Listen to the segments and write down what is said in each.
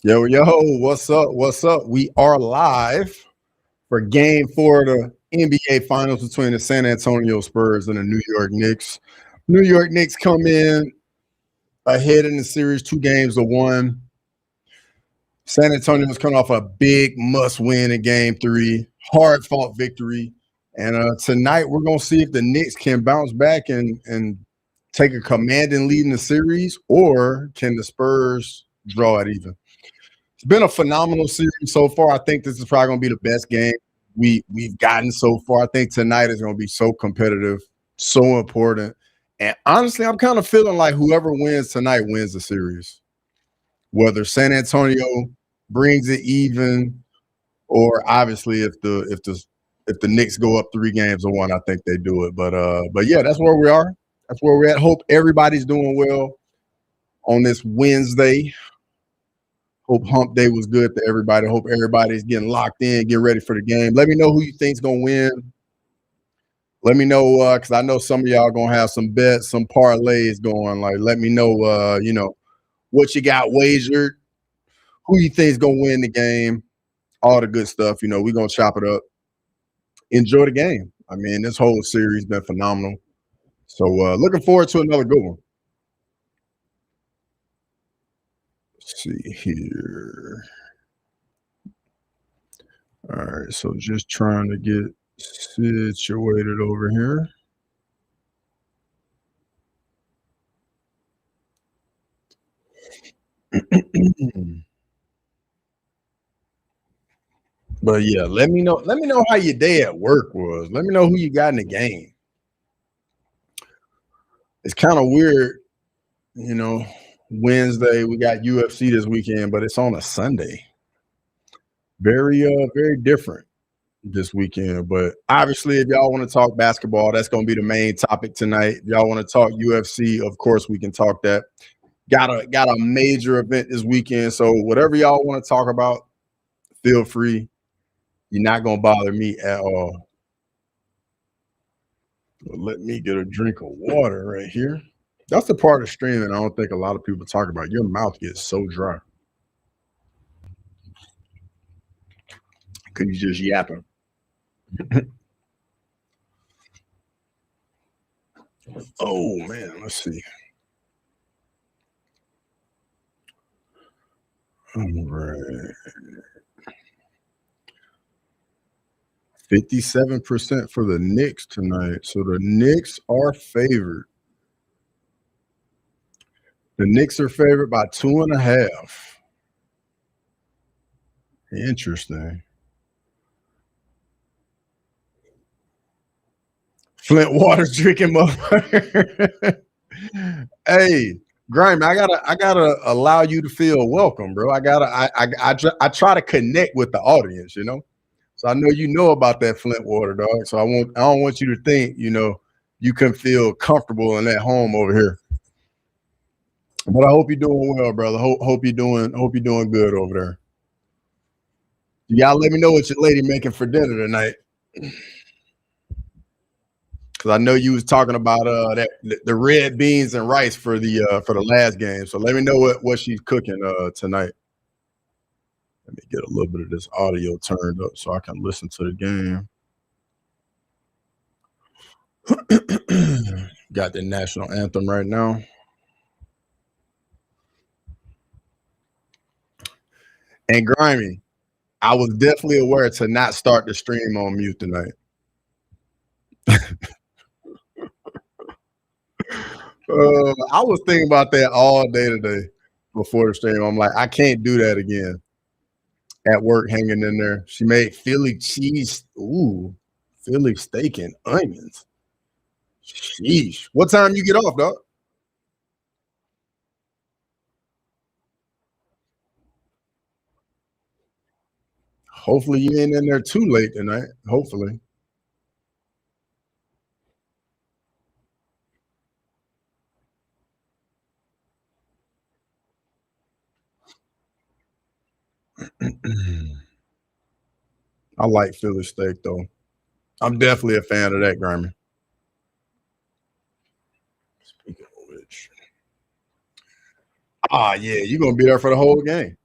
Yo, yo, what's up? What's up? We are live for game four of the NBA Finals between the San Antonio Spurs and the New York Knicks. New York Knicks come in ahead in the series, 2-1. San Antonio was coming off a big must win in game three, hard fought victory. And tonight we're going to see if the Knicks can bounce back and take a commanding lead in the series, or can the Spurs draw it even? It's been a phenomenal series so far. I think this is probably going to be the best game we've gotten so far. I think tonight is going to be so competitive, so important. And honestly, I'm kind of feeling like whoever wins tonight wins the series. Whether San Antonio brings it even, or obviously if the Knicks go up 3-1, I think they do it. But yeah, that's where we are. That's where we're at. Hope everybody's doing well on this Wednesday. Hope hump day was good to everybody. Hope everybody's getting locked in, getting ready for the game. Let me know who you think's gonna win. Let me know because I know some of y'all gonna have some bets, some parlays going. Like, let me know, what you got wagered, who you think's gonna win the game, all the good stuff. We're gonna chop it up. Enjoy the game. I mean, this whole series been phenomenal. So looking forward to another good one. Let's see here. All right, so just trying to get situated over here. But yeah, let me know. Let me know how your day at work was. Let me know who you got in the game. It's kind of weird, you know. Wednesday we got UFC this weekend, but it's on a Sunday. Very different this weekend. But obviously, if y'all want to talk basketball, that's going to be the main topic tonight. If y'all want to talk UFC, of course we can talk that. Got a major event this weekend, so whatever y'all want to talk about, feel free. You're not gonna bother me at all. Let me get a drink of water right here. That's the part of streaming I don't think a lot of people talk about. Your mouth gets so dry because you just yapping. Oh man, let's see. All right. 57% for the Knicks tonight. So the Knicks are favored. The Knicks are favored by 2.5. Interesting. Flint water drinking motherfucker. Hey, Grimy, I gotta allow you to feel welcome, bro. I try to connect with the audience, So I know you know about that Flint water, dog. So I don't want you to think, you can feel comfortable and at home over here. But I hope you're doing well, brother. Hope you're doing good over there. Y'all let me know what your lady making for dinner tonight. Because I know you was talking about the red beans and rice for the last game. So let me know what she's cooking tonight. Let me get a little bit of this audio turned up so I can listen to the game. Got the national anthem right now. And Grimy, I was definitely aware to not start the stream on mute tonight. I was thinking about that all day today before the stream. I'm like, I can't do that again. At work, hanging in there. She made Philly cheese. Ooh, Philly steak and onions. Sheesh. What time you get off, dog? Hopefully you ain't in there too late tonight. Hopefully. I like Philly steak though. I'm definitely a fan of that, Grimy. Speaking of which. Yeah, you're gonna be there for the whole game.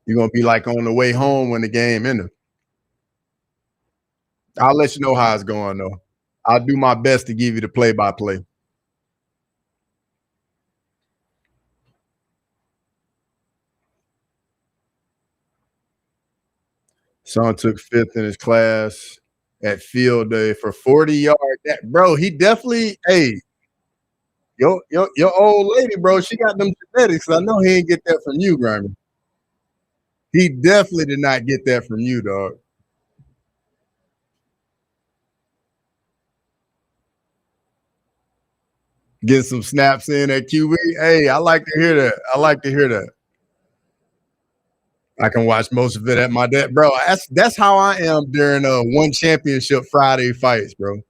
You're gonna be like on the way home when the game ended. I'll let you know how it's going though. I'll do my best to give you the play-by-play. Son took fifth in his class at field day for 40 yards. That, bro, he definitely, hey, your old lady, bro, she got them genetics. I know he didn't get that from you, Grammy. He definitely did not get that from you, dog. Get some snaps in at QB. Hey, I like to hear that. I like to hear that. I can watch most of it at my desk, bro. That's how I am during one championship Friday fights, bro.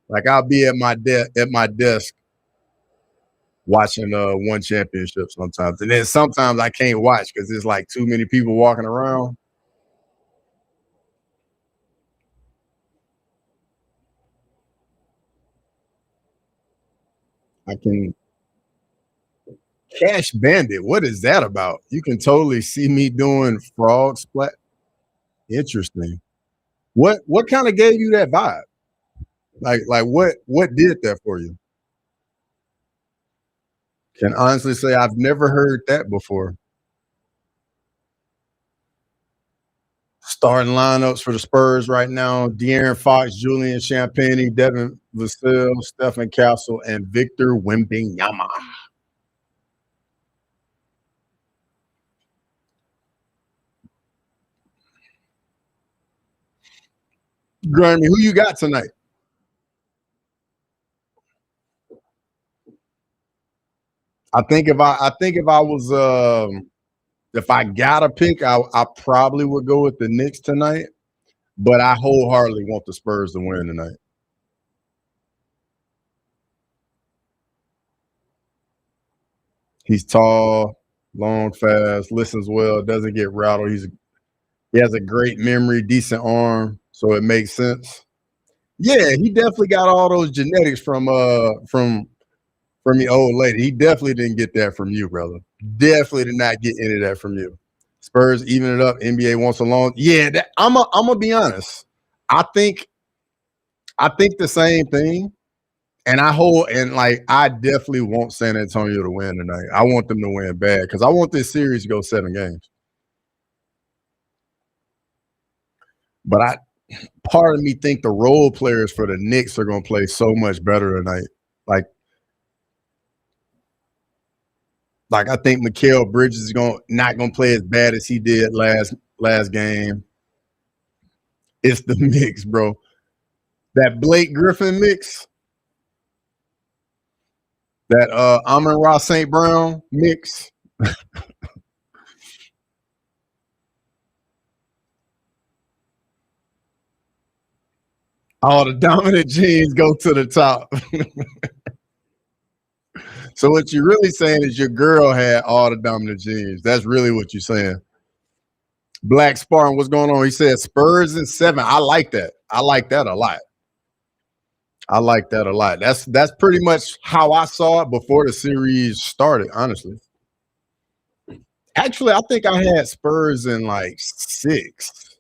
Like I'll be at my desk watching one championship sometimes, and then sometimes I can't watch because there's like too many people walking around. I can Cash Bandit. What is that about? You can totally see me doing frog splat. Interesting. What kind of gave you that vibe? Like what did that for you? Can honestly say I've never heard that before. Starting lineups for the Spurs right now: De'Aaron Fox, Julian Champagnie, Devin Vassell, Stephen Castle, and Victor Wembanyama. Grammy, who you got tonight? I think if I was if I got to pick, I probably would go with the Knicks tonight. But I wholeheartedly want the Spurs to win tonight. He's tall, long, fast, listens well, doesn't get rattled. He has a great memory, decent arm, so it makes sense. Yeah, he definitely got all those genetics from the old lady. He definitely didn't get that from you, brother. Definitely did not get any of that from you. Spurs even it up. NBA wants a long. Yeah, I'm gonna be honest. I think I think the same thing. And I definitely want San Antonio to win tonight. I want them to win bad because I want this series to go 7 games. But I part of me think the role players for the Knicks are gonna play so much better tonight. Like like I think Mikal Bridges is not gonna play as bad as he did last game. It's the mix, bro. That Blake Griffin mix, that Amon Ross St. Brown mix. All the dominant genes go to the top. So what you're really saying is your girl had all the dominant genes. That's really what you're saying. Black Spartan, what's going on? He said Spurs in 7. I like that. I like that a lot. I like that a lot. That's pretty much how I saw it before the series started, honestly. Actually, I think I had Spurs in like 6,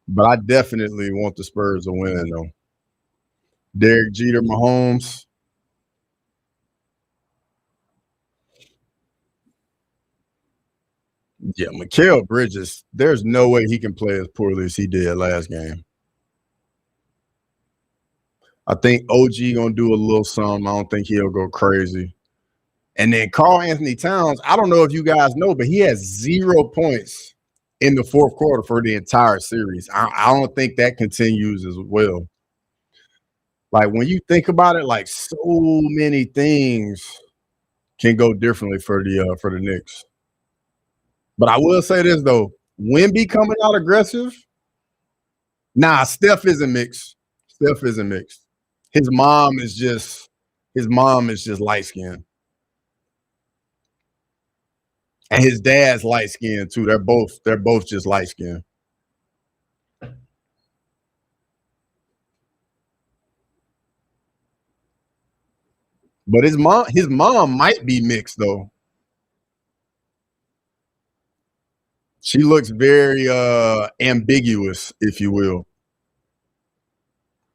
but I definitely want the Spurs to win though. Derek Jeter, Mahomes. Yeah, Mikal Bridges, there's no way he can play as poorly as he did last game. I think OG gonna do a little something. I don't think he'll go crazy. And then Carl Anthony Towns, I don't know if you guys know, but he has 0 points in the fourth quarter for the entire series. I don't think that continues as well. Like when you think about it, like so many things can go differently for the Knicks. But I will say this though, Wemby coming out aggressive. Nah, Steph isn't mixed. Steph isn't mixed. His mom is just his mom is just light skinned. And his dad's light skinned too. They're both just light skinned. But his mom might be mixed though. She looks very ambiguous, if you will.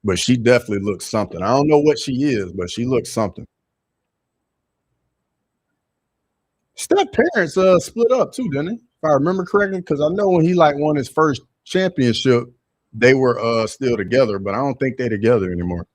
But she definitely looks something. I don't know what she is, but she looks something. Steph parents split up too, didn't he? If I remember correctly, because I know when he like won his first championship, they were still together, but I don't think they're together anymore.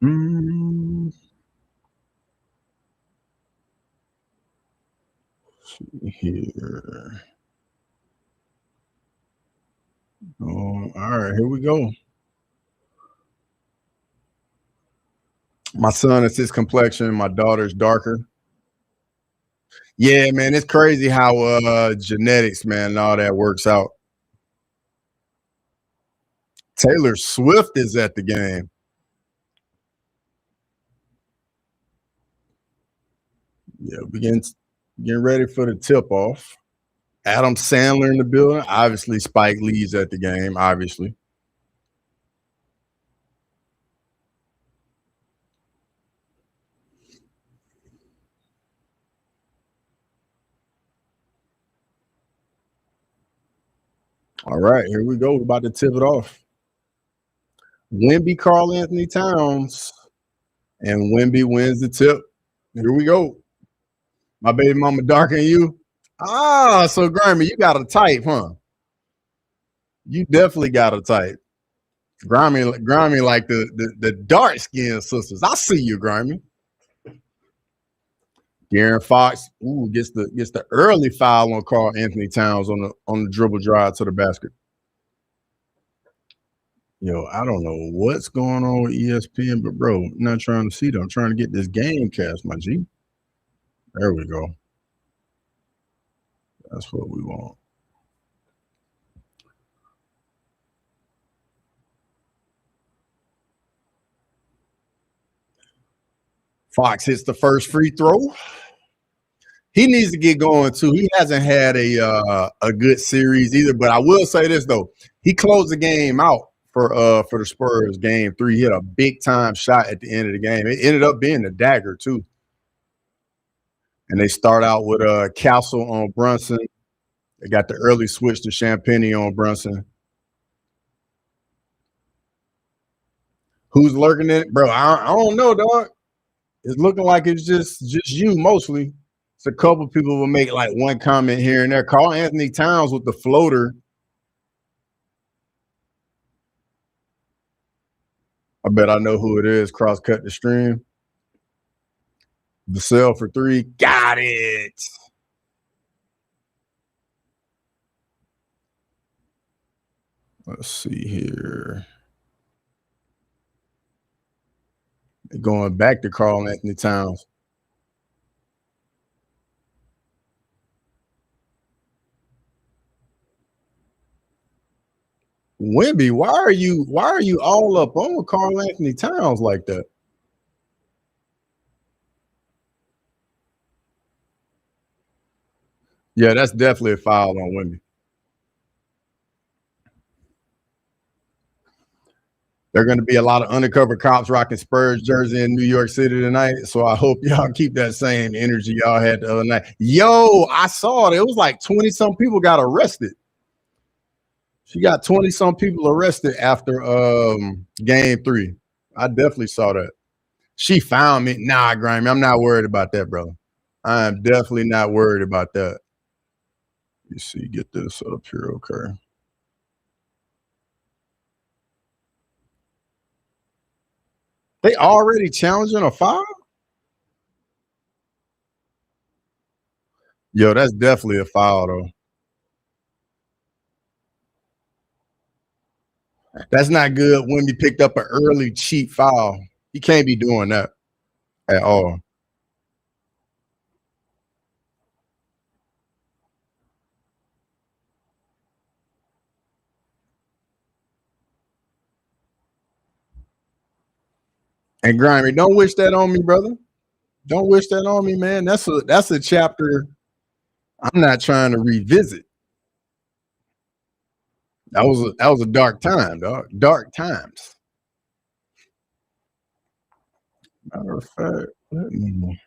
Mm, here. Oh, all right, here we go. My son is his complexion. My daughter's darker. Yeah, man, it's crazy how genetics, man, and all that works out. Taylor Swift is at the game. Yeah, we getting ready for the tip off. Adam Sandler in the building. Obviously, Spike Lee's at the game. Obviously. All right, here we go. We're about to tip it off. Wemby Carl Anthony Towns. And Wemby wins the tip. Here we go. My baby mama darker than you. Ah, so Grimy, you got a type, huh? You definitely got a type. Grimy like the dark skinned sisters. I see you, Grimy. De'Aaron Fox gets the early foul on Carl Anthony Towns on the dribble drive to the basket. Yo, I don't know what's going on with ESPN, but bro, I'm not trying to see them. I'm trying to get this game cast, my G. There we go. That's what we want. Fox hits the first free throw. He needs to get going too. He hasn't had a good series either. But I will say this though, he closed the game out for the Spurs game 3. He hit a big time shot at the end of the game. It ended up being a dagger too. And they start out with Castle on Brunson. They got the early switch to Champagny on Brunson. Who's lurking in it, bro? I don't know, dog. It's looking like it's just you mostly. It's a couple people will make like one comment here and there. Carl Anthony Towns with the floater. I bet I know who it is. Cross cut the stream. Vassell for 3. Got it. Let's see here. They're going back to Carl Anthony Towns. Wemby, why are you all up on Carl Anthony Towns like that? Yeah, that's definitely a foul on Wemby. There are going to be a lot of undercover cops rocking Spurs jersey in New York City tonight. So I hope y'all keep that same energy y'all had the other night. Yo, I saw it. It was like 20 some people got arrested. She got 20 some people arrested after game 3. I definitely saw that. She found me. Nah, Grimy, I'm not worried about that, brother. I am definitely not worried about that. You see, get this up here, okay. They already challenging a foul? Yo, that's definitely a foul, though. That's not good when we picked up an early cheap foul. You can't be doing that at all. And Grimy, don't wish that on me, brother. Don't wish that on me, man. That's a chapter. I'm not trying to revisit. That was a dark time, dog. Dark times. Matter of fact, let me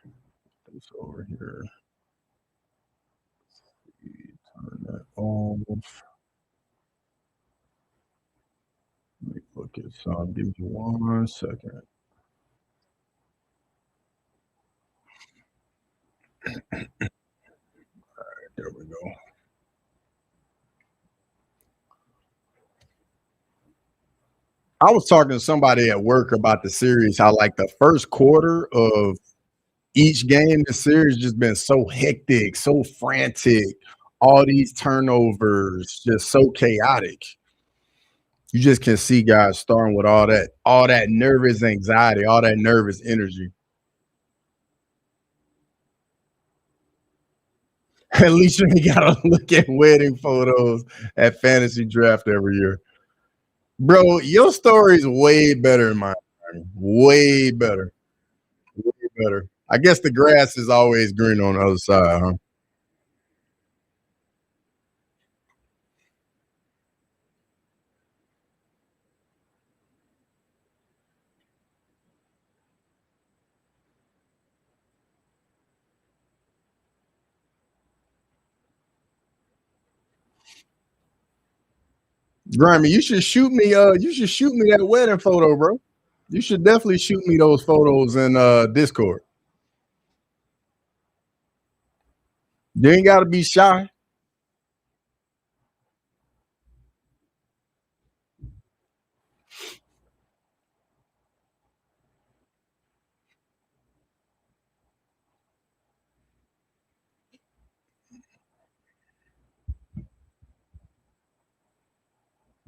put this over here. Turn that off. Let me look at some. Give me 1 second. There we go. I was talking to somebody at work about the series, how like the first quarter of each game, the series just been so hectic, so frantic, all these turnovers, just so chaotic. You just can see guys starting with all that nervous anxiety, all that nervous energy. At least you ain't gotta look at wedding photos at fantasy draft every year. Bro, your story is way better than mine. Way better. Way better. I guess the grass is always green on the other side, huh? Grammy, you should shoot me that wedding photo, bro. You should definitely shoot me those photos in Discord. You ain't gotta be shy.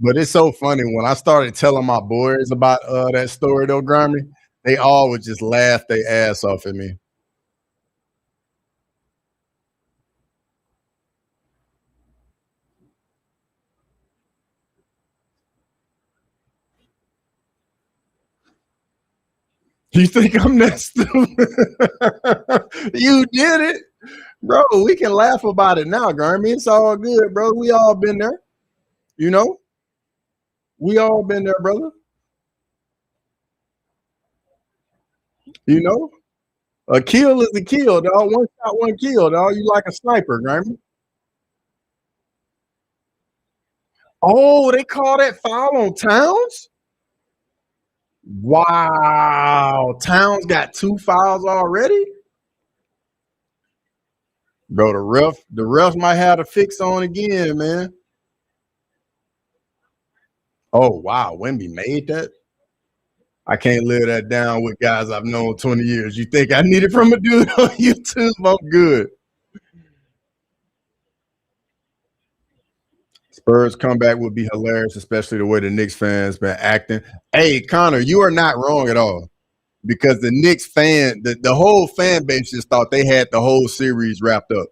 But it's so funny when I started telling my boys about that story though, Grammy, they all would just laugh their ass off at me. You think I'm that stupid? You did it, bro. We can laugh about it now, Grammy. It's all good, bro. We all been there. You know, we all been there, brother. You know, a kill is a kill, dog. One shot, one kill, dog. You like a sniper, Grammy. Oh, they call that foul on Towns? Wow. Towns got 2 fouls already? Bro, the ref might have a fix on again, man. Oh wow, Wemby made that. I can't live that down with guys I've known 20 years. You think I need it from a dude on YouTube? I'm good. Spurs comeback would be hilarious, especially the way the Knicks fans been acting. Hey, Connor, you are not wrong at all. Because the Knicks the whole fan base just thought they had the whole series wrapped up.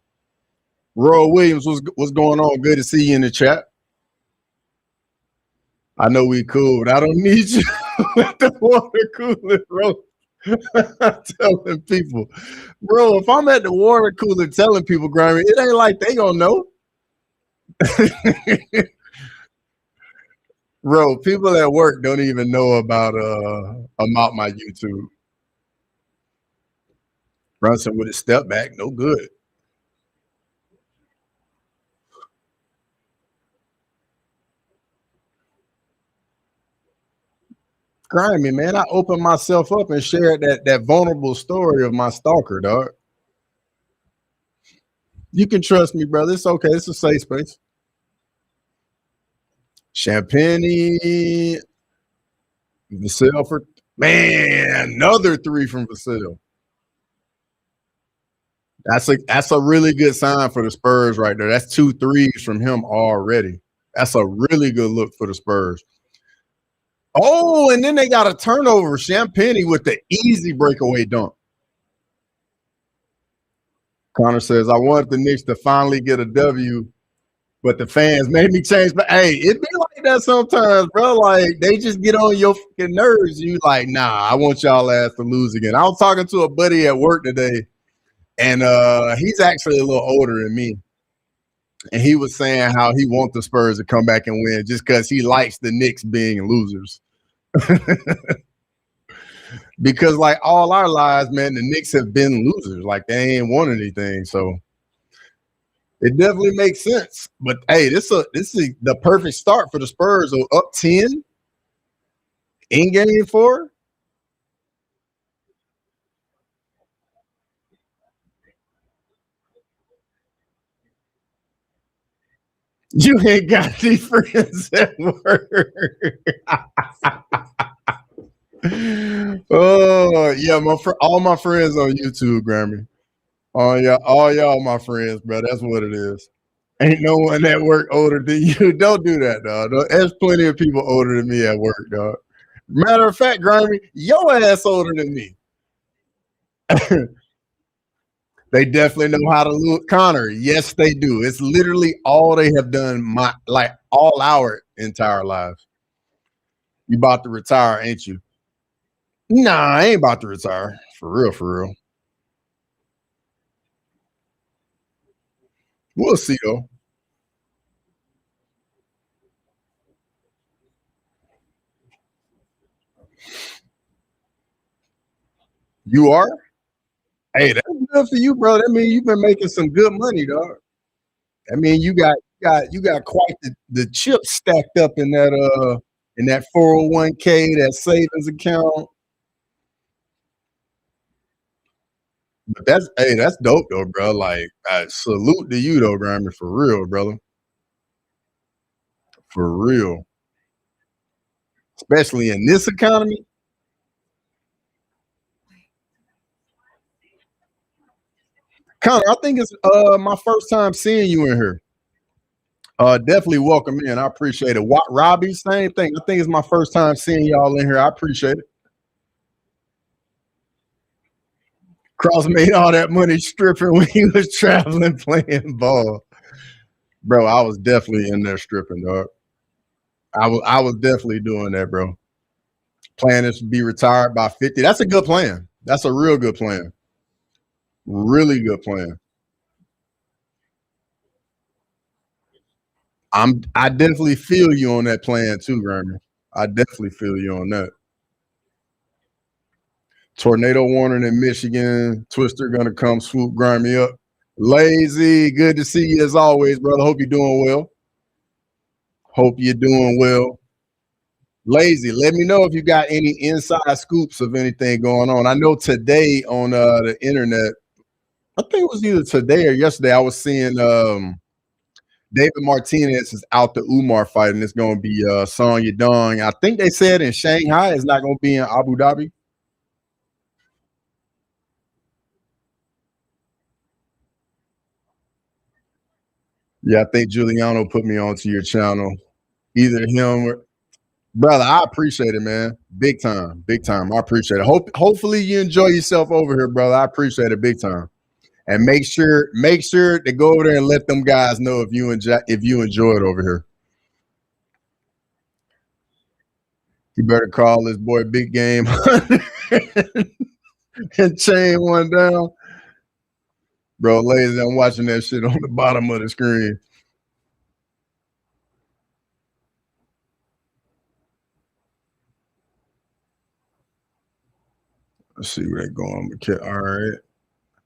Roy Williams, what's going on? Good to see you in the chat. I know we cool, but I don't need you at the water cooler, bro. Telling people, bro, if I'm at the water cooler telling people, Grammy, it ain't like they gonna know. Bro, people at work don't even know about my YouTube. Brunson with a step back, no good. Grimy, man. I opened myself up and shared that vulnerable story of my stalker, dog. You can trust me, brother. It's okay. It's a safe space. Champagne, Vassell for man, another 3 from Vassell. That's a really good sign for the Spurs right there. That's 2 threes from him already. That's a really good look for the Spurs. Oh, and then they got a turnover. Champagne with the easy breakaway dunk. Connor says, I wanted the Knicks to finally get a W, but the fans made me change. But hey, it be like that sometimes, bro. Like they just get on your fucking nerves. You like, nah, I want y'all ass to lose again. I was talking to a buddy at work today, And he's actually a little older than me. And he was saying how he wants the Spurs to come back and win just because he likes the Knicks being losers. Because like all our lives, man, the Knicks have been losers. Like they ain't won anything. So it definitely makes sense. But hey, this is the perfect start for the Spurs. So up 10 in game 4. You ain't got any friends at work. Oh yeah, all my friends on YouTube, Grammy. Oh yeah, all y'all my friends, bro. That's what it is. Ain't no one at work older than you. Don't do that, dog. There's plenty of people older than me at work, dog. Matter of fact, Grammy, your ass older than me. They definitely know how to look, Connor. Yes, they do. It's literally all they have done all our entire lives. You about to retire, ain't you? Nah, I ain't about to retire. For real, for real. We'll see though. You are? Hey, that's good for you, bro. That means you've been making some good money, dog. I mean, you got quite the chips stacked up in that 401k, that savings account. But that's dope though, bro. Like, salute to you though, Grammy, for real, brother, for real. Especially in this economy. Connor, I think it's my first time seeing you in here. Definitely welcome in. I appreciate it. Robbie, same thing. I think it's my first time seeing y'all in here. I appreciate it. Cross made all that money stripping when he was traveling playing ball. Bro, I was definitely in there stripping, dog. I was definitely doing that, bro. Plan is to be retired by 50. That's a good plan. That's a real good plan. Really good plan. I definitely feel you on that plan too, Grammy. I definitely feel you on that. Tornado warning in Michigan. Twister gonna come swoop Grimy up. Lazy, good to see you as always, brother. Hope you're doing well. Hope you're doing well. Lazy, let me know if you got any inside scoops of anything going on. I know today on the internet, I think it was either today or yesterday, I was seeing David Martinez is out the Umar fight, and it's going to be Song Yadong. I think they said in Shanghai, it's not going to be in Abu Dhabi. Yeah, I think Giuliano put me onto your channel. Either him or brother, I appreciate it, man. Big time, big time. I appreciate it. Hopefully you enjoy yourself over here, brother. I appreciate it big time. And make sure to go over there and let them guys know if you enjoy it over here. You better call this boy Big Game and chain one down. Bro, ladies, I'm watching that shit on the bottom of the screen. Let's see where they're going. All right.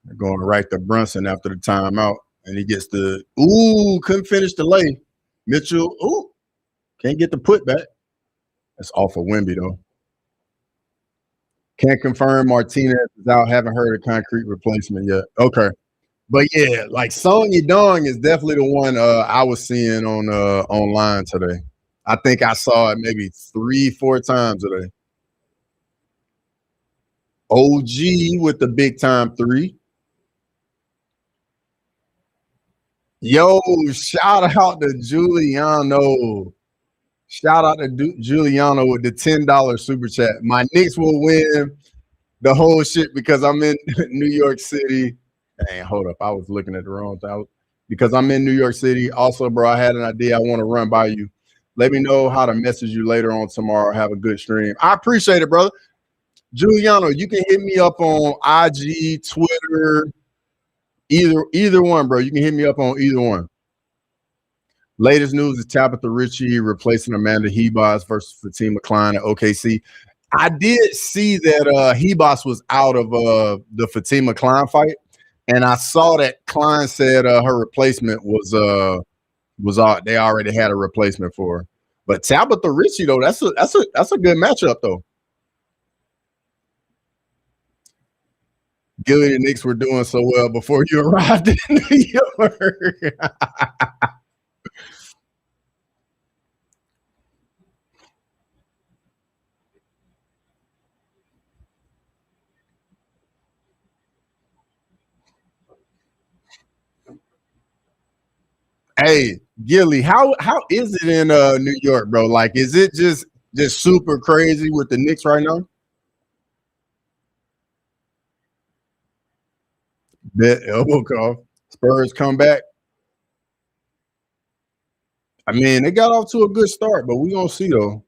They're going right to Brunson after the timeout. And he gets couldn't finish the lay. Mitchell, can't get the putback. That's off of Wimby, though. Can't confirm Martinez is out. Haven't heard a concrete replacement yet. Okay. But yeah, like Song Yadong is definitely the one I was seeing on online today. I think I saw it maybe 3-4 times today. OG with the big time 3. Yo, shout out to Giuliano. Shout out to Giuliano with the $10 super chat. My Knicks will win the whole shit because I'm in New York City. Dang, hold up. I was looking at the wrong thing. Because I'm in New York City. Also, bro, I had an idea I want to run by you. Let me know how to message you later on tomorrow. Have a good stream. I appreciate it, brother. Giuliano, you can hit me up on IG, Twitter, Either one, bro. You can hit me up on either one. Latest news is Tabitha Ritchie replacing Amanda Hebos versus Fatima Klein at OKC. I did see that Hebos was out of the Fatima Klein fight, and I saw that Klein said her replacement was they already had a replacement for her. But Tabitha Ritchie though, that's a good matchup though. Gilly and Knicks were doing so well before you arrived in New York. Hey, Gilly, how is it in New York, bro? Like, is it just super crazy with the Knicks right now? Bet elbow cough. Spurs come back. I mean, they got off to a good start, but we gonna see though.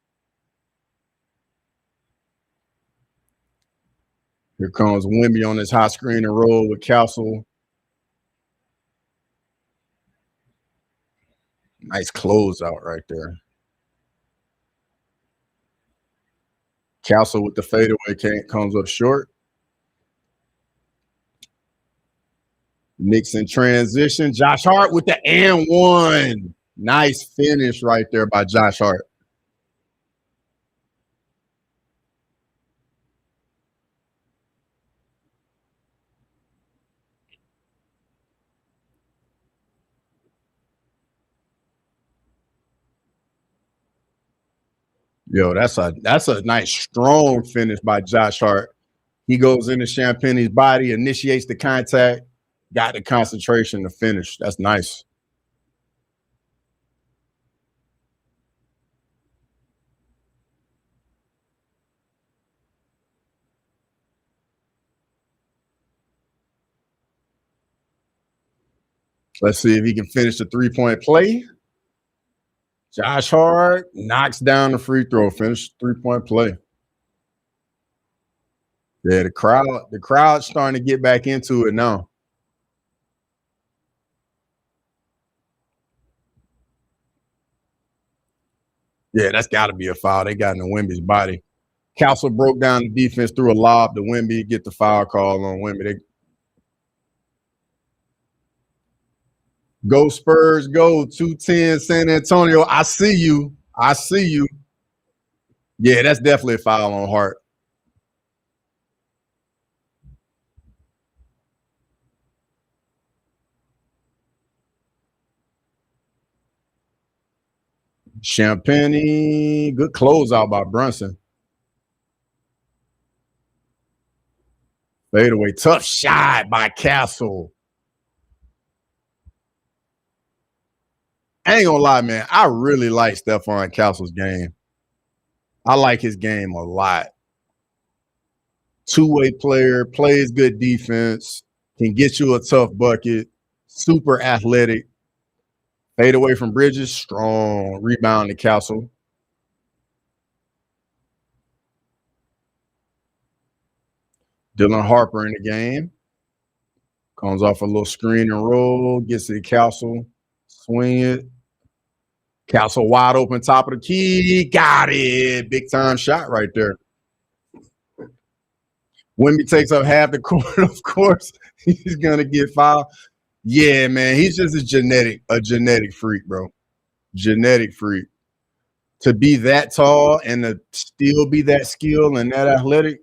Here comes Wemby on this high screen and roll with Castle. Nice closeout right there. Castle with the fadeaway comes up short. Knicks in transition. Josh Hart with the and one. Nice finish right there by Josh Hart. Yo, that's a nice strong finish by Josh Hart. He goes into Champagne's body, initiates the contact, got the concentration to finish. That's nice. Let's see if he can finish the 3-point play. Josh Hart knocks down the free throw, finish 3-point play. Yeah, the crowd's starting to get back into it now. Yeah, that's got to be a foul. They got in the Wemby's body. Castle broke down the defense, threw a lob to Wemby, get the foul call on Wemby. Go Spurs, go 210 San Antonio. I see you. I see you. Yeah, that's definitely a foul on Hart. Champagne, good closeout by Brunson. Fadeaway, tough shot by Castle. I ain't gonna lie, man. I really like Stephon Castle's game. I like his game a lot. Two-way player, plays good defense, can get you a tough bucket, super athletic. Fade away from Bridges, strong rebound to Castle. Dylan Harper in the game. Comes off a little screen and roll, gets to the Castle, swing it. Castle wide open, top of the key. Got it. Big time shot right there. Wemby takes up half the court, of course. He's gonna get fouled. Yeah, man. He's just a genetic freak, bro. Genetic freak. To be that tall and to still be that skilled and that athletic.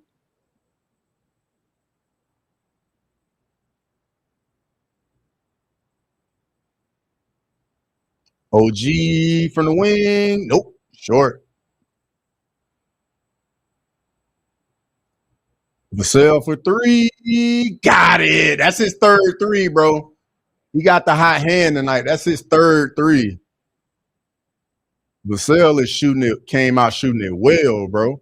OG from the wing. Nope. Short. Vassell for three. Got it. That's his third three, bro. He got the hot hand tonight. That's his third three. Vassell is came out shooting it well, bro.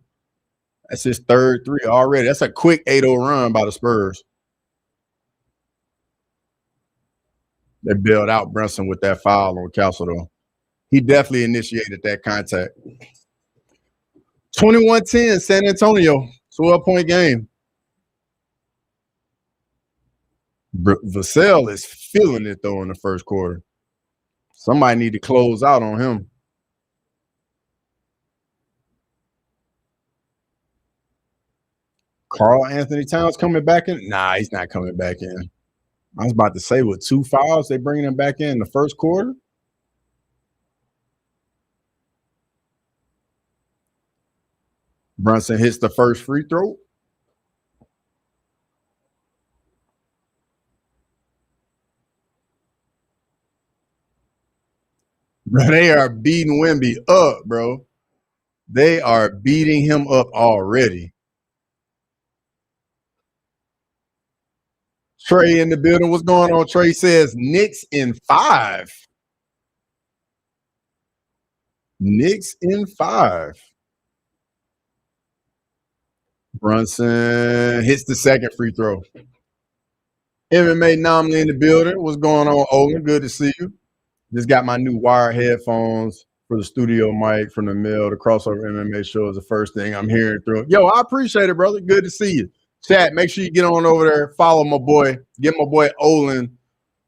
That's his third three already. That's a quick 8-0 run by the Spurs. They bailed out Brunson with that foul on Castle, though. He definitely initiated that contact. 21-10, San Antonio, 12-point game. Vassell is feeling it though in the first quarter. Somebody need to close out on him. Carl Anthony Towns coming back in? Nah, he's not coming back in. I was about to say with 2 fouls, they bringing him back in the first quarter. Brunson hits the first free throw. Bro, they are beating Wemby up, bro. They are beating him up already. Trey in the building. What's going on? Trey says Knicks in 5. Knicks in 5. Brunson hits the second free throw. MMA nominee in the building. What's going on, Olin? Good to see you. Just got my new wired headphones for the studio mic from the mill. The crossover MMA show is the first thing I'm hearing through. Yo, I appreciate it, brother. Good to see you. Chat, make sure you get on over there. Follow my boy. Give my boy Olin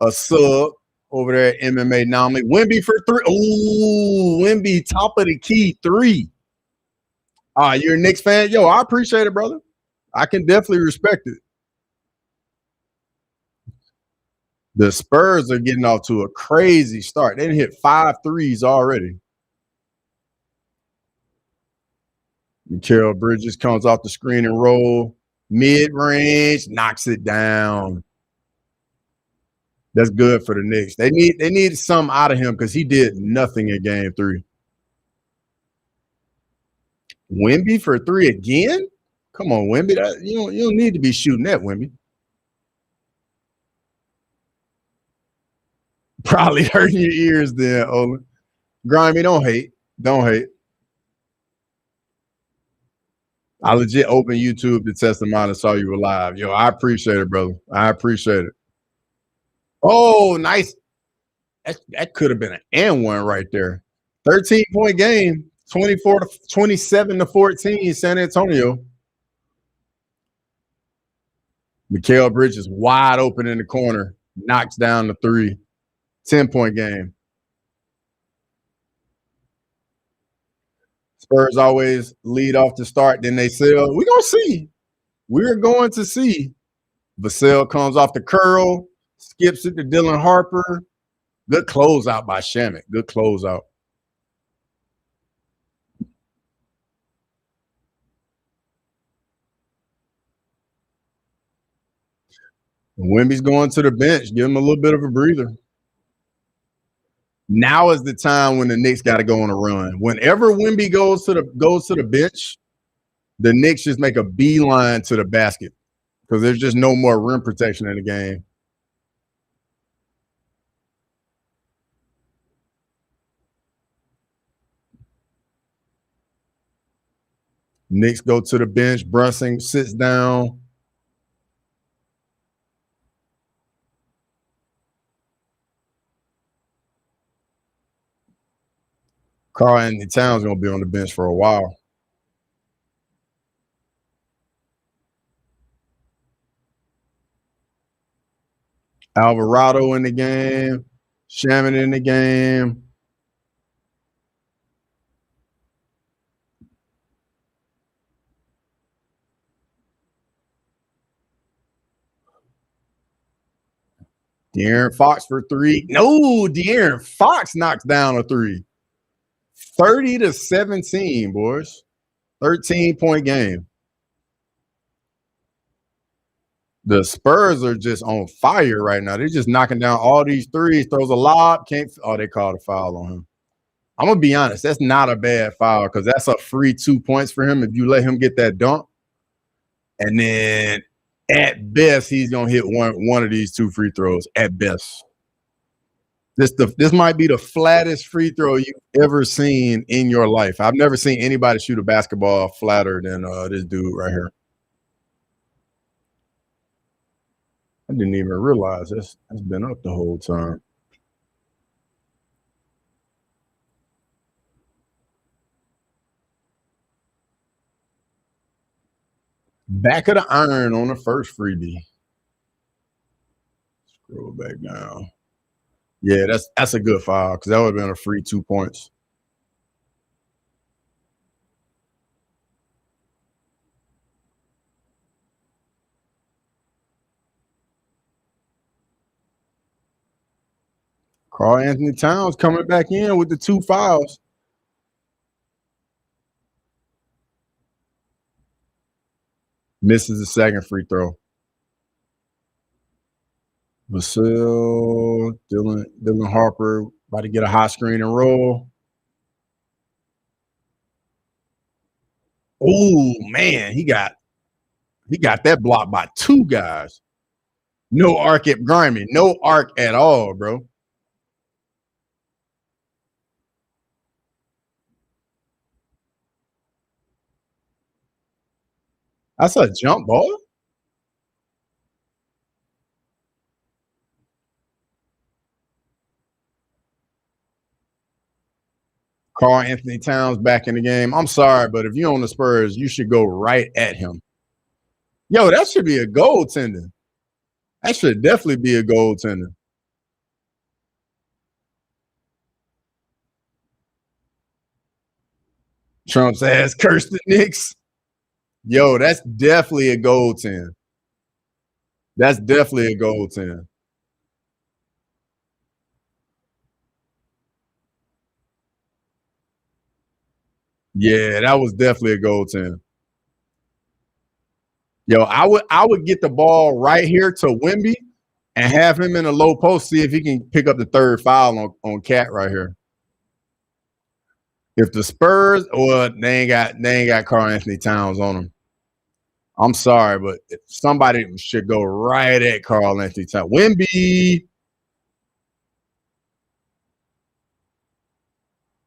a sub over there at MMA nominee. Wemby for 3. Ooh, Wemby, top of the key, 3. You're a Knicks fan? Yo, I appreciate it, brother. I can definitely respect it. The Spurs are getting off to a crazy start. They didn't hit 5 threes already. Mikal Bridges comes off the screen and roll. Mid-range, knocks it down. That's good for the Knicks. They need something out of him because he did nothing in game 3. Wemby for 3 again? Come on, Wemby. You don't need to be shooting that, Wemby. Probably hurting your ears there, Olin. Grimy, don't hate. Don't hate. I legit opened YouTube to test them out and saw you were live. Yo, I appreciate it, brother. I appreciate it. Oh, nice. That could have been an and one right there. 13-point game, 27 to 14, San Antonio. Mikal Bridges wide open in the corner, knocks down the 3. 10-point game. Spurs always lead off to start, then they sell. We're going to see. We're going to see. Vassell comes off the curl, skips it to Dylan Harper. Good closeout by Shamet. Good closeout. Wemby's going to the bench. Give him a little bit of a breather. Now is the time when the Knicks got to go on a run. Whenever Wemby goes to the bench, the Knicks just make a beeline to the basket because there's just no more rim protection in the game. Knicks go to the bench. Brunson sits down. Carl Anthony Towns going to be on the bench for a while. Alvarado in the game. Shaman in the game. De'Aaron Fox for 3. No, De'Aaron Fox knocks down a 3. 30 to 17, boys. 13-point game. The Spurs are just on fire right now. They're just knocking down all these threes. Throws a lob. They called a foul on him. I'm going to be honest. That's not a bad foul because that's a free 2 points for him if you let him get that dunk. And then at best, he's going to hit one of these 2 free throws at best. This might be the flattest free throw you've ever seen in your life. I've never seen anybody shoot a basketball flatter than this dude right here. I didn't even realize that's been up the whole time. Back of the iron on the first freebie. Roll back down. Yeah, that's a good foul because that would have been a free 2 points. Karl Anthony Towns coming back in with the 2 fouls. Misses the second free throw. Vasil, Dylan Harper about to get a hot screen and roll. Oh man, he got that blocked by 2 guys. No arc at Grimy, no arc at all, bro. That's a jump ball. Karl Anthony Towns back in the game. I'm sorry, but if you're on the Spurs, you should go right at him. Yo, that should be a goaltender. That should definitely be a goaltender. Trump's ass cursed the Knicks. Yo, that's definitely a goaltender. That's definitely a goaltender. Yeah, that was definitely a goaltender. Yo, I would get the ball right here to Wemby and have him in a low post, see if he can pick up the 3rd foul on Cat right here. If the Spurs, or they ain't got Karl Anthony Towns on them. I'm sorry, but somebody should go right at Karl Anthony Towns. Wemby.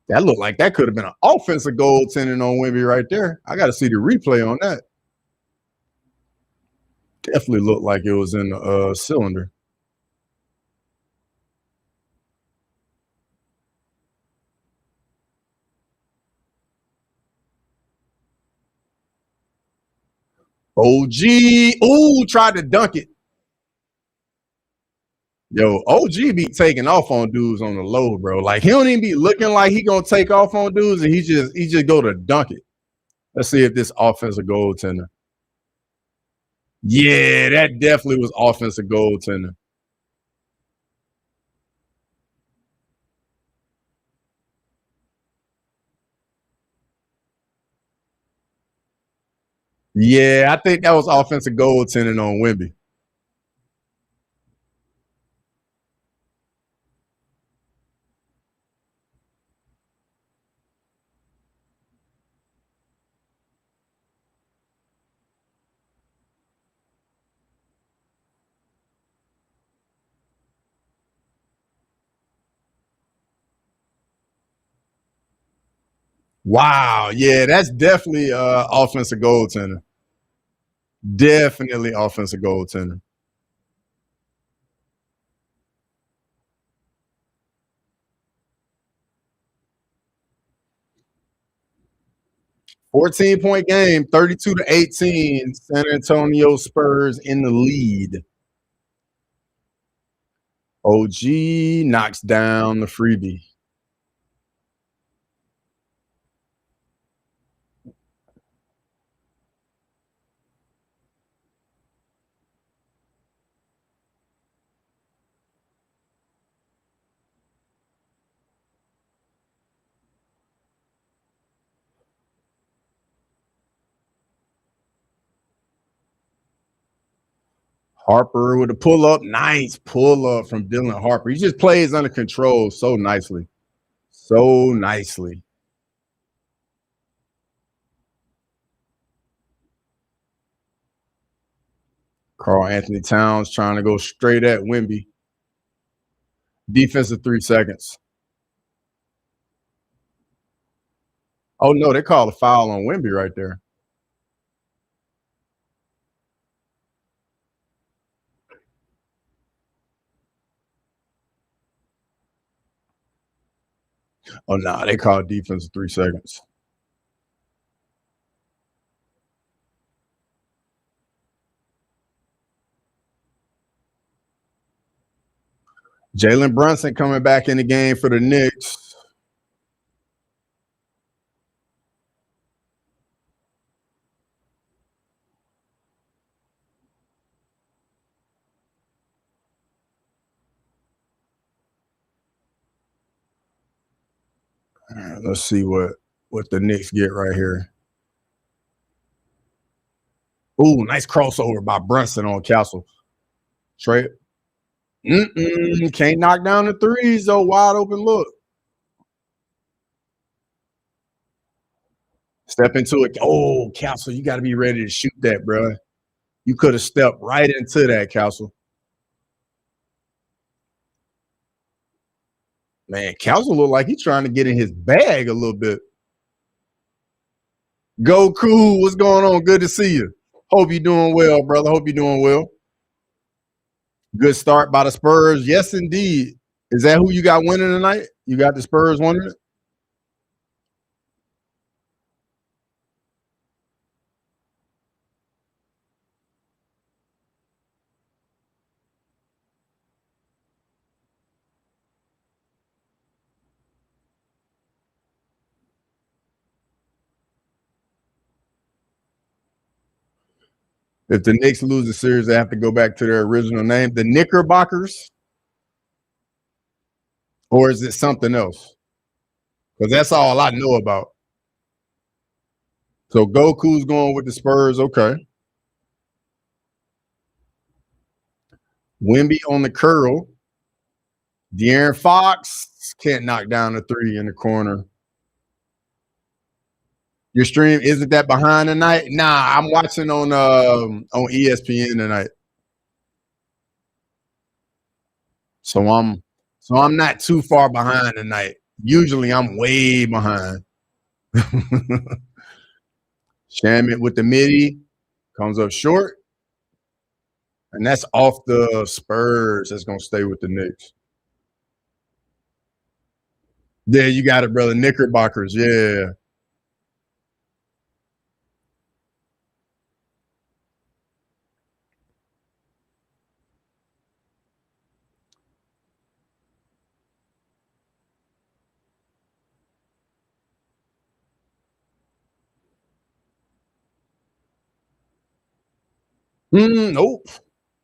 That looked like that could have been an offensive goaltending on Wemby right there. I got to see the replay on that. Definitely looked like it was in the cylinder. OG. Ooh, tried to dunk it. Yo, OG be taking off on dudes on the low, bro. Like he don't even be looking like he gonna take off on dudes, and he just go to dunk it. Let's see if this offensive goaltender. Yeah, that definitely was offensive goaltender. Yeah, I think that was offensive goaltending on Wemby. Wow, yeah, that's definitely offensive goaltender. Definitely offensive goaltender. 14-point game, 32-18. San Antonio Spurs in the lead. OG knocks down the freebie. Harper with a pull up. Nice pull up from Dylan Harper. He just plays under control so nicely. So nicely. Karl Anthony Towns trying to go straight at Wemby. Defensive 3 seconds. Oh, no, they called a foul on Wemby right there. Oh, no, they called defensive 3 seconds. Jalen Brunson coming back in the game for the Knicks. Let's see what the Knicks get right here. Ooh, nice crossover by Brunson on Castle. Trey. Can't knock down the threes, though. Wide open look. Step into it. Oh, Castle, you got to be ready to shoot that, bro. You could have stepped right into that, Castle. Man, Castle look like he's trying to get in his bag a little bit. Go cool. What's going on? Good to see you. Hope you're doing well, brother. Hope you're doing well. Good start by the Spurs. Yes, indeed. Is that who you got winning tonight? You got the Spurs winning it? If the Knicks lose the series, they have to go back to their original name, the Knickerbockers, or is it something else? Because that's all I know about. So Goku's going with the Spurs. Okay. Wemby on the curl. De'Aaron Fox can't knock down the three in the corner. Your stream isn't that behind tonight? Nah, I'm watching on ESPN tonight. So I'm not too far behind tonight. Usually I'm way behind. Shaman with the midi comes up short. And that's off the Spurs. That's gonna stay with the Knicks. Yeah, you got it, brother. Knickerbockers, yeah. Nope.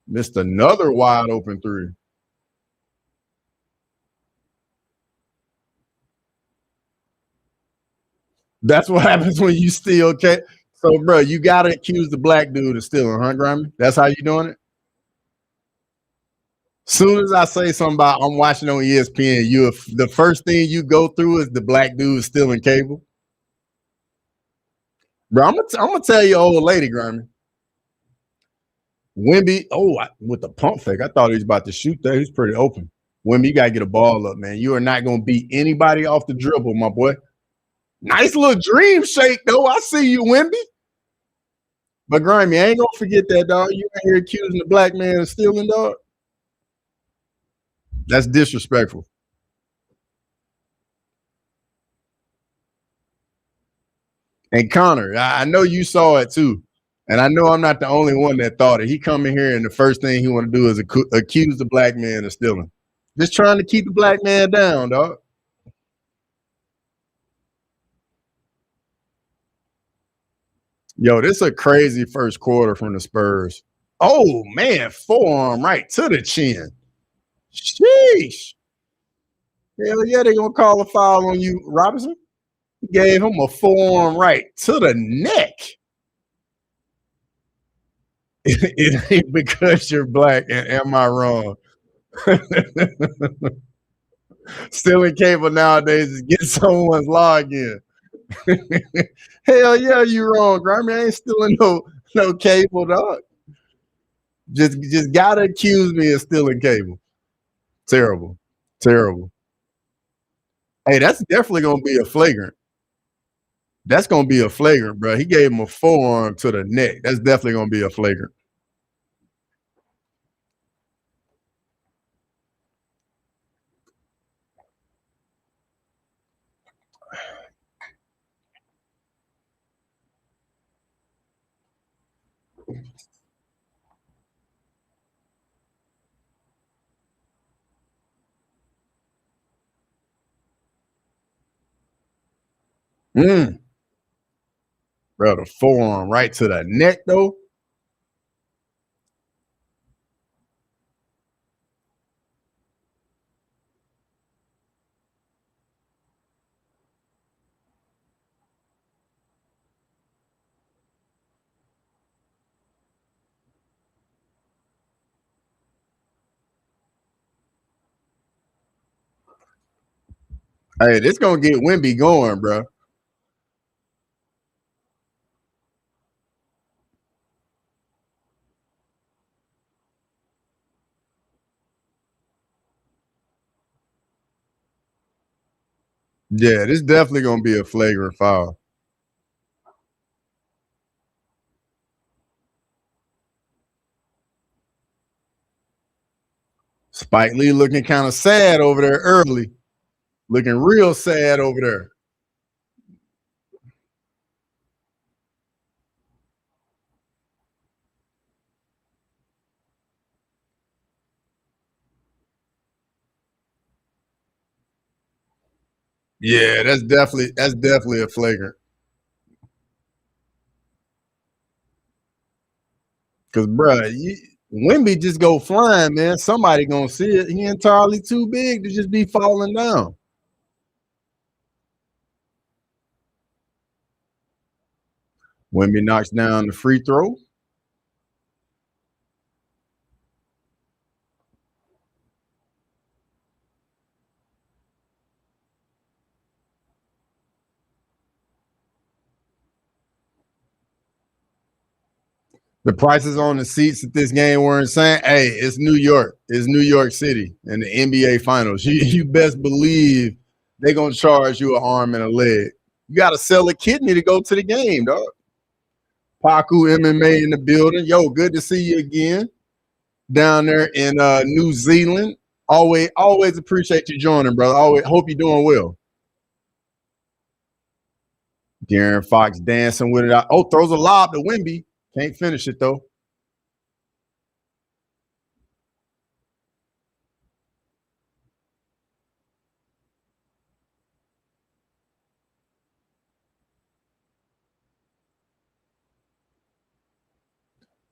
Missed another wide open three. That's what happens when you steal. Okay. So, bro, you gotta accuse the black dude of stealing, huh, Grammy? That's how you doing it? Soon as I say something about I'm watching on ESPN, the first thing you go through is the black dude stealing cable. Bro, I'm gonna tell your old lady, Grammy. Wemby, with the pump fake, I thought he was about to shoot there. He's pretty open. Wemby, you gotta get a ball up, man. You are not gonna beat anybody off the dribble, my boy. Nice little dream shake, though. I see you, Wemby. But Grimy, I ain't gonna forget that, dog. You out here accusing the black man of stealing, dog. That's disrespectful. And Connor, I know you saw it too. And I know I'm not the only one that thought it. He come in here and the first thing he want to do is accuse the black man of stealing. Just trying to keep the black man down, dog. Yo, this is a crazy first quarter from the Spurs. Oh man, forearm right to the chin. Sheesh. Hell yeah, they gonna call a foul on you, Robinson. He gave him a forearm right to the neck. It ain't because you're black, and am I wrong? Stealing cable nowadays is getting someone's login. Hell yeah, you wrong, Grammy. I ain't stealing no cable, dog. Just gotta accuse me of stealing cable. Terrible. Terrible. Hey, that's definitely gonna be a flagrant. That's gonna be a flagrant, bro. He gave him a forearm to the neck. That's definitely gonna be a flagrant. Bro, the forearm right to the neck, though. Hey, this gonna get Wemby going, bro. Yeah, this definitely gonna be a flagrant foul. Spike Lee looking kind of sad over there early. Looking real sad over there. Yeah, that's definitely a flagrant. Cause bro, Wemby just go flying, man. Somebody gonna see it. He entirely too big to just be falling down. Wemby knocks down the free throw. The prices on the seats at this game were insane. Hey, it's New York. It's New York City in the NBA Finals. You best believe they're gonna charge you an arm and a leg. You got to sell a kidney to go to the game, dog. Paku MMA in the building. Yo, good to see you again down there in New Zealand. Always appreciate you joining, brother. Always hope you're doing well. Darren Fox dancing with it. Oh, throws a lob to Wemby. Can't finish it though.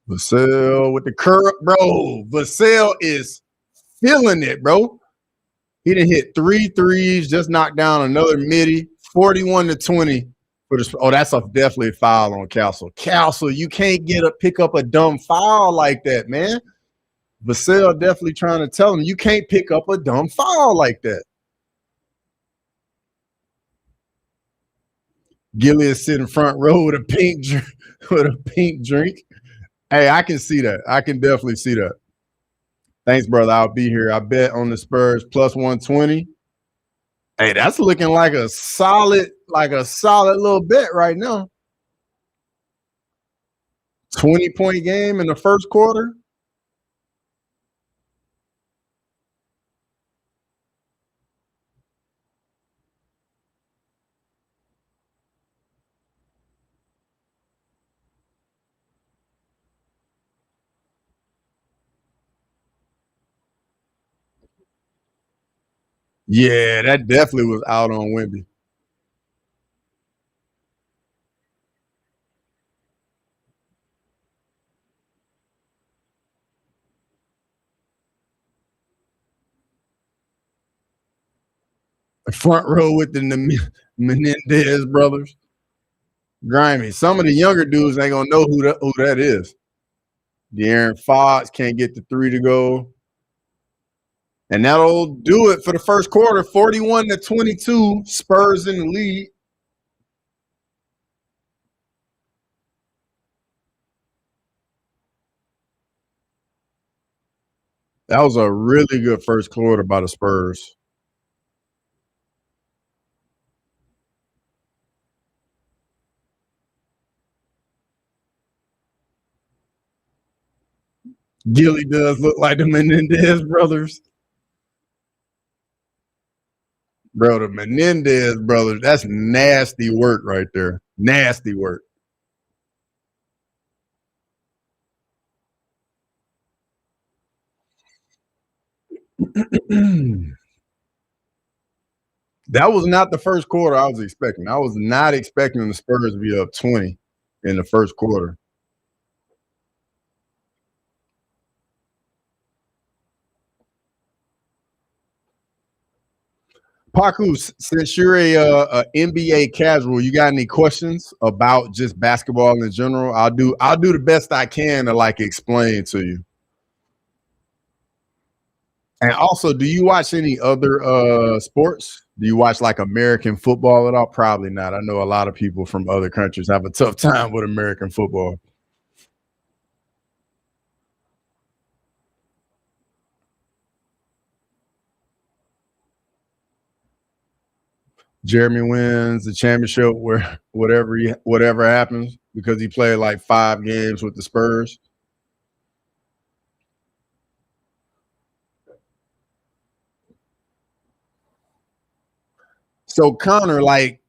Vassell with the curl, bro. Vassell is feeling it, bro. He done hit 3 threes, just knocked down another midi, 41-20 for the. Oh, that's definitely a foul on Castle. Castle, you can't pick up a dumb foul like that, man. Vassell definitely trying to tell him you can't pick up a dumb foul like that. Gilly is sitting front row with a pink with a pink drink. Hey, I can see that. I can definitely see that. Thanks, brother. I'll be here. I bet on the Spurs plus 120. Hey, that's looking like a solid little bet right now. 20-point game in the first quarter. Yeah, that definitely was out on Wemby. The front row with the Menendez brothers. Grimy. Some of the younger dudes ain't gonna know who that is. De'Aaron Fox can't get the three to go. And that'll do it for the first quarter. 41-22. Spurs in the lead. That was a really good first quarter by the Spurs. Gilly does look like the Menendez brothers. Bro, the Menendez brothers, that's nasty work right there. Nasty work. That was not the first quarter I was expecting. I was not expecting the Spurs to be up 20 in the first quarter. Paku, since you're a NBA casual, you got any questions about just basketball in general? I'll do the best I can to like explain to you. And also, do you watch any other sports? Do you watch like American football at all? Probably not. I know a lot of people from other countries have a tough time with American football. Jeremy wins the championship where whatever happens because he played like 5 games with the Spurs. So Connor, like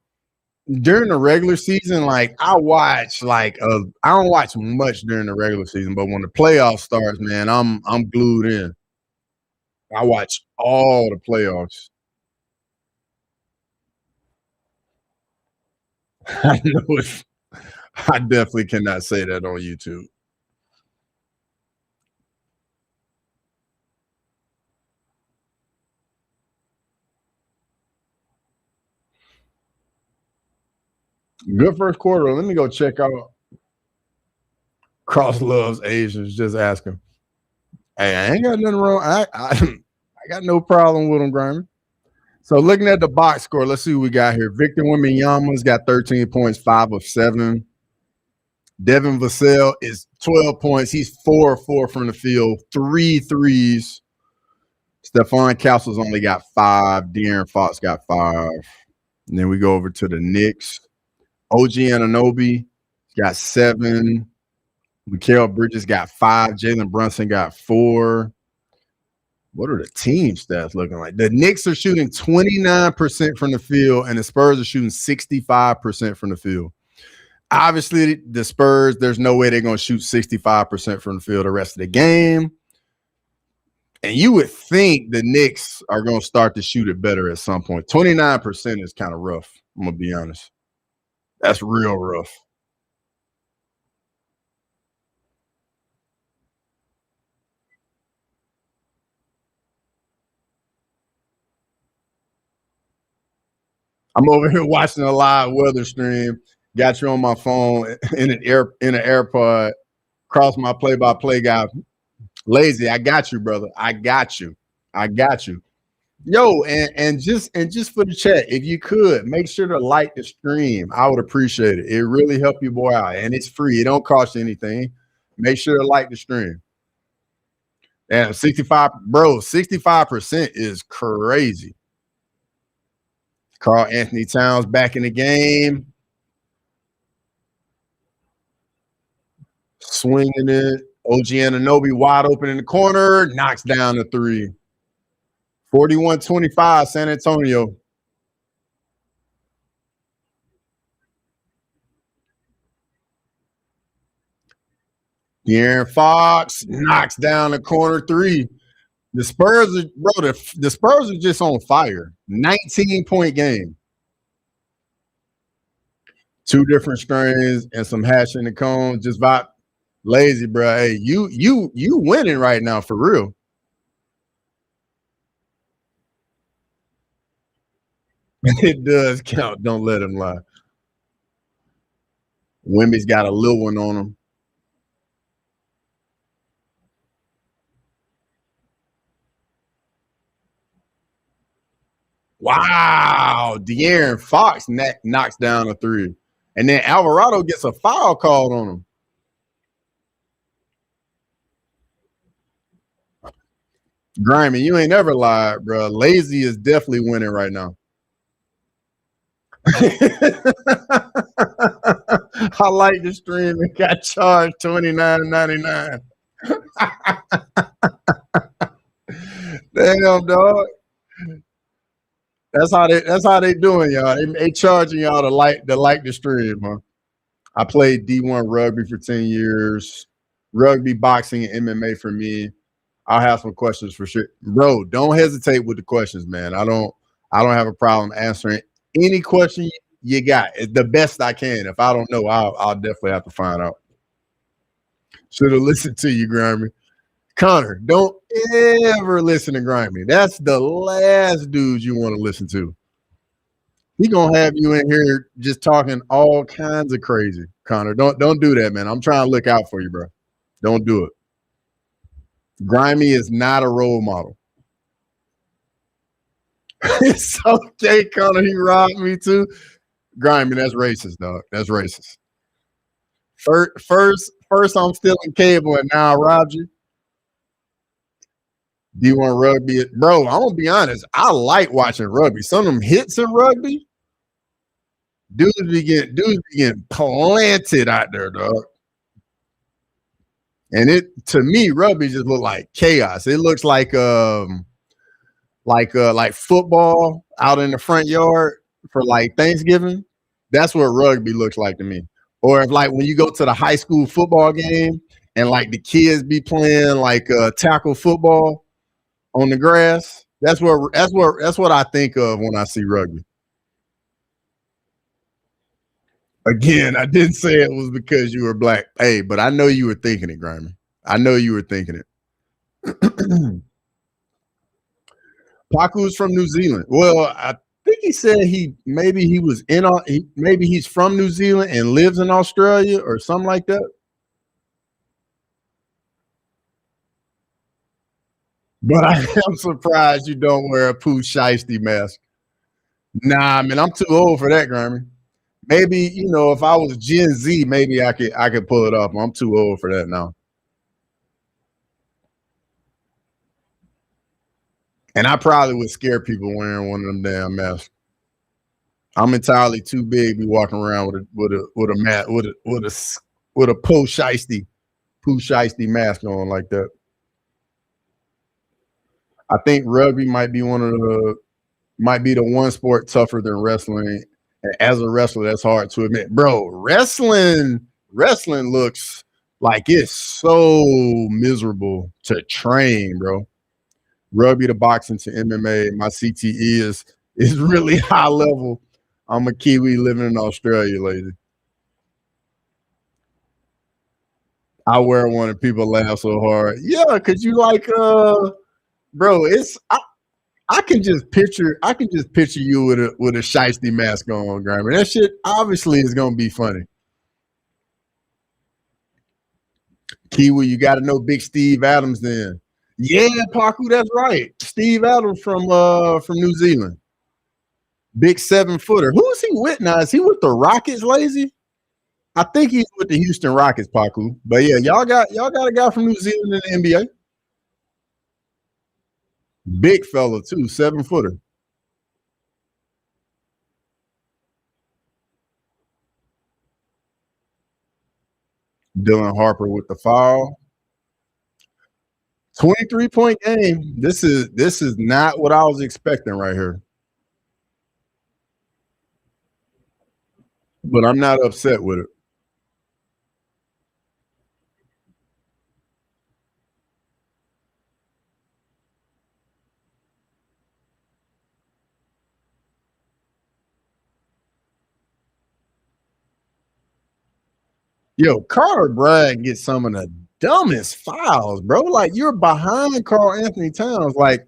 during the regular season, like I don't watch much during the regular season, but when the playoffs starts, man, I'm glued in. I watch all the playoffs. I know it. I definitely cannot say that on YouTube. Good first quarter. Let me go check out Cross Loves Asians. Just ask him. Hey, I ain't got nothing wrong. I got no problem with him, Grimy. So looking at the box score, let's see what we got here. Victor Wembanyama's got 13 points, 5 of 7. Devin Vassell is 12 points. He's 4 of 4 from the field, 3 threes. Stephon Castle's only got 5. De'Aaron Fox got 5. And then we go over to the Knicks. OG Anunoby got 7. Mikal Bridges got 5. Jalen Brunson got 4. What are the team stats looking like? The Knicks are shooting 29% from the field, and the Spurs are shooting 65% from the field. Obviously, the Spurs, there's no way they're going to shoot 65% from the field the rest of the game. And you would think the Knicks are going to start to shoot it better at some point. 29% is kind of rough, I'm going to be honest. That's real rough. I'm over here watching a live weather stream. Got you on my phone in an AirPod. Cross my play-by-play guy. Lazy, I got you, brother. I got you. I got you. Yo, and just for the chat, if you could make sure to like the stream, I would appreciate it. It really help you boy out, and it's free. It don't cost you anything. Make sure to like the stream. And 65, bro, 65% is crazy. Carl Anthony Towns back in the game. Swinging it. OG Anunoby wide open in the corner. Knocks down the 3. 41-25, San Antonio. De'Aaron Fox knocks down the corner 3. The Spurs are, bro, the Spurs are just on fire. 19-point game. 2 different strains and some hash in the cone. Just vibe. Lazy, bro. Hey, you winning right now for real. It does count. Don't let him lie. Wimby's got a little one on him. Wow. De'Aaron Fox knocks down a 3. And then Alvarado gets a foul called on him. Grimy, you ain't never lied, bro. Lazy is definitely winning right now. I like the stream and got charged $29.99. Damn, dog. That's how they doing, y'all. They charging y'all to like the stream, huh? I played D1 rugby for 10 years. Rugby, boxing, and MMA for me. I'll have some questions for sure. Bro, don't hesitate with the questions, man. I don't have a problem answering any question you got. It's the best I can. If I don't know, I'll definitely have to find out. Should have listened to you, Grimy. Connor, don't ever listen to Grimy. That's the last dude you want to listen to. He gonna have you in here just talking all kinds of crazy. Connor, don't do that, man. I'm trying to look out for you, bro. Don't do it. Grimy is not a role model. It's okay, Connor. He robbed me too. Grimy, that's racist, dog. That's racist. First, I'm stealing cable, and now I robbed you. Do you want rugby? Bro, I'm gonna be honest. I like watching rugby. Some of them hits in rugby, dudes be getting planted out there, dog. And it to me, rugby just look like chaos. It looks like football out in the front yard for like Thanksgiving. That's what rugby looks like to me. Or if like when you go to the high school football game and like the kids be playing like tackle football on the grass. That's what I think of when I see rugby. Again, I didn't say it was because you were black. Hey, but I know you were thinking it, Grimy. I know you were thinking it. Paku's from New Zealand. Well, I think he said maybe he's from New Zealand and lives in Australia or something like that. But I am surprised you don't wear a Pooh Shiesty mask. Nah, man, I'm too old for that, Grimy. Maybe, if I was Gen Z, maybe I could pull it off. I'm too old for that now. And I probably would scare people wearing one of them damn masks. I'm entirely too big to be walking around with a Pooh Shiesty mask on like that. I think rugby might be the one sport tougher than wrestling. And as a wrestler, that's hard to admit. Bro, wrestling looks like it's so miserable to train, bro. Rugby to boxing to MMA, my CTE is really high level. I'm a Kiwi living in Australia, lady. I wear one and people laugh so hard. Yeah, cause you like bro, I can just picture you with a shiesty mask on, Grimy. That shit obviously is gonna be funny. Kiwi, you gotta know Big Steve Adams then. Yeah, Paku, that's right. Steve Adams from New Zealand. Big 7-footer. Who is he with now? Is he with the Rockets, lazy? I think he's with the Houston Rockets, Paku. But yeah, y'all got a guy from New Zealand in the NBA. Big fella too, 7-footer. Dylan Harper with the foul. 23-point game. This is not what I was expecting right here. But I'm not upset with it. Yo, Carter Bragg gets some of the dumbest fouls, bro. Like you're behind Karl Anthony Towns. Like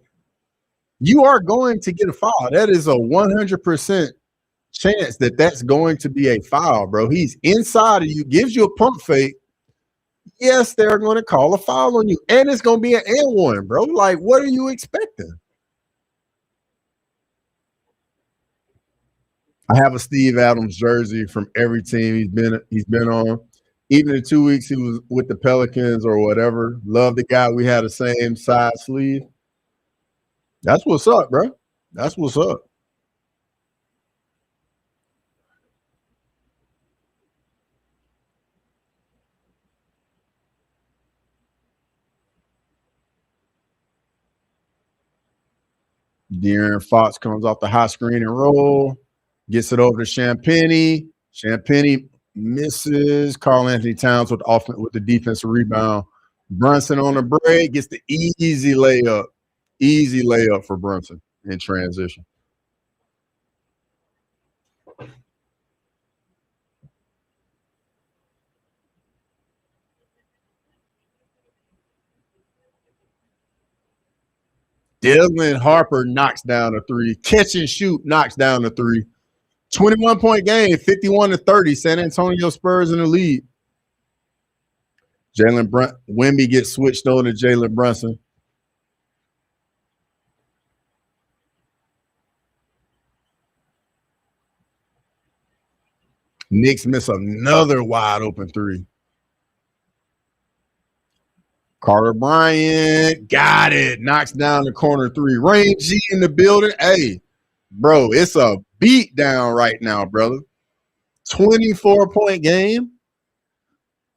you are going to get a foul. That is a 100% chance that's going to be a foul, bro. He's inside of you, gives you a pump fake. Yes, they're going to call a foul on you, and it's going to be an and one, bro. Like, what are you expecting? I have a Steve Adams jersey from every team he's been on. Even the 2 weeks he was with the Pelicans or whatever. Love the guy. We had the same side sleeve. That's what's up, bro. That's what's up. De'Aaron Fox comes off the high screen and roll, gets it over to Champagnie. Champagnie misses. Karl Anthony Towns with the defensive rebound. Brunson on the break gets the easy layup. Easy layup for Brunson in transition. Dylan Harper knocks down a three. Catch and shoot knocks down a three. 21-point game, 51-30. San Antonio Spurs in the lead. Wemby gets switched on to Jalen Brunson. Knicks miss another wide open three. Carter Bryant got it. Knocks down the corner three. Rain G in the building. Hey, bro, it's a beat down right now, brother. 24-point game.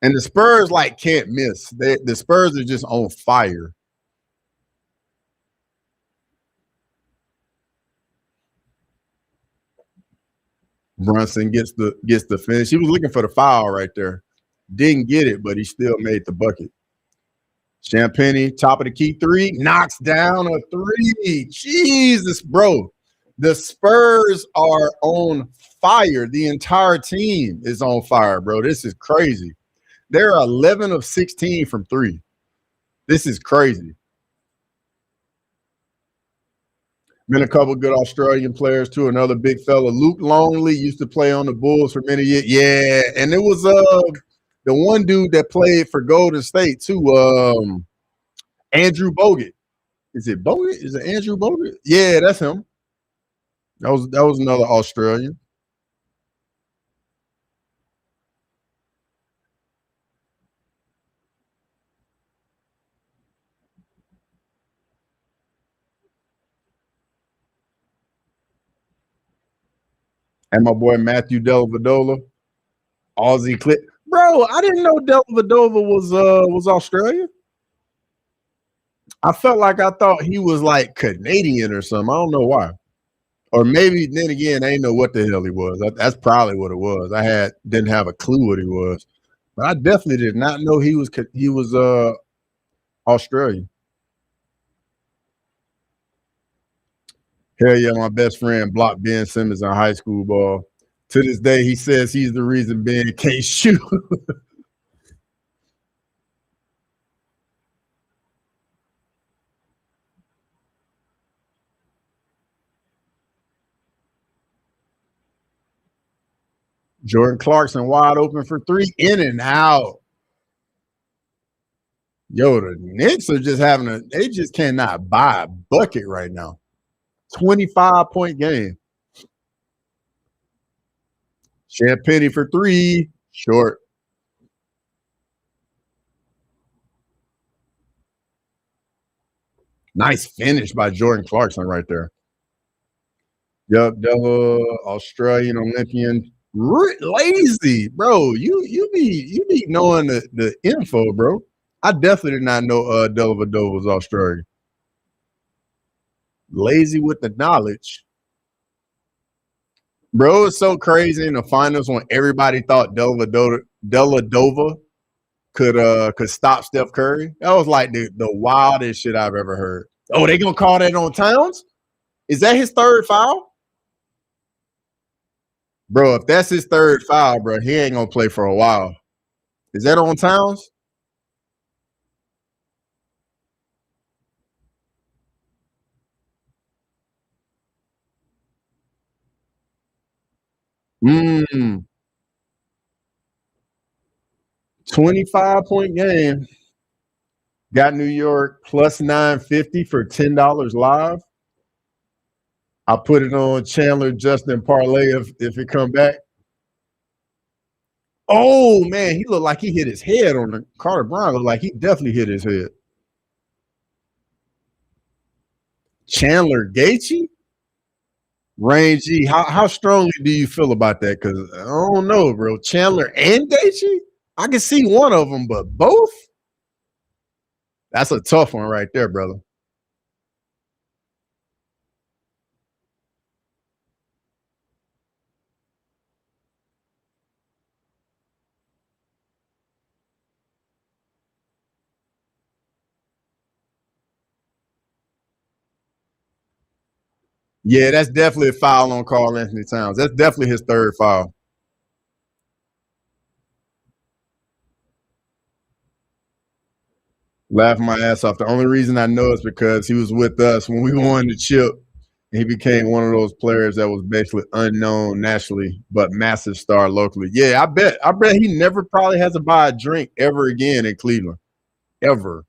And the Spurs can't miss. The Spurs are just on fire. Brunson gets the finish. He was looking for the foul right there. Didn't get it, but he still made the bucket. Champagnie, top of the key three, knocks down a three. Jesus, bro. The Spurs are on fire. The entire team is on fire, bro. This is crazy. They're 11 of 16 from three. This is crazy. Been a couple good Australian players too. Another big fella, Luke Longley, used to play on the Bulls for many years. Yeah, and it was the one dude that played for Golden State too, Andrew Bogut. Is it Bogut? Is it Andrew Bogut? Yeah, that's him. That was another Australian. And my boy Matthew Dellavedova, Aussie clip. Bro, I didn't know Dellavedova was Australian. I felt like I thought he was Canadian or something. I don't know why. Or maybe then again, I didn't know what the hell he was. That's probably what it was. I didn't have a clue what he was. But I definitely did not know he was Australian. Hell yeah, my best friend blocked Ben Simmons in high school ball. To this day, he says he's the reason Ben can't shoot. Jordan Clarkson wide open for three, in and out. Yo, the Knicks are just they just cannot buy a bucket right now. 25-point game. Champagnie for three, short. Nice finish by Jordan Clarkson right there. Yup, Della, Australian Olympian. Lazy, bro. You be knowing the info, bro. I definitely did not know Dellavedova was Australian. Lazy with the knowledge. Bro, it's so crazy in the finals when everybody thought Dellavedova could stop Steph Curry. That was the wildest shit I've ever heard. Oh, they gonna call that on Towns? Is that his third foul? Bro, if that's his third foul, bro, he ain't gonna play for a while. Is that on Towns? Mm. 25-point game. Got New York plus 950 for $10 live. I'll put it on Chandler Justin parlay if it come back. Oh man, he looked like he hit his head on the Carter Bryant. Looked like he definitely hit his head. Chandler Gaethje, Rain G. How strongly do you feel about that? Because I don't know, bro. Chandler and Gaethje, I can see one of them, but both. That's a tough one right there, brother. Yeah, that's definitely a foul on Karl Anthony Towns. That's definitely his third foul. Laughing my ass off. The only reason I know is because he was with us when we won the chip. He became one of those players that was basically unknown nationally, but massive star locally. Yeah, I bet he never probably has to buy a drink ever again in Cleveland. Ever.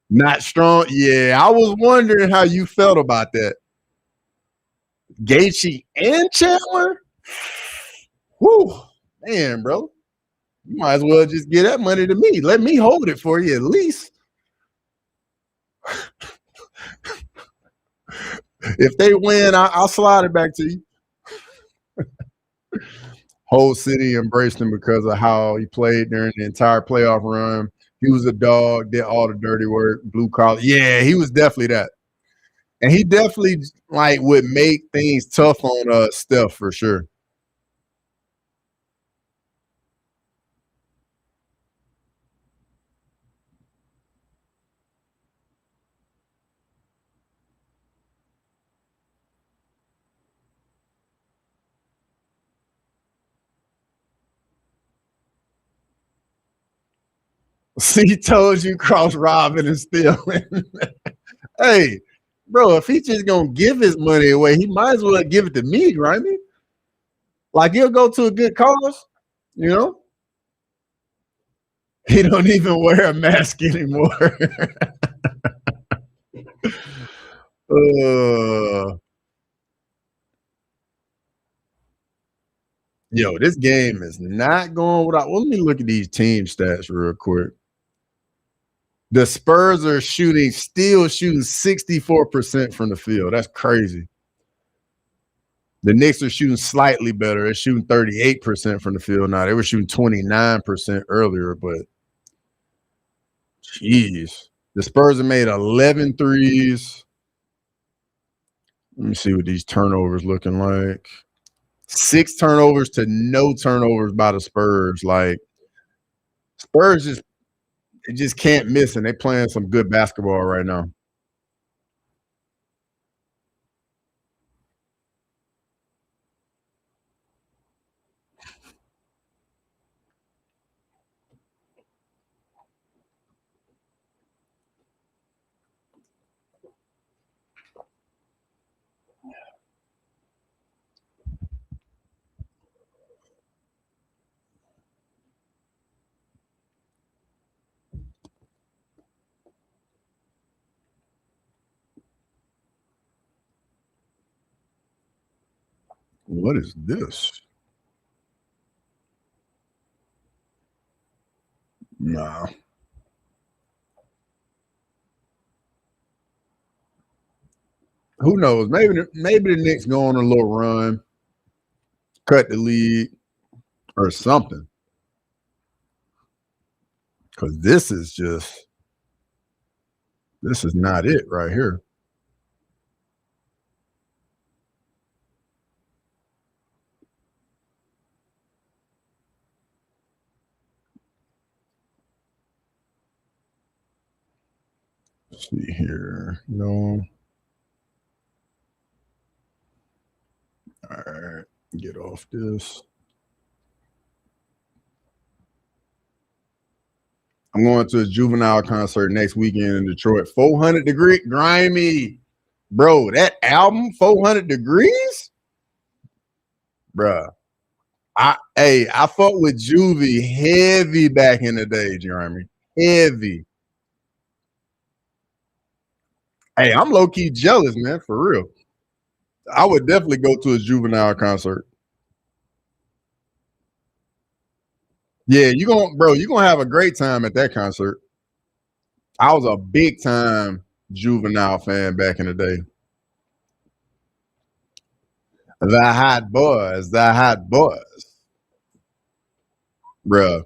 Not strong. Yeah, I was wondering how you felt about that. Gaethje and Chandler? Whew. Man, bro. You might as well just give that money to me. Let me hold it for you at least. If they win, I'll slide it back to you. Whole city embraced him because of how he played during the entire playoff run. He was a dog, did all the dirty work, blue collar. Yeah, he was definitely that. And he definitely like would make things tough on Steph for sure. See, told you cross robbing and stealing. Hey, bro, if he just gonna give his money away, he might as well give it to me, right? Like he'll go to a good cause, you know. He don't even wear a mask anymore. uh, yo, this game is not going without. Well, let me look at these team stats real quick. The Spurs are still shooting 64% from the field. That's crazy. The Knicks are shooting slightly better. They're shooting 38% from the field now. They were shooting 29% earlier, but jeez. The Spurs have made 11 threes. Let me see what these turnovers looking like. 6 turnovers to no turnovers by the Spurs. Like Spurs just can't miss, and they're playing some good basketball right now. What is this? Nah. Who knows? Maybe the Knicks go on a little run, cut the lead, or something. Because this is not it right here. Let's see here. No. All right. Get off this. I'm going to a Juvenile concert next weekend in Detroit. 400 degree grimy. Bro, that album, 400 degrees? Bruh. I fought with Juvie heavy back in the day, Jeremy. Heavy. Hey, I'm low key jealous, man, for real. I would definitely go to a Juvenile concert. Yeah, you're gonna have a great time at that concert. I was a big time Juvenile fan back in the day. The hot boys, bruh.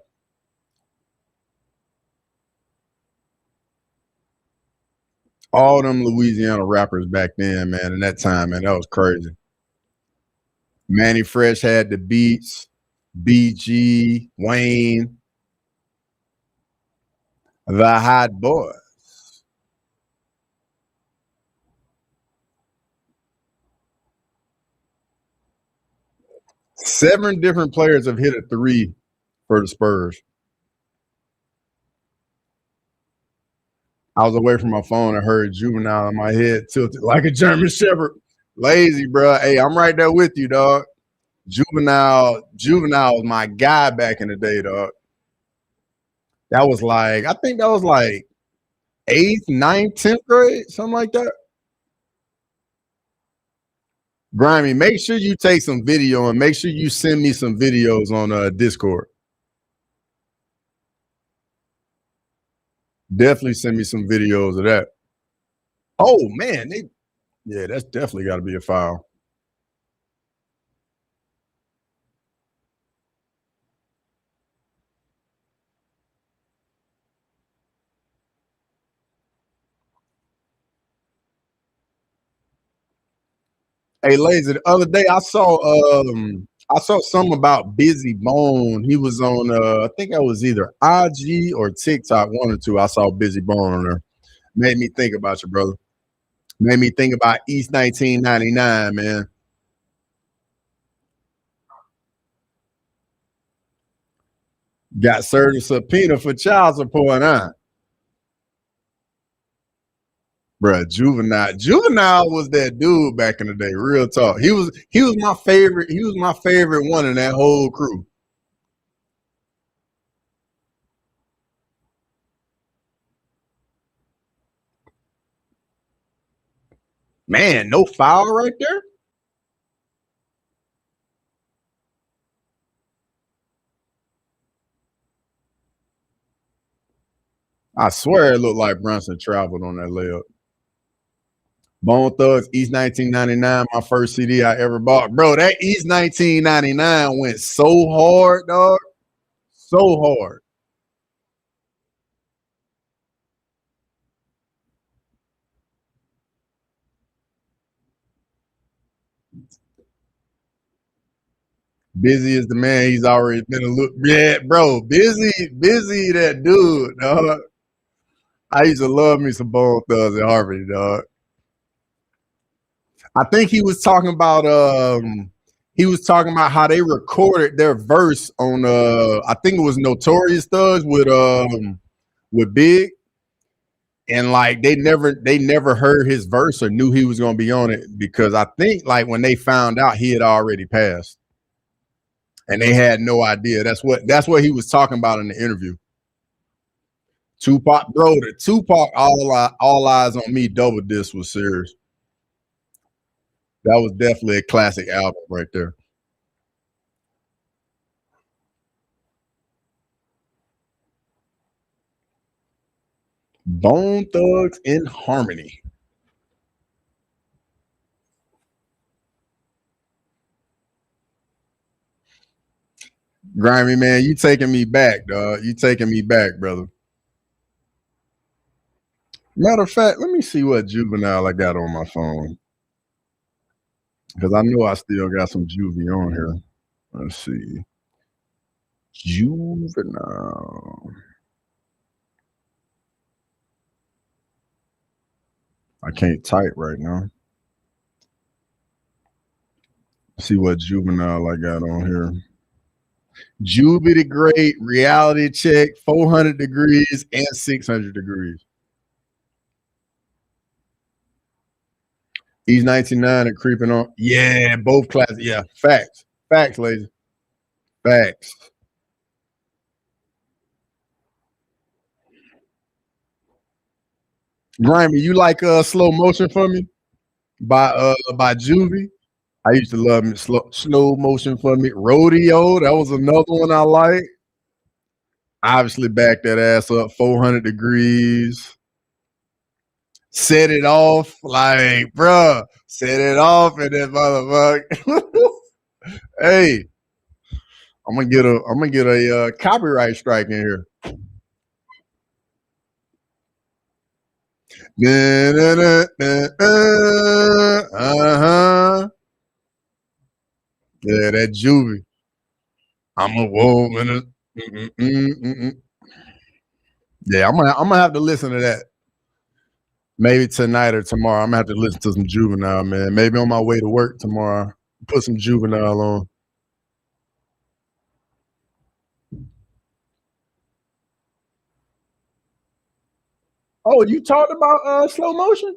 All them Louisiana rappers back then, man, in that time, man, that was crazy. Manny Fresh had the beats, BG, Wayne, the hot boys. 7 different players have hit a 3 for the Spurs. I was away from my phone and heard Juvenile in my head tilted like a German Shepherd. Lazy, bro. Hey, I'm right there with you, dog. Juvenile was my guy back in the day, dog. That was like, I think that was like eighth, ninth, 10th grade, something like that. Grimy, make sure you take some video and make sure you send me some videos on Discord. Definitely send me some videos of that. Oh man, yeah, that's definitely got to be a foul. Hey, Lazy, the other day I saw something about Busy Bone. He was on I think that was either IG or TikTok, one or two. I saw Busy Bone on there. Made me think about you, brother. Made me think about East 1999, man. Got served a subpoena for child support, huh? Bruh, Juvenile was that dude back in the day. Real talk. He was my favorite. He was my favorite one in that whole crew. Man, no foul right there. I swear it looked like Brunson traveled on that layup. Bone Thugs, East 1999, my first CD I ever bought. Bro, that East 1999 went so hard, dog. So hard. Busy is the man. He's already been a look. Yeah, bro. Busy, that dude, dog. I used to love me some Bone Thugs at Harvard, dog. I think he was talking about how they recorded their verse on I think it was Notorious Thugs with Big, and like they never heard his verse or knew he was gonna be on it because I think like when they found out he had already passed and they had no idea. That's what he was talking about in the interview. Tupac, bro, the Tupac all eyes on me double disc was serious. That was definitely a classic album right there. Bone Thugs in Harmony. Grimy man, you taking me back, dog. You taking me back, brother. Matter of fact, let me see what juvenile I got on my phone. Because I know I still got some juvie on here. Let's see. Juvenile. I can't type right now. See what juvenile I got on here. Juvie the Great, Reality Check, 400 Degrees, and 600 Degrees. He's 99 and creeping on. Yeah, both classes. Yeah, facts. Facts, ladies. Facts. Grimy, you like slow motion for me by Juvie? I used to love me slow motion for me. Rodeo, that was another one I like. Obviously, back that ass up 400 degrees. Set it off, like, bruh, set it off in that motherfucker. Hey, I'm gonna get a copyright strike in here. Uh-huh. Yeah, that juvie. I'm a woman. Yeah, I'm gonna have to listen to that. Maybe tonight or tomorrow. I'm gonna have to listen to some juvenile, man. Maybe on my way to work tomorrow. Put some juvenile on. Oh, you talked about slow motion?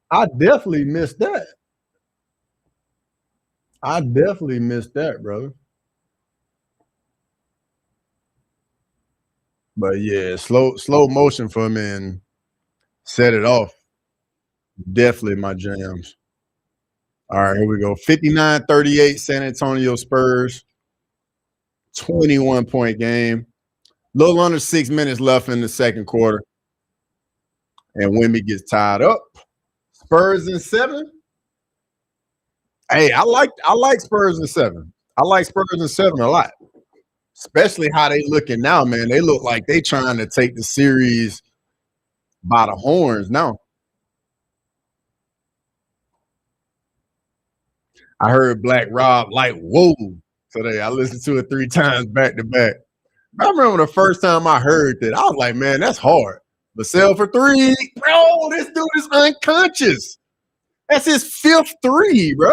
I definitely missed that. I definitely missed that, brother. But yeah, slow motion for me and set it off. Definitely my jams. All right, here we go. 59-38 San Antonio Spurs. 21-point game. Little under 6 minutes left in the second quarter. And Wemby gets tied up. Spurs in 7. Hey, I like Spurs in 7. I like Spurs in 7 a lot. Especially how they looking now, man. They look like they trying to take the series by the horns now. I heard Black Rob like, whoa, today. I listened to it 3 times back to back. I remember the first time I heard that, I was like, man, that's hard. Vassell for 3. Bro, this dude is unconscious. That's his 5th 3, bro.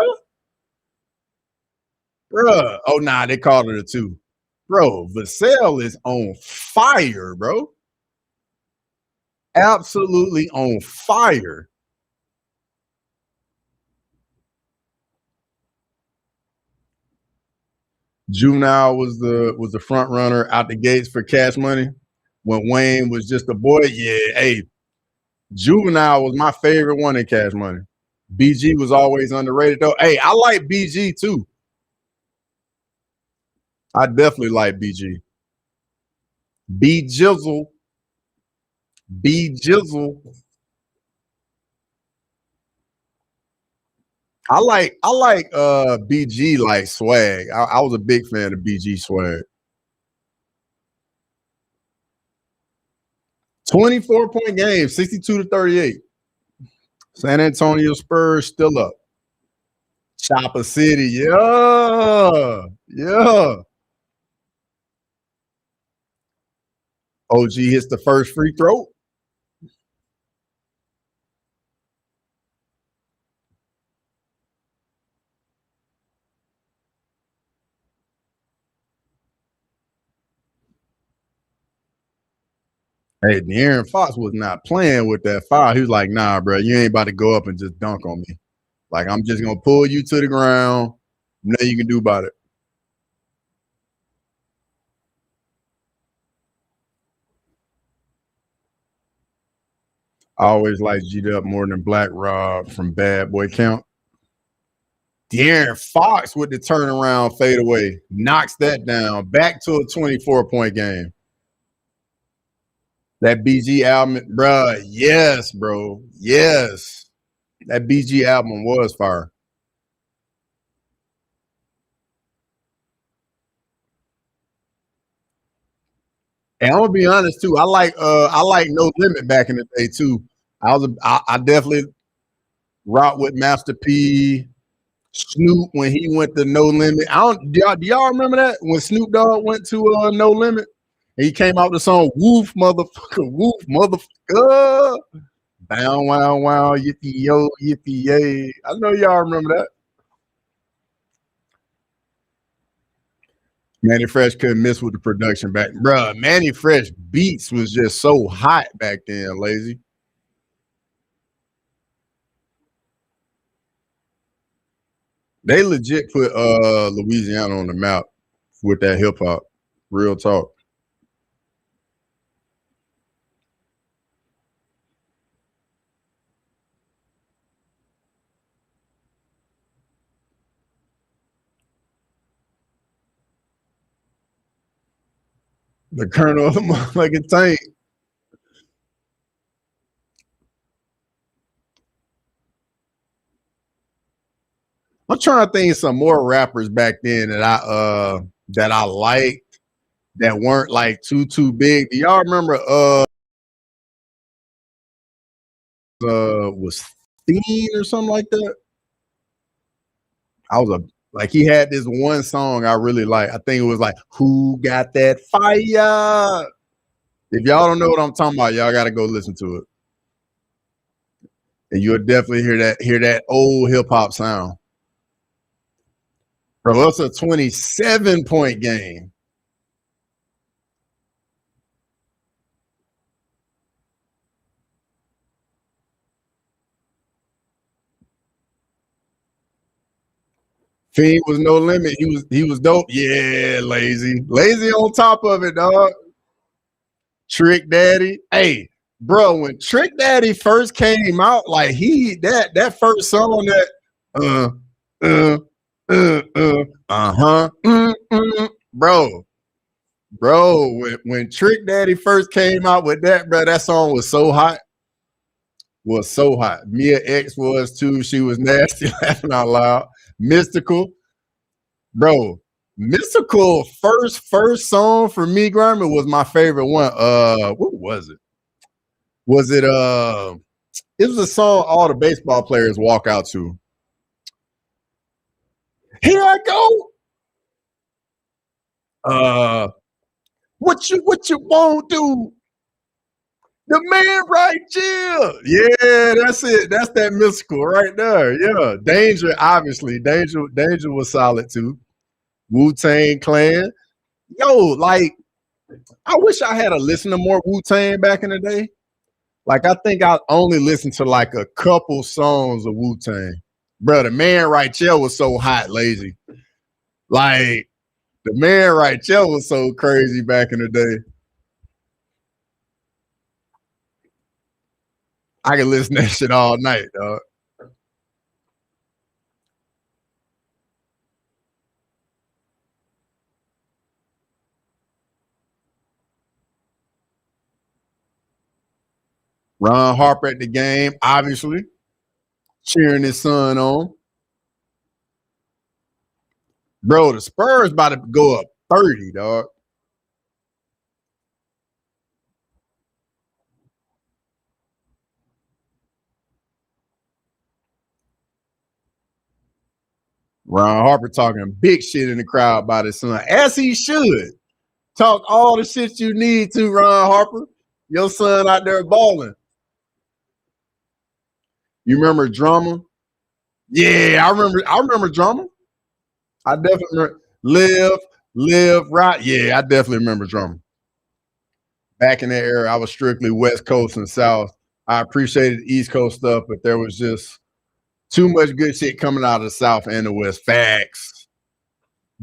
Bruh. Oh, nah, they called it a 2. Bro, Vassell is on fire, bro. Absolutely on fire. Juvenile was the front runner out the gates for Cash Money when Wayne was just a boy. Yeah, hey, Juvenile was my favorite one in Cash Money. BG was always underrated though. Hey, I like BG too. I definitely like BG. B Jizzle. B Jizzle. I like BG like swag. I was a big fan of BG swag. 24-point game, 62-38. San Antonio Spurs still up. Chopper City, yeah, yeah. OG hits the first free throw. Hey, De'Aaron Fox was not playing with that foul. He was like, nah, bro, you ain't about to go up and just dunk on me. Like, I'm just going to pull you to the ground. Nothing you can do about it. I always like G-Dub more than Black Rob from Bad Boy Count. De'Aaron Fox with the turnaround fadeaway knocks that down. Back to a 24-point game. That BG album, bro. Yes, bro. Yes. That BG album was fire. And I'm gonna be honest too. I like No Limit back in the day too. I definitely rock with Master P, Snoop when he went to No Limit. I don't do y'all remember that when Snoop Dogg went to No Limit? And he came out with the song Woof motherfucker, Woof motherfucker. Bow wow wow yippee yo yippee yay. I know y'all remember that. Manny Fresh couldn't miss with the production back. Bruh, Manny Fresh beats was just so hot back then, lazy. They legit put Louisiana on the map with that hip hop. Real talk. The Colonel of the motherfucking tank. I'm trying to think of some more rappers back then that I liked that weren't like too big. Do y'all remember was Fiend or something like that? I was a like he had this one song I really like. I think it was like Who Got That Fire? If y'all don't know what I'm talking about, y'all gotta go listen to it. And you'll definitely hear that old hip hop sound. Bro, it's a 27-point game. Fiend was no limit. He was dope. Yeah, lazy on top of it, dog. Trick Daddy. Hey, bro, when Trick Daddy first came out, like that first song that uh uh uh-huh bro, when Trick Daddy first came out with that, bro, that song was so hot. Mia X was too. She was nasty, laughing out loud. Mystical, bro. Mystical first song for me, Grimy, was my favorite one. What was it? Was it it was a song all the baseball players walk out to. Here I go. Uh what you won't do? The man right here. Yeah, that's it. That's that mystical right there. Yeah. Danger, obviously. Danger was solid too. Wu-Tang Clan. Yo, like, I wish I had a listen to more Wu-Tang back in the day. Like, I think I only listened to like a couple songs of Wu-Tang. Bro, the man right here was so hot, lazy. Like, the man right here was so crazy back in the day. I could listen to that shit all night, dog. Ron Harper at the game, obviously, cheering his son on. Bro, the Spurs about to go up 30, dog. Ron Harper talking big shit in the crowd about his son, as he should. Talk all the shit you need to, Ron Harper. Your son out there balling. You remember Drama? Yeah, I remember Drama. I definitely remember live, right. Yeah, I definitely remember Drama. Back in that era, I was strictly West Coast and South. I appreciated East Coast stuff, but there was just too much good shit coming out of the South and the West. Facts.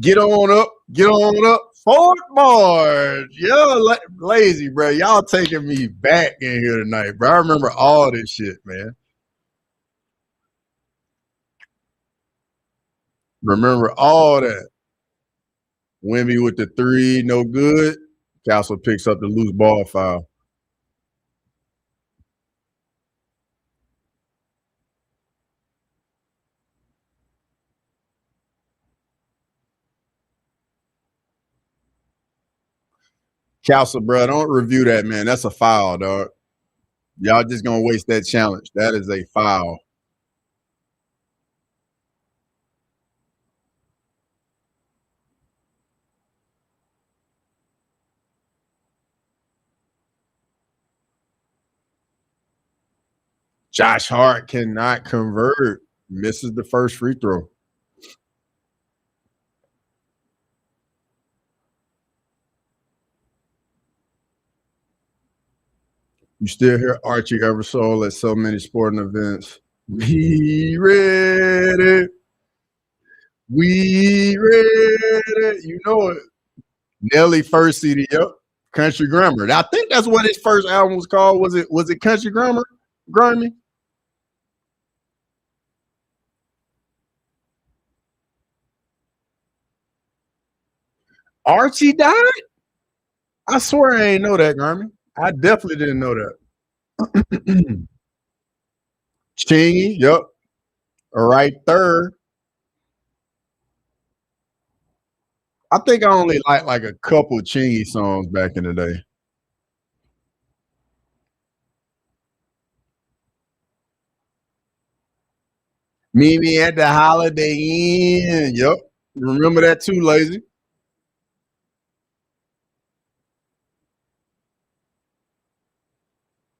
Get on up. Fort March. Yeah, lazy, bro. Y'all taking me back in here tonight, bro. I remember all this shit, man. Remember all that. Wimby with the three, no good. Castle picks up the loose ball foul. Castle, bro, don't review that, man. That's a foul, dog. Y'all just gonna waste that challenge. That is a foul. Josh Hart cannot convert. Misses the first free throw. You still hear Archie Eversole at so many sporting events. We ready. We ready. You know it. Nelly first CD. Yep. Country Grammar. I think that's what his first album was called. Was it Country Grammar? Grimy? Archie died? I swear I ain't know that, Grimy. I definitely didn't know that. Chingy, yep. Right there. I think I only like a couple Chingy songs back in the day. Meet me at the Holiday Inn. Yep. Remember that too, lazy.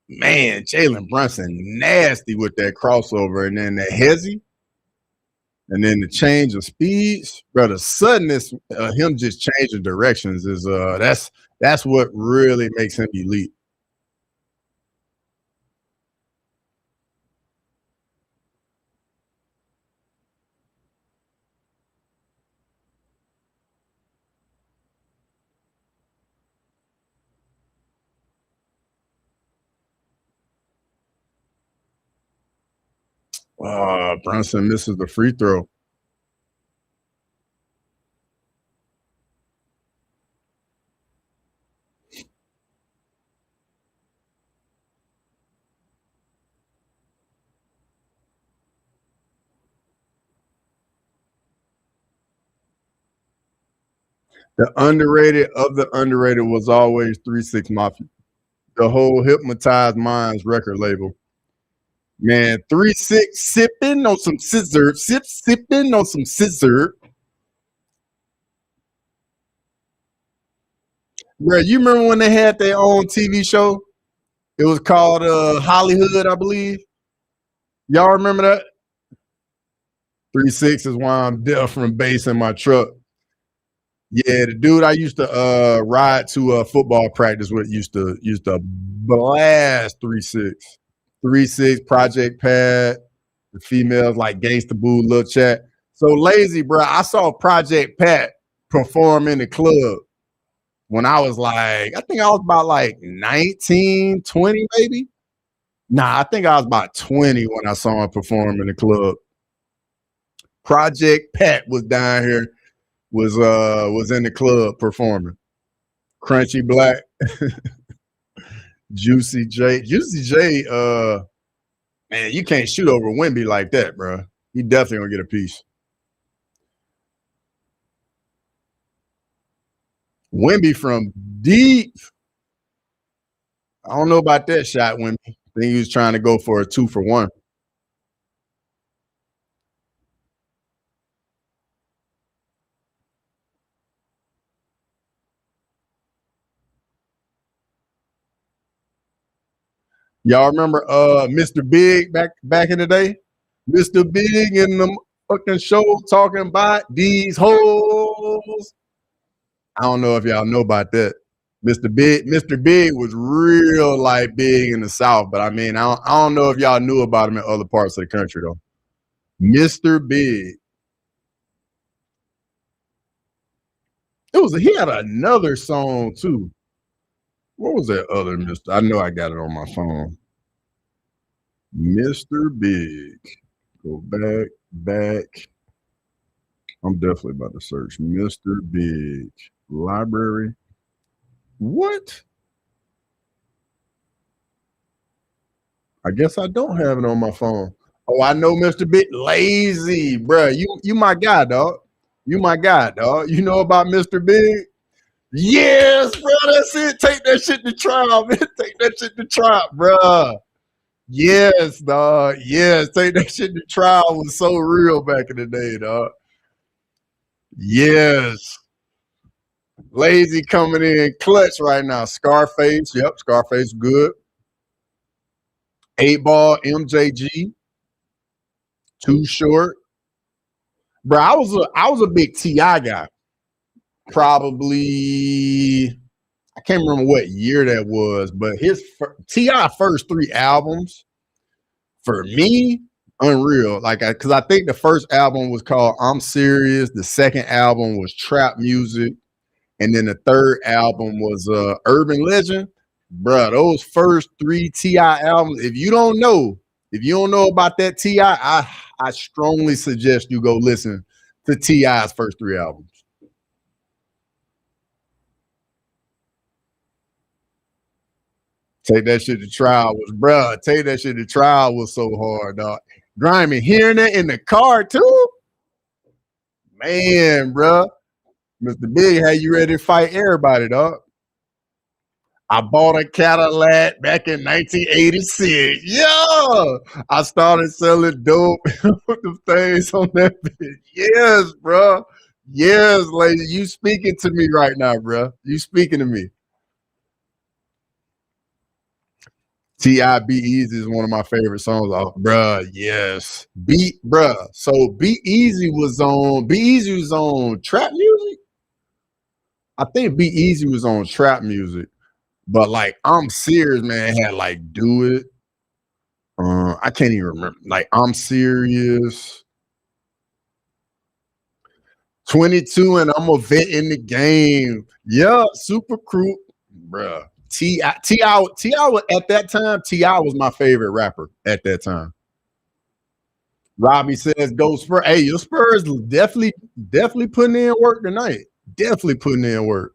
Man, Jalen Brunson nasty with that crossover, and then the hezzy, and then the change of speeds. Bro, the suddenness, him just changing directions is that's what really makes him elite. Brunson misses the free throw. The underrated of the underrated was always 3-6 Mafia. The whole Hypnotized Minds record label. Man, 3-6 sipping on some scissor. Sipping on some scissor. Bro, you remember when they had their own TV show? It was called Hollywood, I believe. Y'all remember that? 3-6 is why I'm deaf from bass in my truck. Yeah, the dude I used to ride to football practice with used to blast 3-6. 3-6 Project Pad, the females like Gangsta Boo, Lil Chat. So lazy, bro. I saw Project Pat perform in the club when I was like, I think I was about like 19, 20, maybe. Nah, I think I was about 20 when I saw him perform in the club. Project Pat was down here, was in the club performing. Crunchy Black, Juicy J, man, you can't shoot over Wemby like that, bro. He definitely gonna get a piece. Wemby from deep. I don't know about that shot, Wemby. I think he was trying to go for a 2-for-1. Y'all remember Mr. Big back in the day? Mr. Big in the fucking show talking about these hoes. I don't know if y'all know about that. Mr. Big was real like big in the South, but I mean, I don't know if y'all knew about him in other parts of the country though. Mr. Big. He had another song too. What was that other Mr.? I know I got it on my phone. Mr. Big. Go back. I'm definitely about to search Mr. Big library. What? I guess I don't have it on my phone. Oh, I know Mr. Big lazy, bro. You my guy, dog. You my guy, dog. You know about Mr. Big? Yes, bro. That's it. Take that shit to trial, man. Take that shit to trial, bro. Yes, dog. Yes, take that shit to trial was so real back in the day, dog. Yes. Lazy coming in clutch right now. Scarface. Yep, Scarface good. 8-Ball, MJG. Too Short. Bro, I was a big T.I. guy. Probably I can't remember what year that was, but his T.I. first 3 albums for me, unreal. Like, because I think the first album was called I'm Serious. The second album was Trap Music. And then the third album was Urban Legend. Bruh, those first 3 T.I. albums, if you don't know about that T.I., I strongly suggest you go listen to T.I.'s first 3 albums. Take that shit to trial take that shit to trial was so hard, dog. Grimy, hearing that in the car too? Man, bro. Mr. Big had you ready to fight everybody, dog. I bought a Cadillac back in 1986. Yeah, I started selling dope with the things on that bitch. Yes, bro. Yes, lady, you speaking to me right now, bro. You speaking to me. T.I. Be Easy is one of my favorite songs. Oh, bruh, yes. So Be Easy was on trap music. I think Be Easy was on trap music. But like I'm Serious, man, had like Do It. I can't even remember. Like I'm Serious. 22 and I'm a vet in the game. Yeah, Super Crew, bruh. T.I. at that time, T.I. was my favorite rapper at that time. Robbie says, "Go Spurs." Hey, your Spurs definitely putting in work tonight. Definitely putting in work.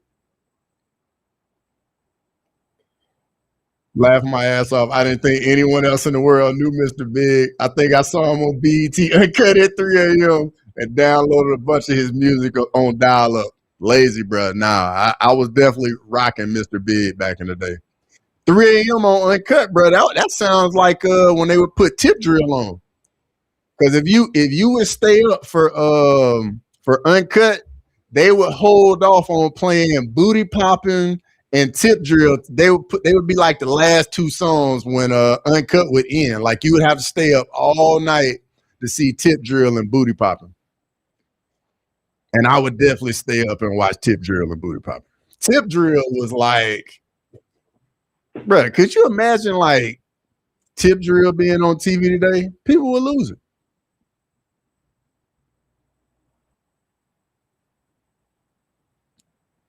Laughing my ass off. I didn't think anyone else in the world knew Mr. Big. I think I saw him on BET Uncut at 3 a.m. and downloaded a bunch of his music on dial up. Lazy, bro. Nah, I was definitely rocking Mr. Big back in the day. 3 a.m. on Uncut, bro. That sounds like when they would put Tip Drill on. Because if you would stay up for Uncut, they would hold off on playing Booty Poppin' and Tip Drill. They would be like the last two songs when Uncut would end. Like you would have to stay up all night to see Tip Drill and Booty Poppin'. And I would definitely stay up and watch Tip Drill and Booty Poppin'. Tip Drill was like, bro, could you imagine like Tip Drill being on TV today? People would lose it.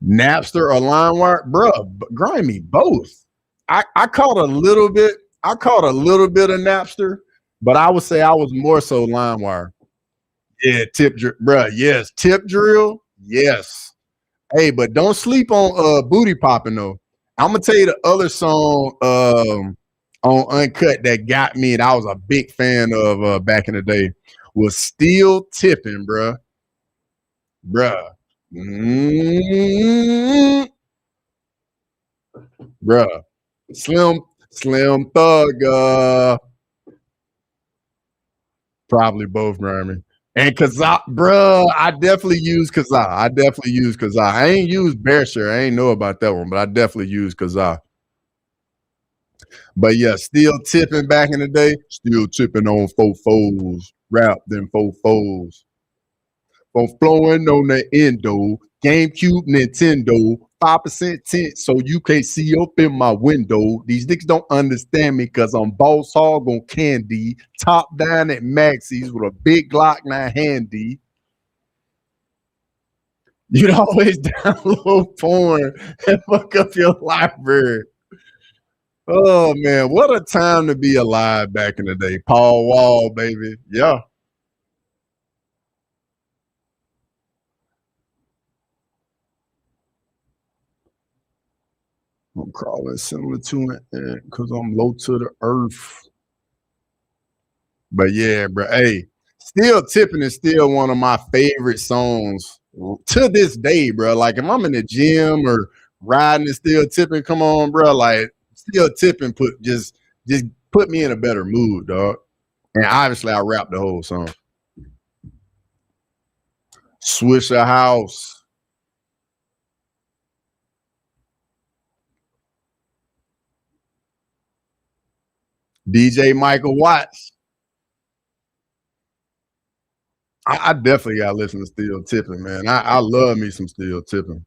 Napster or LimeWire, bro, grimy both. I caught a little bit. I caught a little bit of Napster, but I would say I was more so LimeWire. Yeah, tip drill, bro. Yes, tip drill. Yes. Hey, but don't sleep on booty popping though. I'm gonna tell you the other song on Uncut that got me, and I was a big fan of back in the day was Still Tipping, bruh. Bruh. Mm, bruh. Slim Thug, probably both, Grammy. And Kazaa, bruh, I definitely use Kazaa. I ain't used Bear Share. I ain't know about that one, but I definitely use Kazaa. But yeah, still tipping back in the day, still tipping on four foes, rap them four foes. For flowing on the endo, GameCube, Nintendo, 5% tint, so you can't see up in my window. These niggas don't understand me because I'm boss hog on candy, top down at Maxie's with a big Glock 9 handy. You'd always download porn and fuck up your library. Oh man, what a time to be alive back in the day. Paul Wall, baby. Yeah. I'm crawling similar to an ant because I'm low to the earth. But yeah, bro. Hey, Still Tipping is still one of my favorite songs to this day, bro. Like if I'm in the gym or riding and Still Tipping, come on, bro. Like Still Tipping just put me in a better mood, dog. And obviously I rap the whole song. Swisher House. DJ Michael Watts. I definitely gotta listen to Still Tipping, man. I love me some Still Tipping.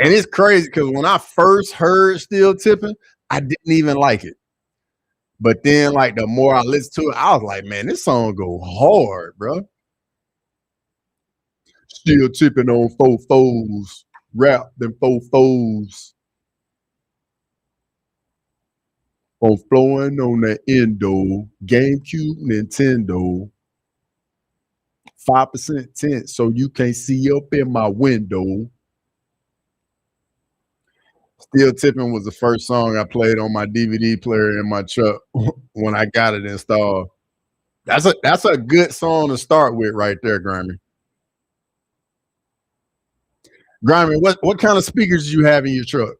And it's crazy because when I first heard Still Tipping, I didn't even like it. But then, like, the more I listened to it, I was like, man, this song go hard, bro. Still tipping on four foes, rap them four foes, on flowing on the endo, GameCube, Nintendo, 5% tint, so you can't see up in my window. Still Tipping was the first song I played on my DVD player in my truck when I got it installed. That's a good song to start with right there, Grammy. Grammy, what kind of speakers do you have in your truck?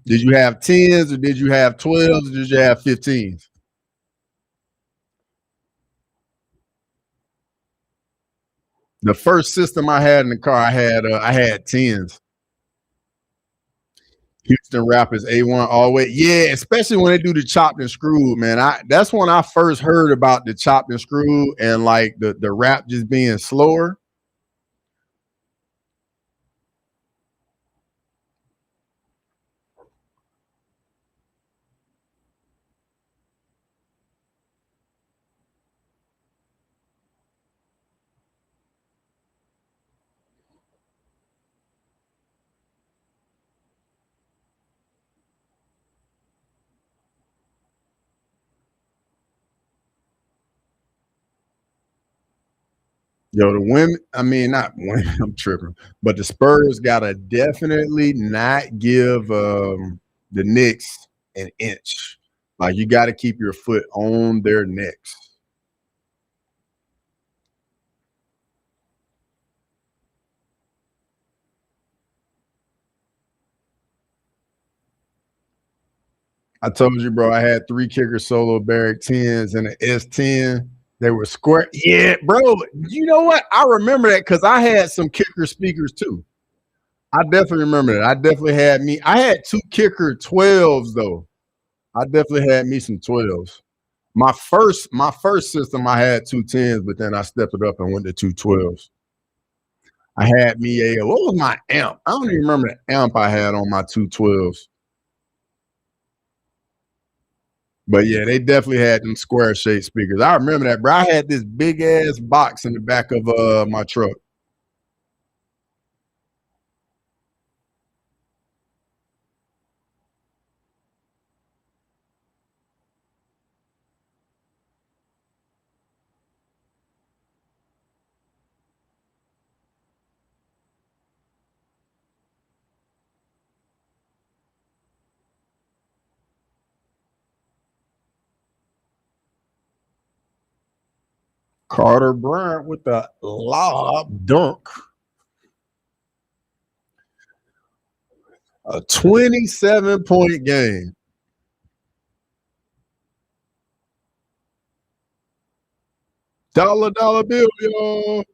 Did you have 10s or did you have 12s or did you have 15s? The first system I had in the car, I had 10s. Houston Rappers A1 all the way. Yeah, especially when they do the chopped and screwed, man. That's when I first heard about the chopped and screwed and like the rap just being slower. Yo, the women, I mean, not women, I'm tripping, but the Spurs gotta definitely not give the Knicks an inch. Like you gotta keep your foot on their necks. I told you, bro, I had 3 kicker solo Barrack 10s and an S10. They were square. Yeah, bro. You know what? I remember that because I had some kicker speakers too. I definitely remember that. I had 2 kicker 12s though. I definitely had me some 12s. My first system, I had 2 10s, but then I stepped it up and went to 2 12s. I had me a what was my amp? I don't even remember the amp I had on my 2 12s. But yeah, they definitely had them square shaped speakers. I remember that, bro. I had this big ass box in the back of my truck. Carter Bryant with the lob dunk. A 27-point game. Dollar bill, y'all.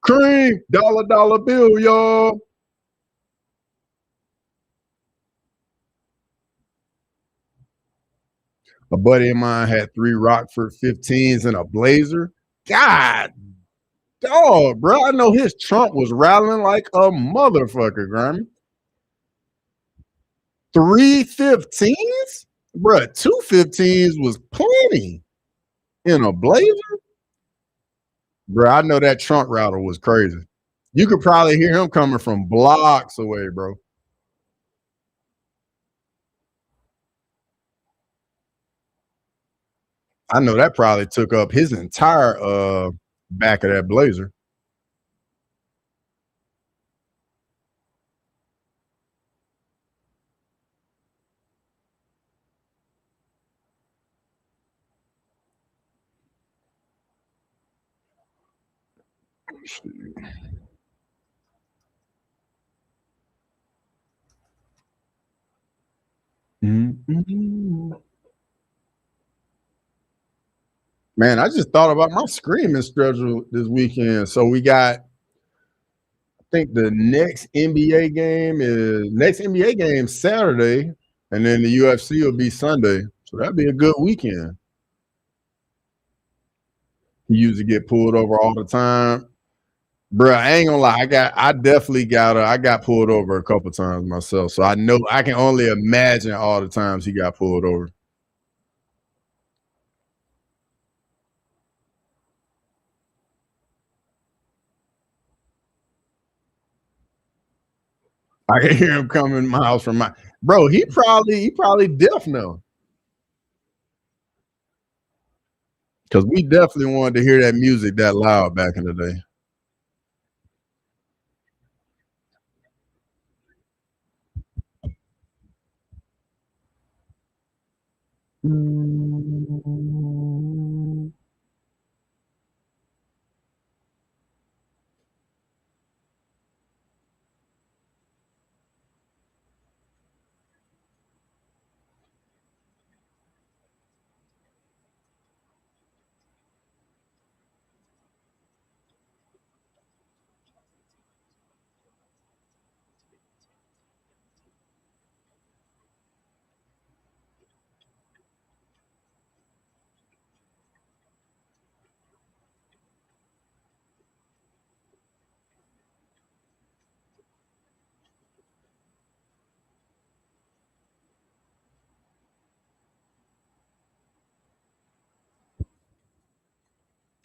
Cream, dollar bill, y'all. A buddy of mine had 3 Rockford 15s and a Blazer. God, dog, bro. I know his trunk was rattling like a motherfucker, Grammy. 3 15s? Bro, 2 15s was plenty in a Blazer. Bro, I know that trunk rattle was crazy. You could probably hear him coming from blocks away, bro. I know that probably took up his entire back of that Blazer. Mm-hmm. Man, I just thought about my screaming schedule this weekend. So we got, I think the next NBA game Saturday, and then the UFC will be Sunday. So that'd be a good weekend. He usually get pulled over all the time. Bro, I ain't gonna lie. I got pulled over a couple times myself. So I know I can only imagine all the times he got pulled over. I can hear him coming miles from my bro. He probably deaf now. Because we definitely wanted to hear that music that loud back in the day.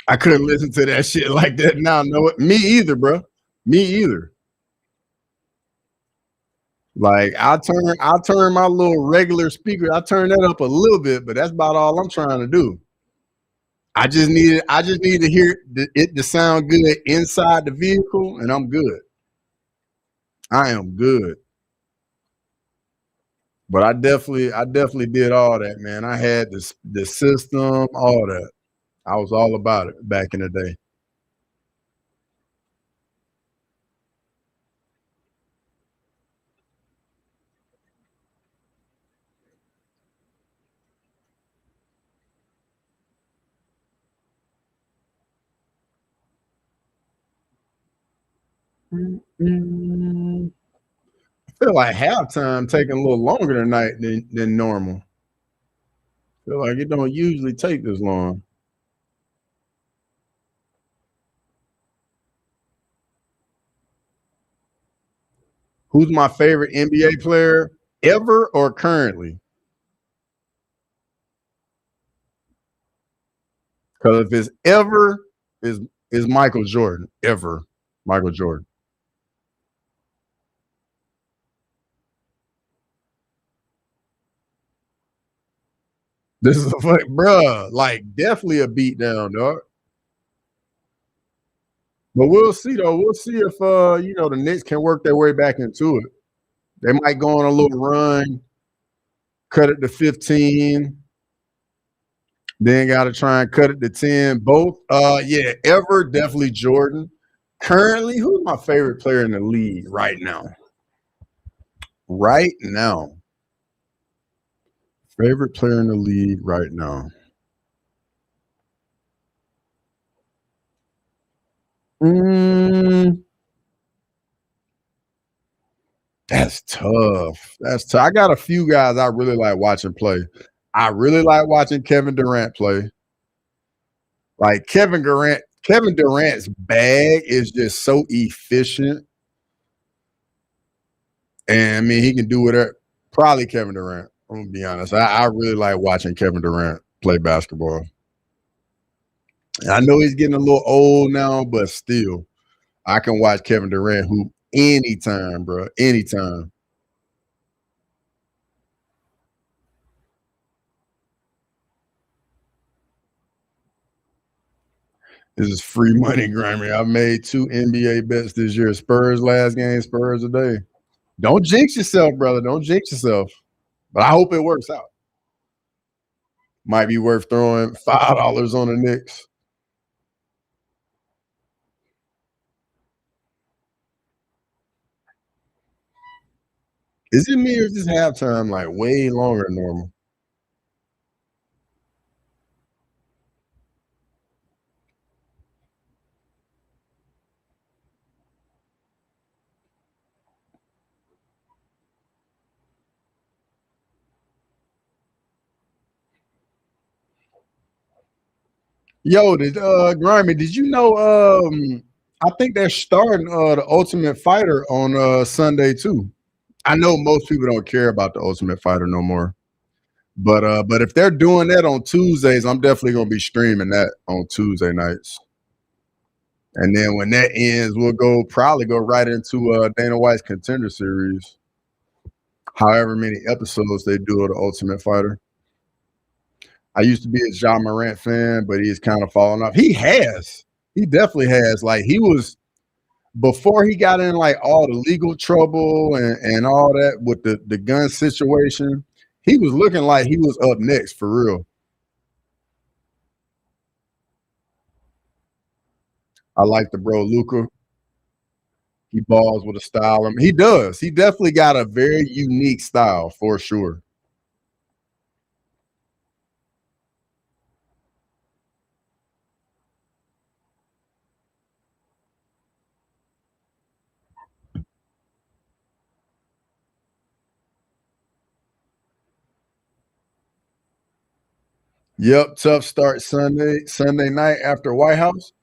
I couldn't listen to that shit like that now. No, me either, bro. Me either. Like I turn my little regular speaker. I turn that up a little bit, but that's about all I'm trying to do. I just need to hear it to sound good inside the vehicle, and I'm good. I am good. But I definitely did all that, man. I had the system, all that. I was all about it back in the day. Mm, I feel like halftime taking a little longer tonight than normal. I feel like it don't usually take this long. Who's my favorite NBA player ever or currently? Because if it's ever, is Michael Jordan ever? Michael Jordan. This is a fuck, bruh. Like definitely a beat down, dog. But we'll see though. We'll see if the Knicks can work their way back into it. They might go on a little run, cut it to 15, then gotta try and cut it to 10. Both yeah, ever definitely Jordan. Currently, who's my favorite player in the league right now? Right now. Favorite player in the league right now. Mm, that's tough. That's tough. I got a few guys I really like watching play. I really like watching Kevin Durant play. Like Kevin Durant's bag is just so efficient. And I mean, he can do whatever. Probably Kevin Durant. I'm gonna be honest. I really like watching Kevin Durant play basketball. And I know he's getting a little old now, but still, I can watch Kevin Durant hoop anytime, bro. Anytime. This is free money, Grammy. I made two NBA bets this year. Spurs last game, Spurs today. Don't jinx yourself, brother. Don't jinx yourself. But I hope it works out. Might be worth throwing $5 on the Knicks. Is it me or is this halftime like way longer than normal? Yo, did Grimy, did you know I think they're starting the Ultimate Fighter on Sunday too. I know most people don't care about the Ultimate Fighter no more. But if they're doing that on Tuesdays, I'm definitely gonna be streaming that on Tuesday nights. And then when that ends, we'll probably go right into Dana White's Contender Series. However many episodes they do of the Ultimate Fighter. I used to be a John Morant fan, but he's kind of fallen off. He has. He definitely has. Like he was before he got in like all the legal trouble and all that with the gun situation. He was looking like he was up next for real. I like the bro Luca. He balls with a style. I mean, he does. He definitely got a very unique style for sure. Yep, tough start Sunday night after White House.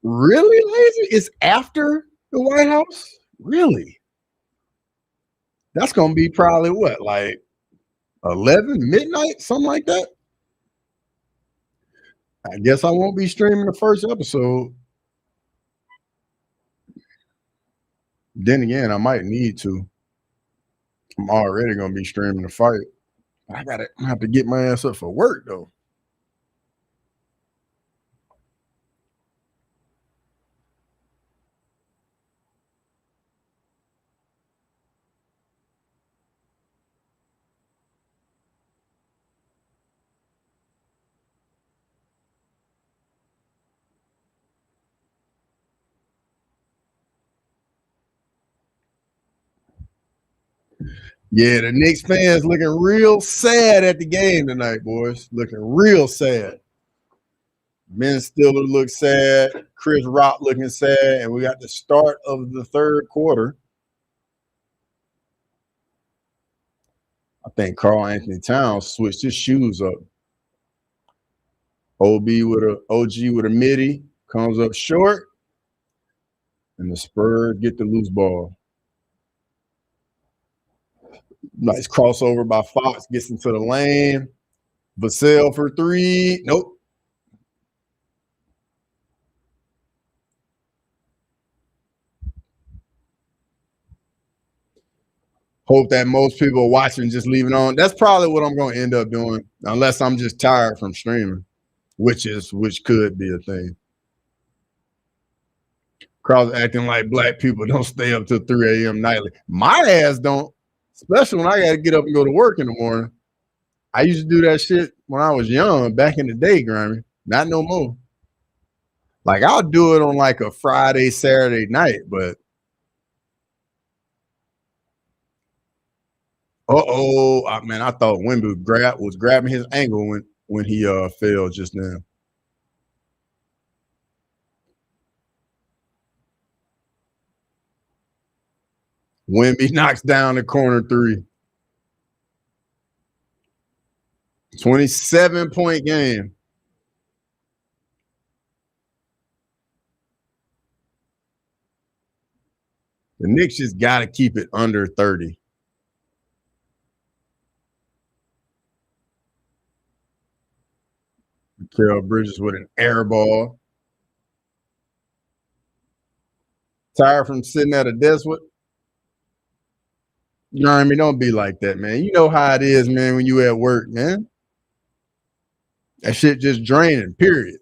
Really, lazy? It's after the White House? Really? That's gonna be probably what, like 11 midnight, something like that. I guess I won't be streaming the first episode. Then again, I might need to. I'm already gonna be streaming the fight. I have to get my ass up for work though. Yeah, the Knicks fans looking real sad at the game tonight, boys. Looking real sad. Ben Stiller looks sad. Chris Rock looking sad. And we got the start of the third quarter. I think Karl Anthony Towns switched his shoes up. OG with a midi comes up short. And the Spurs get the loose ball. Nice crossover by Fox, gets into the lane. Vassell for three. Nope. Hope that most people are watching, just leave it on. That's probably what I'm going to end up doing, unless I'm just tired from streaming, which could be a thing. Crowds acting like black people don't stay up till 3 a.m. nightly. My ass don't, especially when I got to get up and go to work in the morning. I used to do that shit when I was young, back in the day, Grammy. Not no more. Like, I'll do it on like a Friday, Saturday night, but man, I thought Wemby was grabbing his ankle when he fell just now. Wemby knocks down the corner three. 27-point game. The Knicks just got to keep it under 30. Carol Bridges with an air ball. Tired from sitting at a desk with. You know what I mean? Don't be like that, man. You know how it is, man, when you at work, man. That shit just draining, period.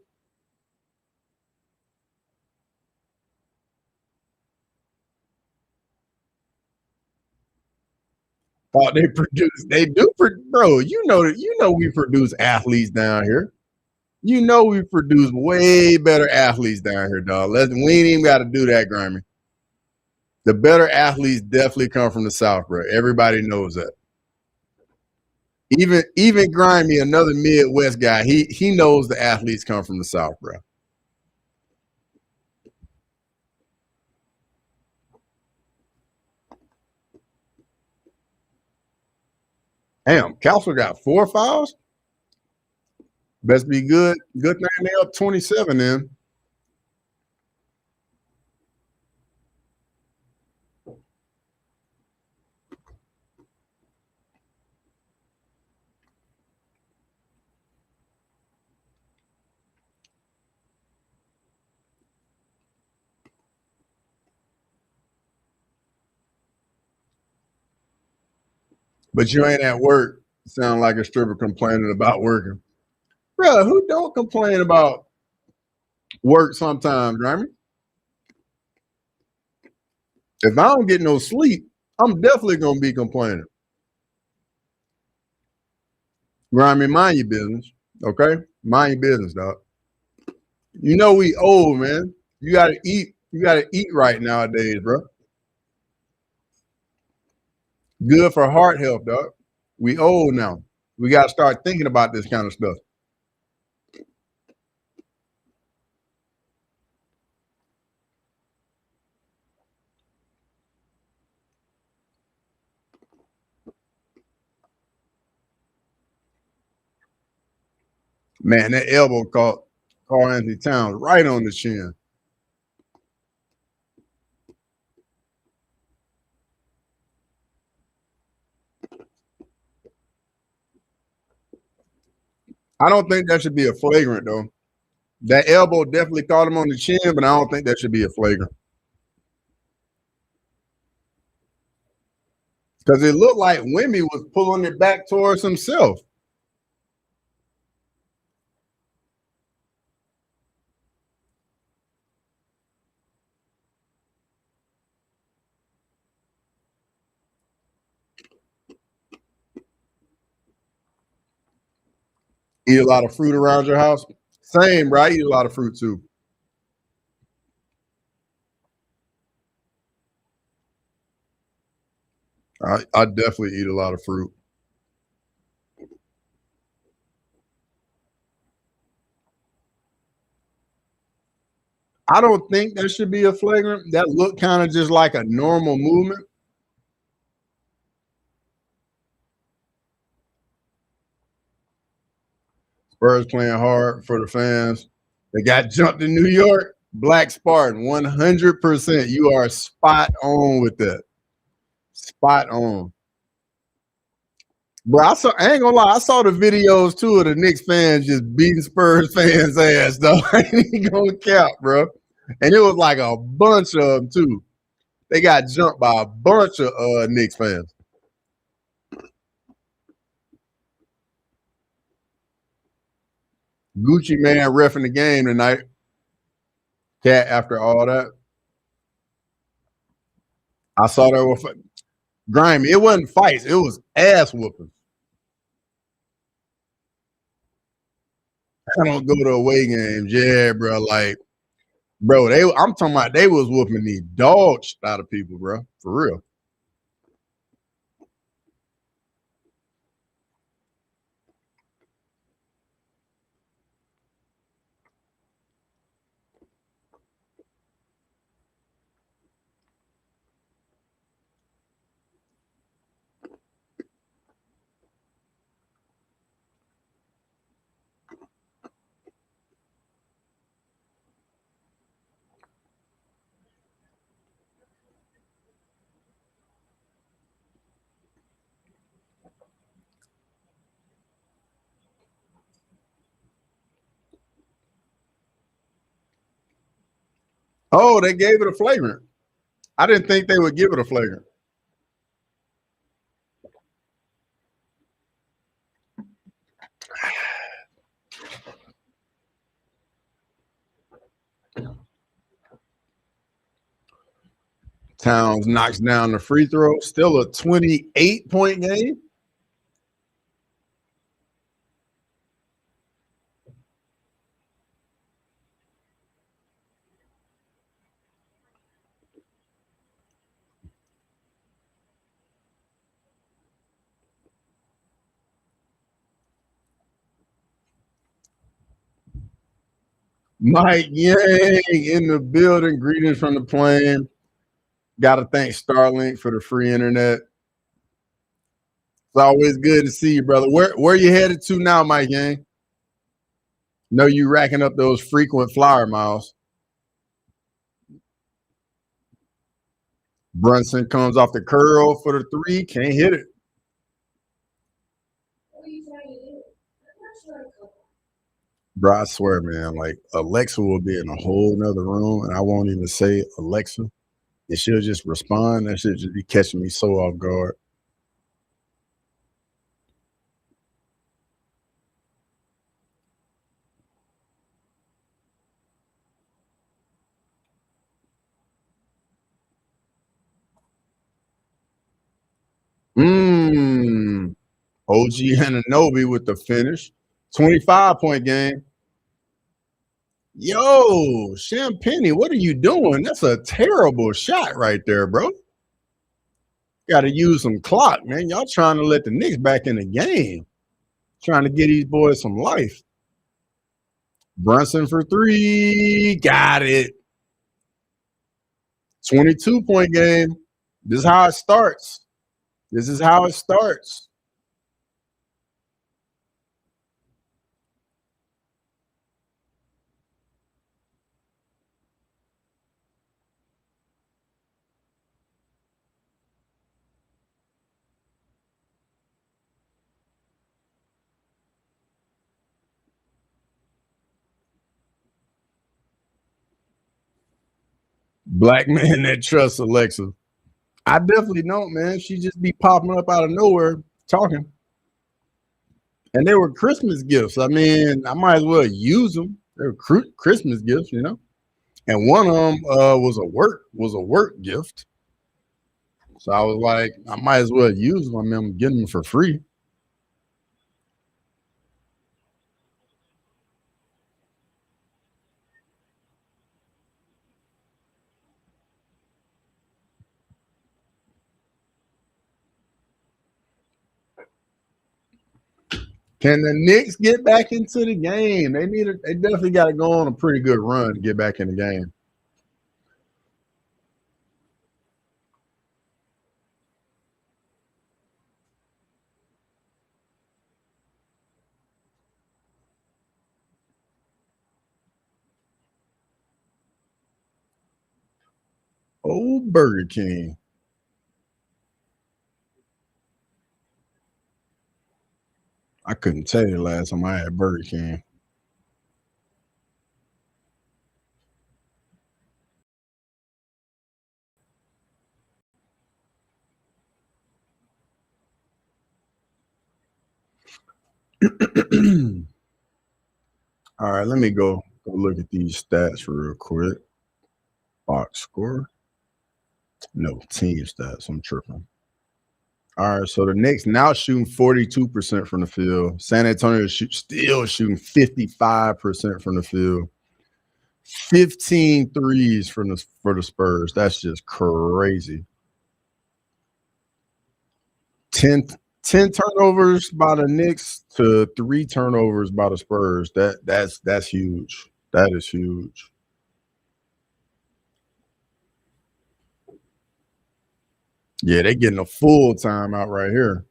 Oh, they do, bro. You know we produce athletes down here. You know we produce way better athletes down here, dog. We ain't even got to do that, Grammy. The better athletes definitely come from the South, bro. Everybody knows that. Even Grimy, another Midwest guy, he knows the athletes come from the South, bro. Damn, Council got 4 fouls. Best be good. Good thing they up 27 then. But you ain't at work. Sound like a stripper complaining about working. Bro, who don't complain about work sometimes, Grammy? If I don't get no sleep, I'm definitely gonna be complaining. Grimy, mind your business, okay? Mind your business, dog. You know we old, man. You gotta eat. You gotta eat right nowadays, bro. Good for heart health, dog. We old now. We gotta start thinking about this kind of stuff. Man, that elbow caught Karl Anthony Towns right on the chin. I don't think that should be a flagrant though. That elbow definitely caught him on the chin, but I don't think that should be a flagrant. Because it looked like Wemby was pulling it back towards himself. Eat a lot of fruit around your house. Same, bro. I eat a lot of fruit too. I definitely eat a lot of fruit. I don't think that should be a flagrant. That looked kind of just like a normal movement. Spurs playing hard for the fans. They got jumped in New York. Black Spartan, 100%. You are spot on with that. Spot on. Bro, I ain't gonna lie, I saw the videos too of the Knicks fans just beating Spurs fans' ass, though. I ain't gonna cap, bro. And it was like a bunch of them too. They got jumped by a bunch of Knicks fans. Gucci Man reffing the game tonight. Cat after all that. I saw that with grimy. It wasn't fights, it was ass whooping. I don't go to away games. Yeah, bro. Like, bro, I'm talking about they was whooping the dog shit out of people, bro. For real. Oh, they gave it a flagrant. I didn't think they would give it a flagrant. Towns knocks down the free throw. Still a 28-point game. Mike Yang in the building. Greetings from the plane. Got to thank Starlink for the free internet. It's always good to see you, brother. Where you headed to now, Mike Yang? Know you racking up those frequent flyer miles. Brunson comes off the curl for the three. Can't hit it. Bro, I swear, man, like Alexa will be in a whole nother room and I won't even say Alexa. And she'll just respond. That should just be catching me so off guard. OG Ananobi with the finish. 25-point game. Yo, Champagne, what are you doing? That's a terrible shot right there, bro. Got to use some clock, man. Y'all trying to let the Knicks back in the game. Trying to get these boys some life. Brunson for three. Got it. 22-point game. This is how it starts. This is how it starts. Black man that trusts Alexa. I definitely don't, man. She just be popping up out of nowhere talking. And they were Christmas gifts. I mean, I might as well use them. They were Christmas gifts, you know. And one of them was a work gift. So I was like, I might as well use them. I mean, I'm getting them for free. Can the Knicks get back into the game? They definitely got to go on a pretty good run to get back in the game. Oh, Burger King. I couldn't tell you the last time I had Burger King. All right, let me go look at these stats real quick. Box score. No, team stats. I'm tripping. All right, so the Knicks now shooting 42% from the field. San Antonio still shooting 55% from the field. 15 threes for the Spurs. That's just crazy. 10 turnovers by the Knicks to 3 turnovers by the Spurs. That's huge. That is huge. Yeah, they're getting a full timeout right here.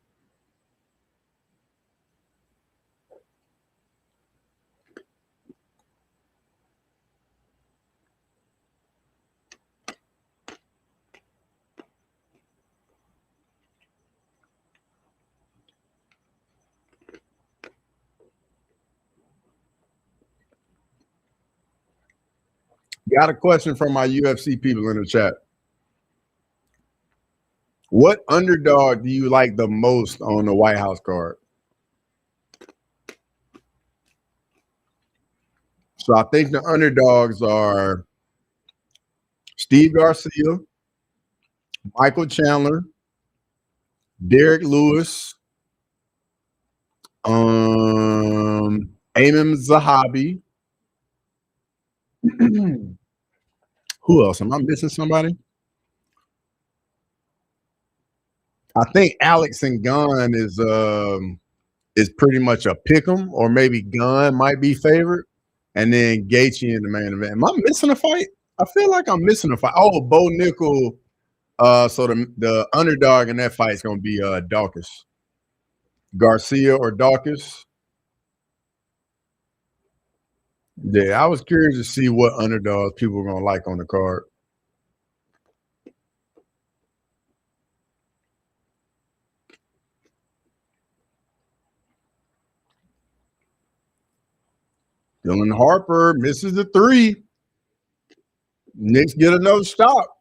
Got a question from my UFC people in the chat. What underdog do you like the most on the White House card? So I think the underdogs are Steve Garcia, Michael Chandler, Derek Lewis, Amim Zahabi. Who else? Am I missing somebody? I think Alex and Gunn is pretty much a pick 'em, or maybe Gunn might be favored, and then Gaethje in the main event. Am I missing a fight? I feel like I'm missing a fight. Oh, Bo Nickel. So the underdog in that fight is going to be Dawkins, Garcia or Dawkins. Yeah, I was curious to see what underdogs people are going to like on the card. Dylan Harper misses the 3. Knicks get another stop.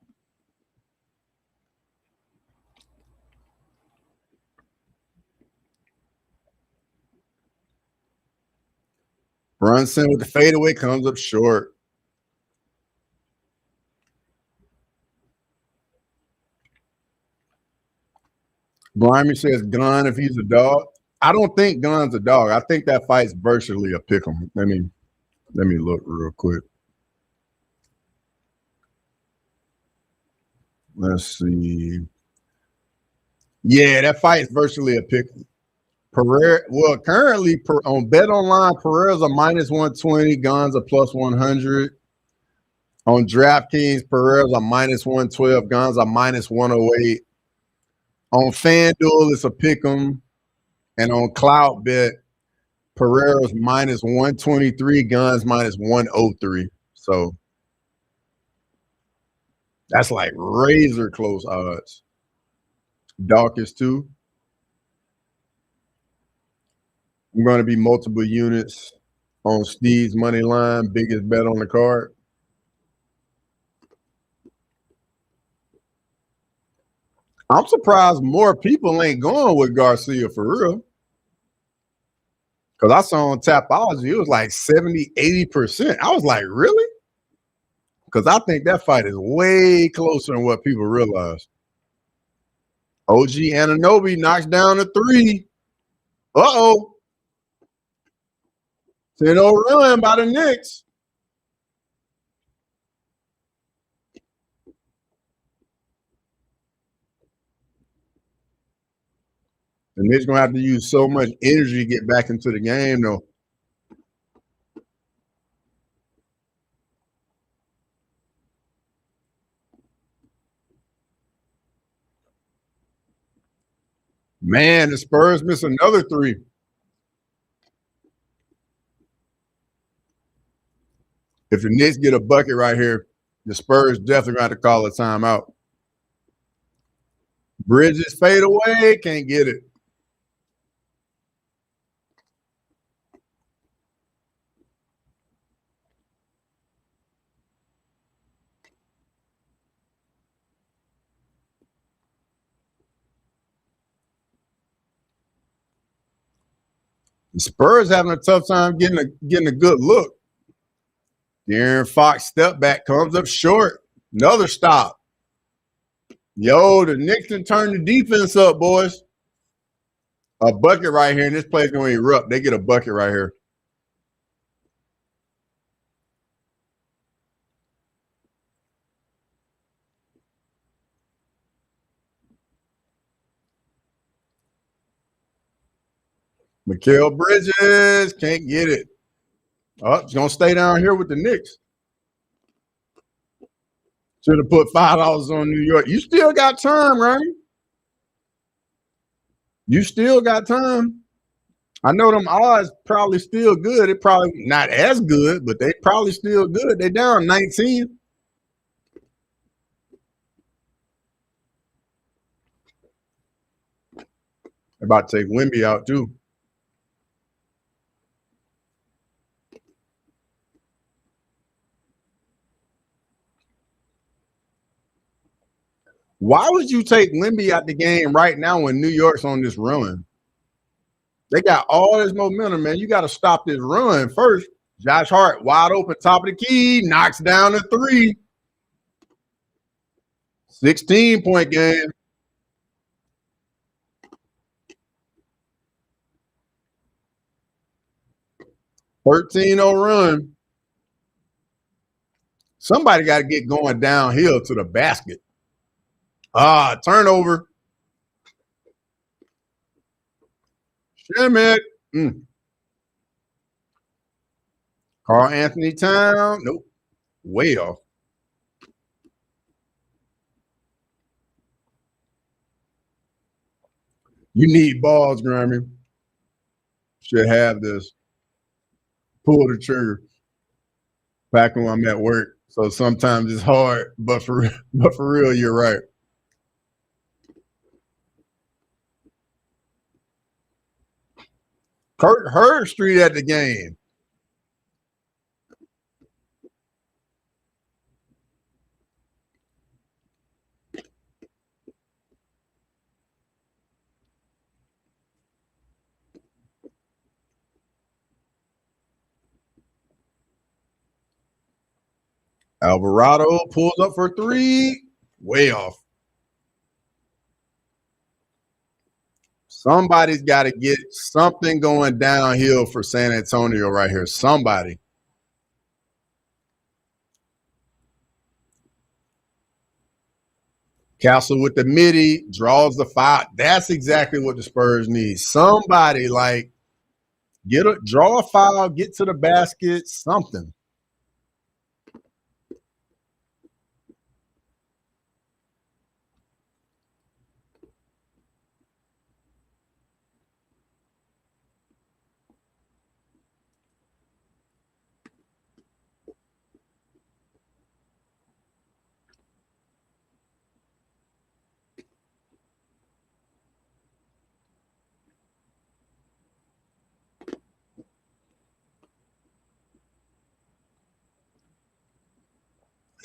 Brunson with the fadeaway comes up short. Blimey says Gunn if he's a dog. I don't think Gunn's a dog. I think that fight's virtually a pick 'em. Let me look real quick. Let's see. Yeah, that fight's virtually a pick. Pereira, well, currently on Bet Online, Pereira's a minus 120, Guns a plus 100. On DraftKings, Pereira's a minus 112, Guns a minus 108. On FanDuel, it's a pick 'em. And on CloudBet, Pereira's minus 123, Guns minus 103. So that's like razor close odds. Dawkins too. I'm going to be multiple units on Steve's money line, biggest bet on the card. I'm surprised more people ain't going with Garcia for real. Because I saw on Tapology, it was like 70, 80%. I was like, really? Because I think that fight is way closer than what people realize. OG Anunoby knocks down a 3. Uh-oh. 10-0 run by the Knicks. The Knicks gonna have to use so much energy to get back into the game, though. Man, the Spurs miss another three. If the Knicks get a bucket right here, the Spurs definitely got to call a timeout. Bridges fade away, can't get it. The Spurs having a tough time getting a good look. De'Aaron Fox step back comes up short. Another stop. Yo, the Knicks can turn the defense up, boys. A bucket right here, and this play's going to erupt. They get a bucket right here. Mikal Bridges can't get it. Oh, it's going to stay down here with the Knicks. Should have put $5 on New York. You still got time, right? You still got time. I know them odds probably still good. It probably not as good, but they probably still good. They down 19. They're about to take Wemby out too. Why would you take Wemby out the game right now when New York's on this run? They got all this momentum, man. You got to stop this run first. Josh Hart, wide open, top of the key, knocks down a three. 16-point game. $13-0 run. Somebody got to get going downhill to the basket. Turnover. Shimmick. Karl Anthony Town. Nope. Way off. You need balls, Grammy. Should have this. Pull the trigger. Back when I'm at work. So sometimes it's hard, but for real, you're right. Kurt Herbstreit at the game. Alvarado pulls up for three. Way off. Somebody's got to get something going downhill for San Antonio right here. Somebody. Castle with the midi, draws the foul. That's exactly what the Spurs need. Somebody like draw a foul, get to the basket, something.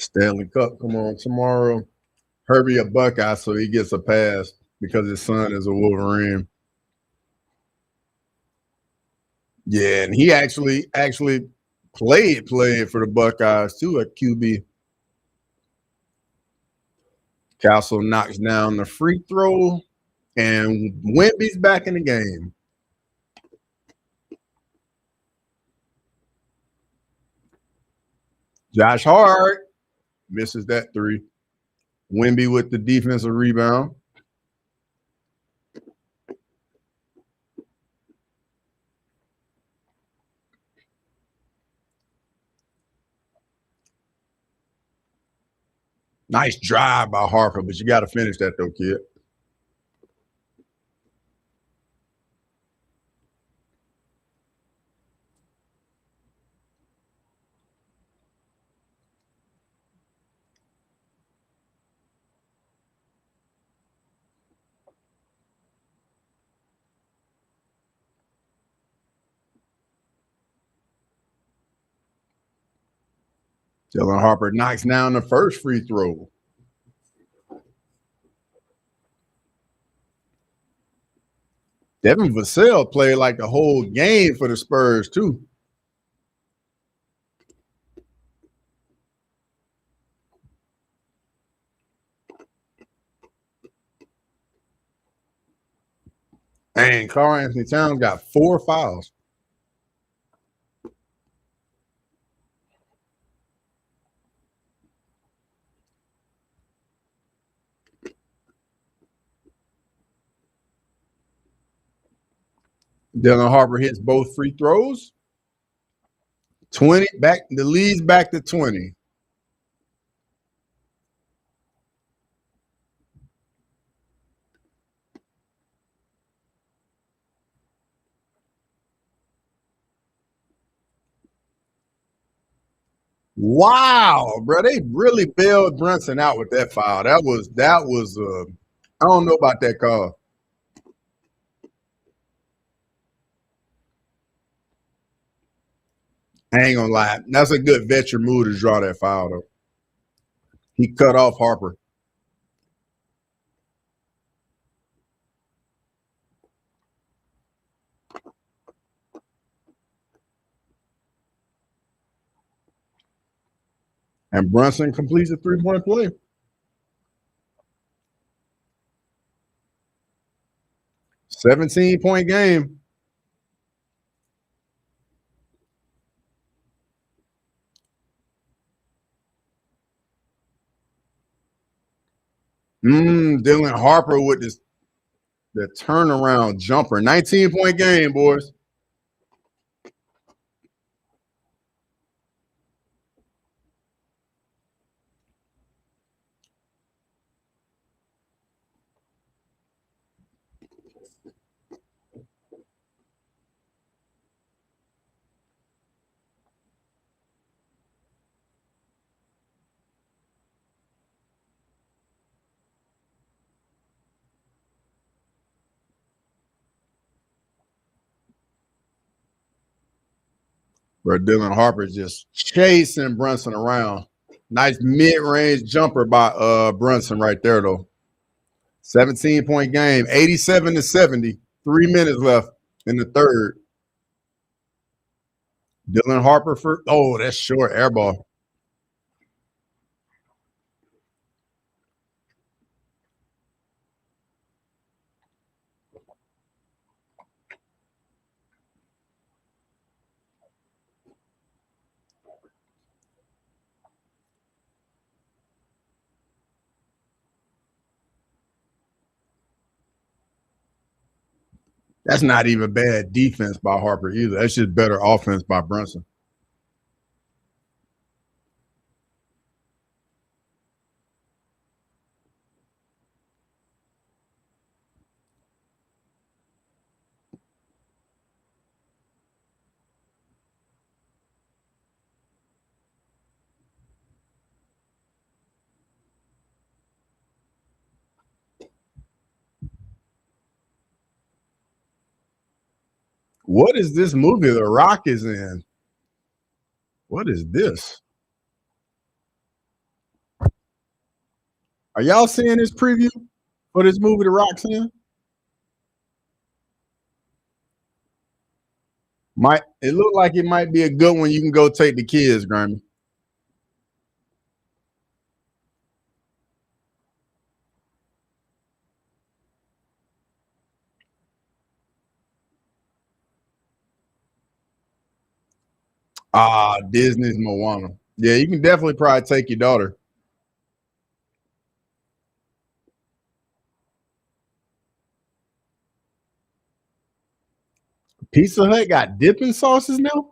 Stanley Cup, come on, tomorrow. Herbie a Buckeye, so he gets a pass because his son is a Wolverine. Yeah, and he actually played for the Buckeyes too at QB. Castle knocks down the free throw, and Wemby's back in the game. Josh Hart misses that three. Wemby with the defensive rebound. Nice drive by Harper, but you got to finish that though, kid. Dylan Harper knocks down the first free throw. Devin Vassell played like the whole game for the Spurs, too. And Karl-Anthony Towns got 4 fouls. Dylan Harper hits both free throws. 20 back, the lead's back to 20. Wow, bro, they really bailed Brunson out with that foul. That was I don't know about that call. I ain't gonna lie. That's a good veteran move to draw that foul, though. He cut off Harper. And Brunson completes a 3-point play. 17-point game. Dylan Harper with the turnaround jumper. 19-point game, boys. Where Dylan Harper just chasing Brunson around. Nice mid-range jumper by Brunson right there, though. 17-point game, 87-70. 3 minutes left in the third. Dylan Harper that's short air ball. That's not even bad defense by Harper either. That's just better offense by Brunson. What is this movie The Rock is in? What is this? Are y'all seeing this preview for this movie The Rock's in? It look like it might be a good one. You can go take the kids, Grammy. Disney's Moana. Yeah, you can definitely probably take your daughter. Pizza Hut got dipping sauces now?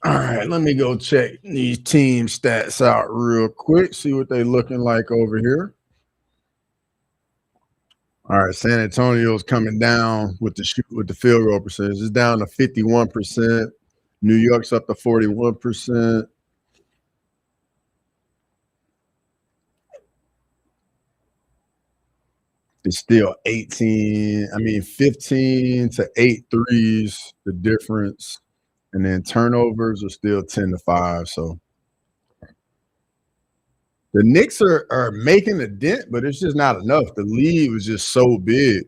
All right, let me go check these team stats out real quick, see what they looking like over here. All right, San Antonio's coming down with the field goal percentage. It's down to 51%. New York's up to 41%. It's still 15 to 8 threes, the difference. And then turnovers are still 10-5. So the Knicks are making a dent, but it's just not enough. The lead was just so big.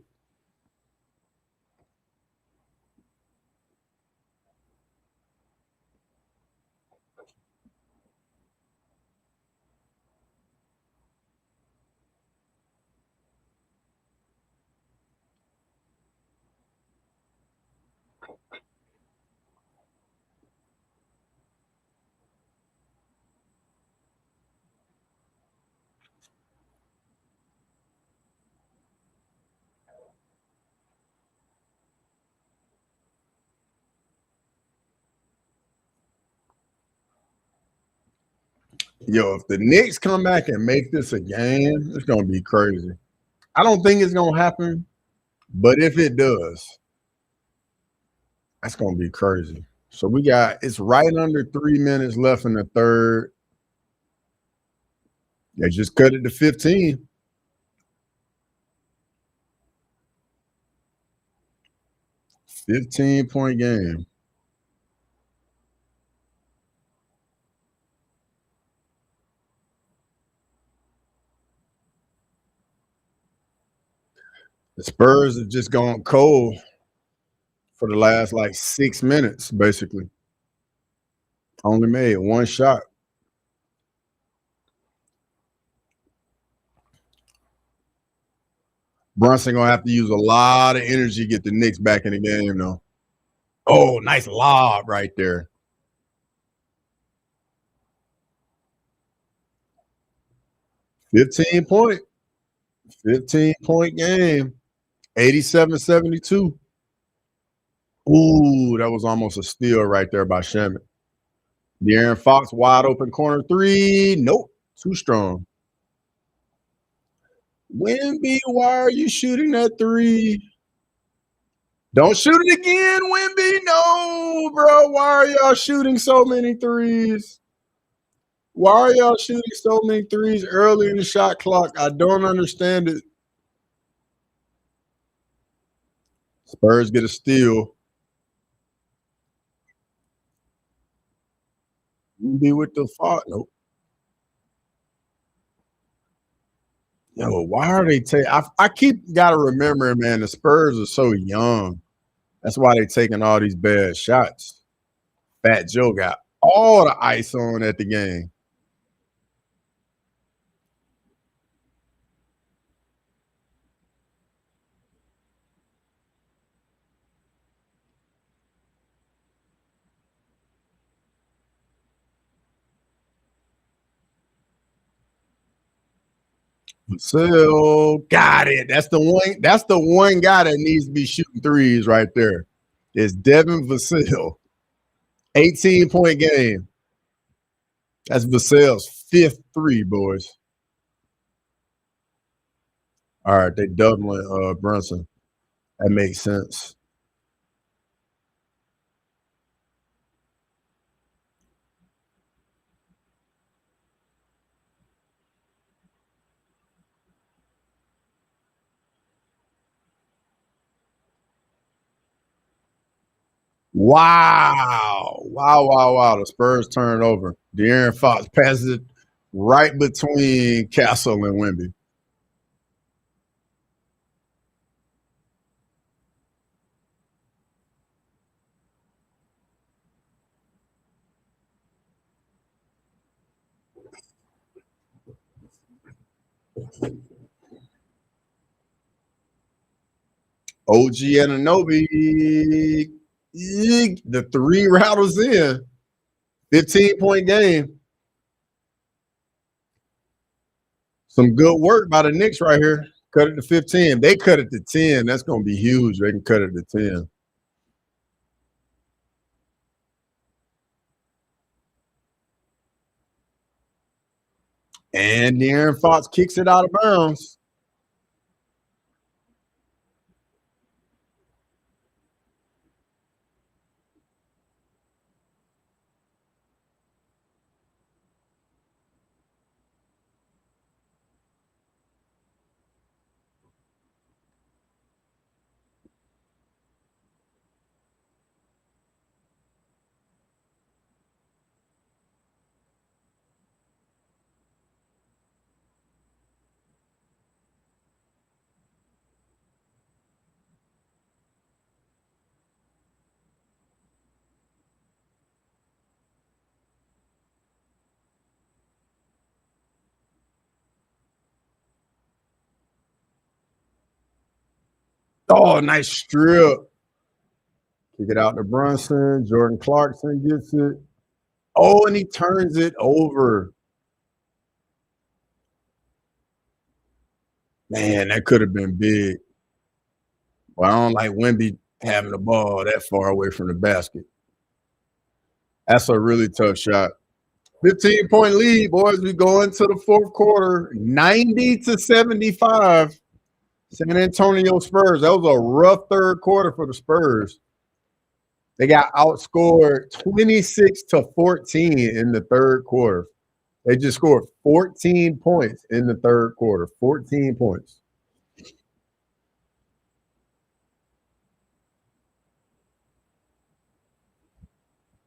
Yo, if the Knicks come back and make this a game, it's gonna be crazy. I don't think it's gonna happen, but if it does, that's gonna be crazy. So it's right under 3 minutes left in the third. They just cut it to 15. 15-point game. The Spurs have just gone cold for the last like 6 minutes, basically. Only made one shot. Brunson gonna have to use a lot of energy to get the Knicks back in the game, though. Oh, nice lob right there. Fifteen point game. 87-72. Ooh, that was almost a steal right there by Shaman. De'Aaron Fox, wide open corner three. Nope, too strong. Wemby, why are you shooting that three? Don't shoot it again, Wemby. No, bro. Why are y'all shooting so many threes? Why are y'all shooting so many threes early in the shot clock? I don't understand it. Spurs get a steal. Be with the fault. Nope. Yo, why are they taking? I keep gotta remember, man. The Spurs are so young. That's why they taking all these bad shots. Fat Joe got all the ice on at the game. So got it. That's the one. That's the one guy that needs to be shooting threes right there. Is Devin Vassell. 18-point game. That's Vassell's fifth three, boys. All right, they doubling Brunson. That makes sense. Wow. The Spurs turn it over. De'Aaron Fox passes it right between Castle and Wemby. OG Anunoby. The three rattles in. 15-point game. Some good work by the Knicks right here. Cut it to 15. They cut it to 10. That's going to be huge. They can cut it to 10. And De'Aaron Fox kicks it out of bounds. Oh, nice strip. Kick it out to Brunson. Jordan Clarkson gets it. Oh, and he turns it over. Man, that could have been big. Well, I don't like Wemby having the ball that far away from the basket. That's a really tough shot. 15-point lead, boys. We go into the fourth quarter, 90-75. San Antonio Spurs. That was a rough third quarter for the Spurs. They got outscored 26-14 in the third quarter. They just scored 14 points in the third quarter. 14 points.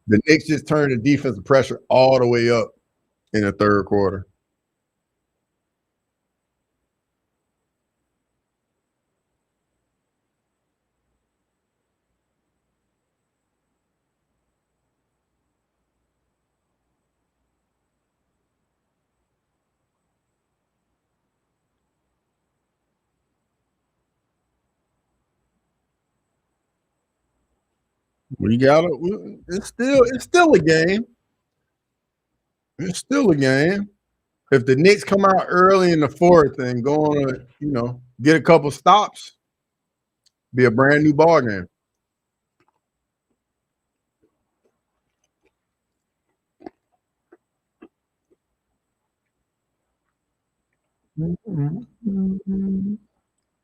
The Knicks just turned the defensive pressure all the way up in the third quarter. We got it. It's still a game. It's still a game. If the Knicks come out early in the fourth and go on get a couple stops, be a brand new ball game.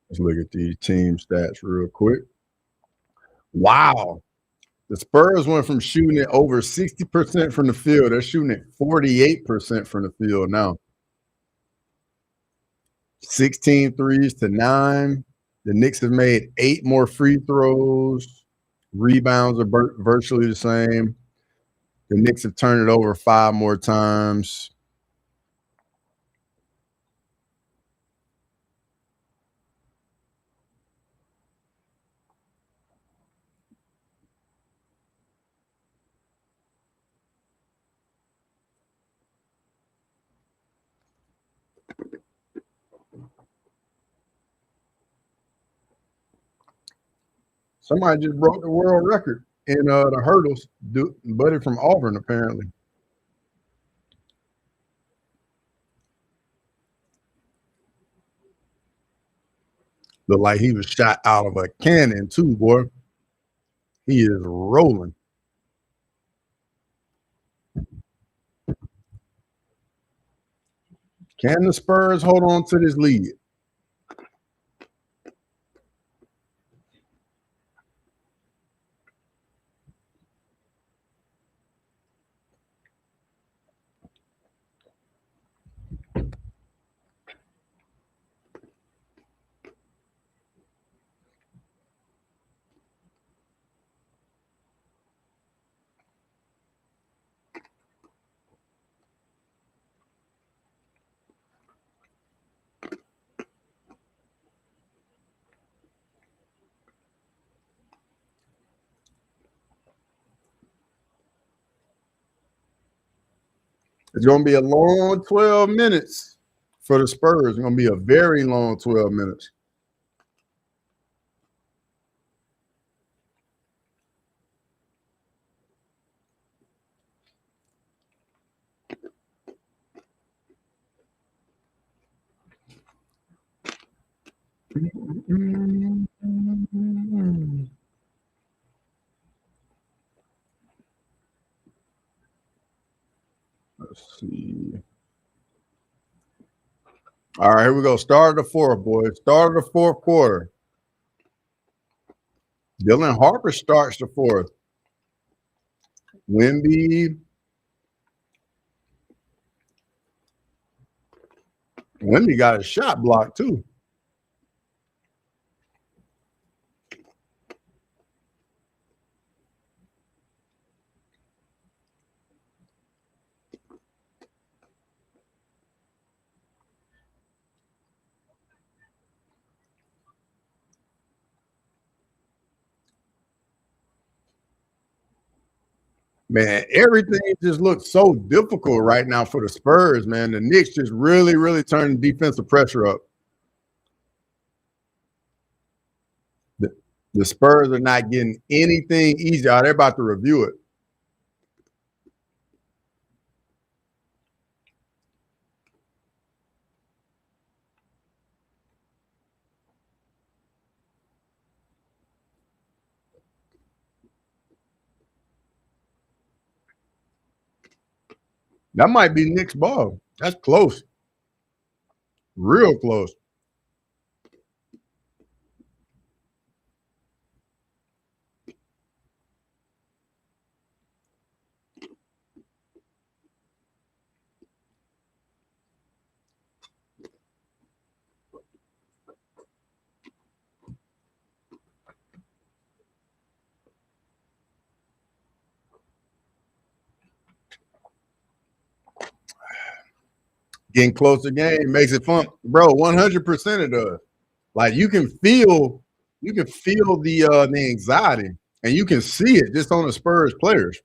Let's look at these team stats real quick. Wow. The Spurs went from shooting it over 60% from the field. They're shooting it 48% from the field now. 16 threes to 9. The Knicks have made 8 more free throws. Rebounds are virtually the same. The Knicks have turned it over 5 more times. Somebody just broke the world record in the hurdles. Buddy from Auburn, apparently. Looked like he was shot out of a cannon, too, boy. He is rolling. Can the Spurs hold on to this lead? It's going to be a long 12 minutes for the Spurs. It's going to be a very long 12 minutes. Let's see. All right, here we go. Start of the fourth, boys. Start of the fourth quarter. Dylan Harper starts the fourth. Wemby got a shot blocked too. Man, everything just looks so difficult right now for the Spurs, man. The Knicks just really, really turning defensive pressure up. The Spurs are not getting anything easy. They're about to review it. That might be Knicks ball. That's close. Real close. Getting close to the game makes it fun. Bro, 100% it does. Like you can feel the anxiety, and you can see it just on the Spurs players.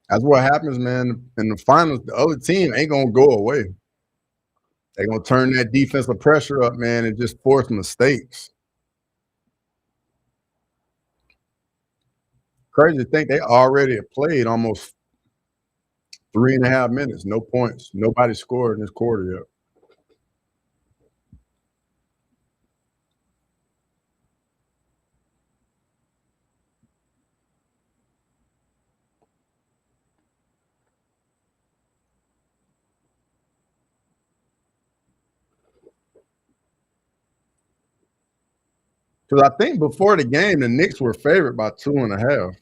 That's what happens, man. In the finals, the other team ain't gonna go away. They're gonna turn that defensive pressure up, man, and just force mistakes. Crazy to think they already have played almost 3.5 minutes, no points. Nobody scored in this quarter yet. Because I think before the game, the Knicks were favored by 2.5.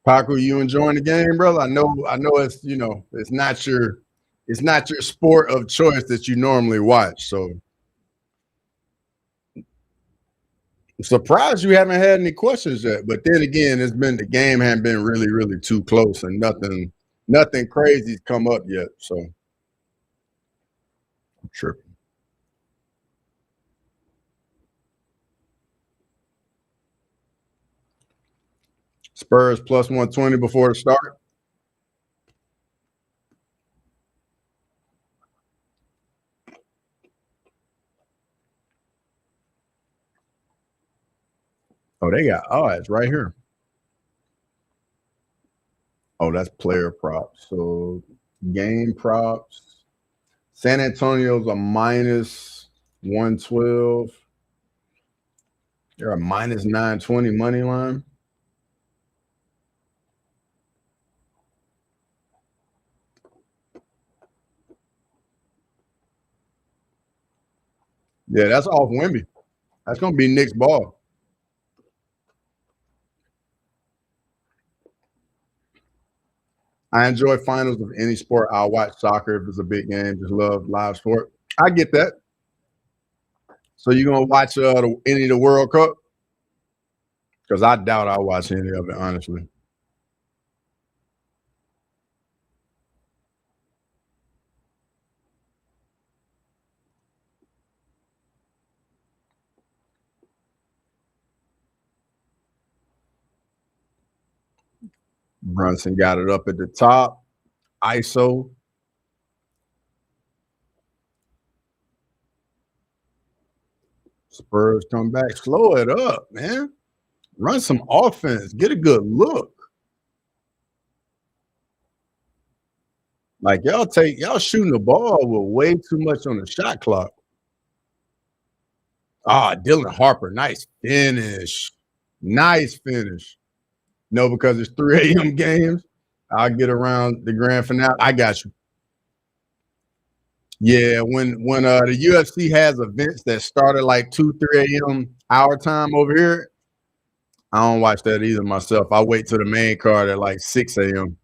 Paco, you enjoying the game, brother? I know it's it's not your sport of choice that you normally watch. So I'm surprised you haven't had any questions yet. But then again, the game hadn't been really, really too close and nothing crazy's come up yet. So I'm tripping. Spurs plus 120 before the start. Oh, they got odds right here. Oh, that's player props. So game props. San Antonio's a minus 112. They're a minus 920 money line. Yeah, that's off Wemby. That's gonna be Knicks ball. I enjoy finals of any sport. I'll watch soccer if it's a big game. Just love live sport. I get that. So you gonna watch any of the World Cup? Because I doubt I'll watch any of it, honestly. Brunson got it up at the top. ISO. Spurs come back. Slow it up, man. Run some offense. Get a good look. Like y'all shooting the ball with way too much on the shot clock. Dylan Harper, nice finish. Nice finish. No, because it's 3 a.m. games. I'll get around the grand finale. I got you. Yeah, when the UFC has events that start at like 2, 3 a.m. our time over here, I don't watch that either myself. I wait till the main card at like 6 a.m.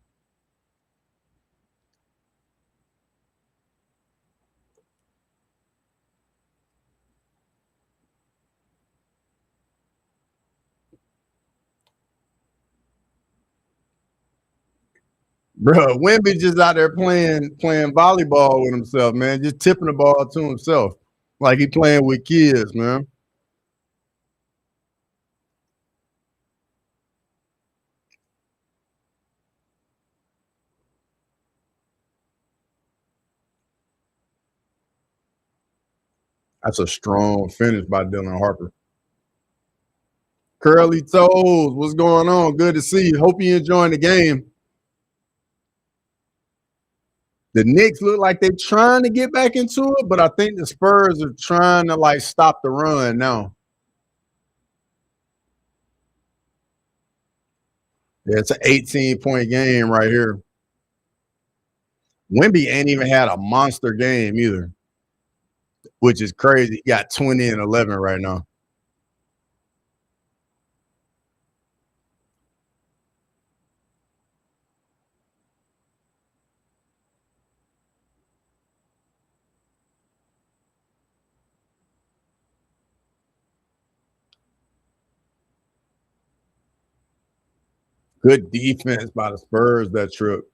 Bro, Wemby just out there playing volleyball with himself, man. Just tipping the ball to himself. Like he playing with kids, man. That's a strong finish by Dylan Harper. Curly Toes, what's going on? Good to see you. Hope you enjoying the game. The Knicks look like they're trying to get back into it, but I think the Spurs are trying to like stop the run now. Yeah, it's an 18-point game right here. Wemby ain't even had a monster game either, which is crazy. He got 20 and 11 right now. Good defense by the Spurs that trip.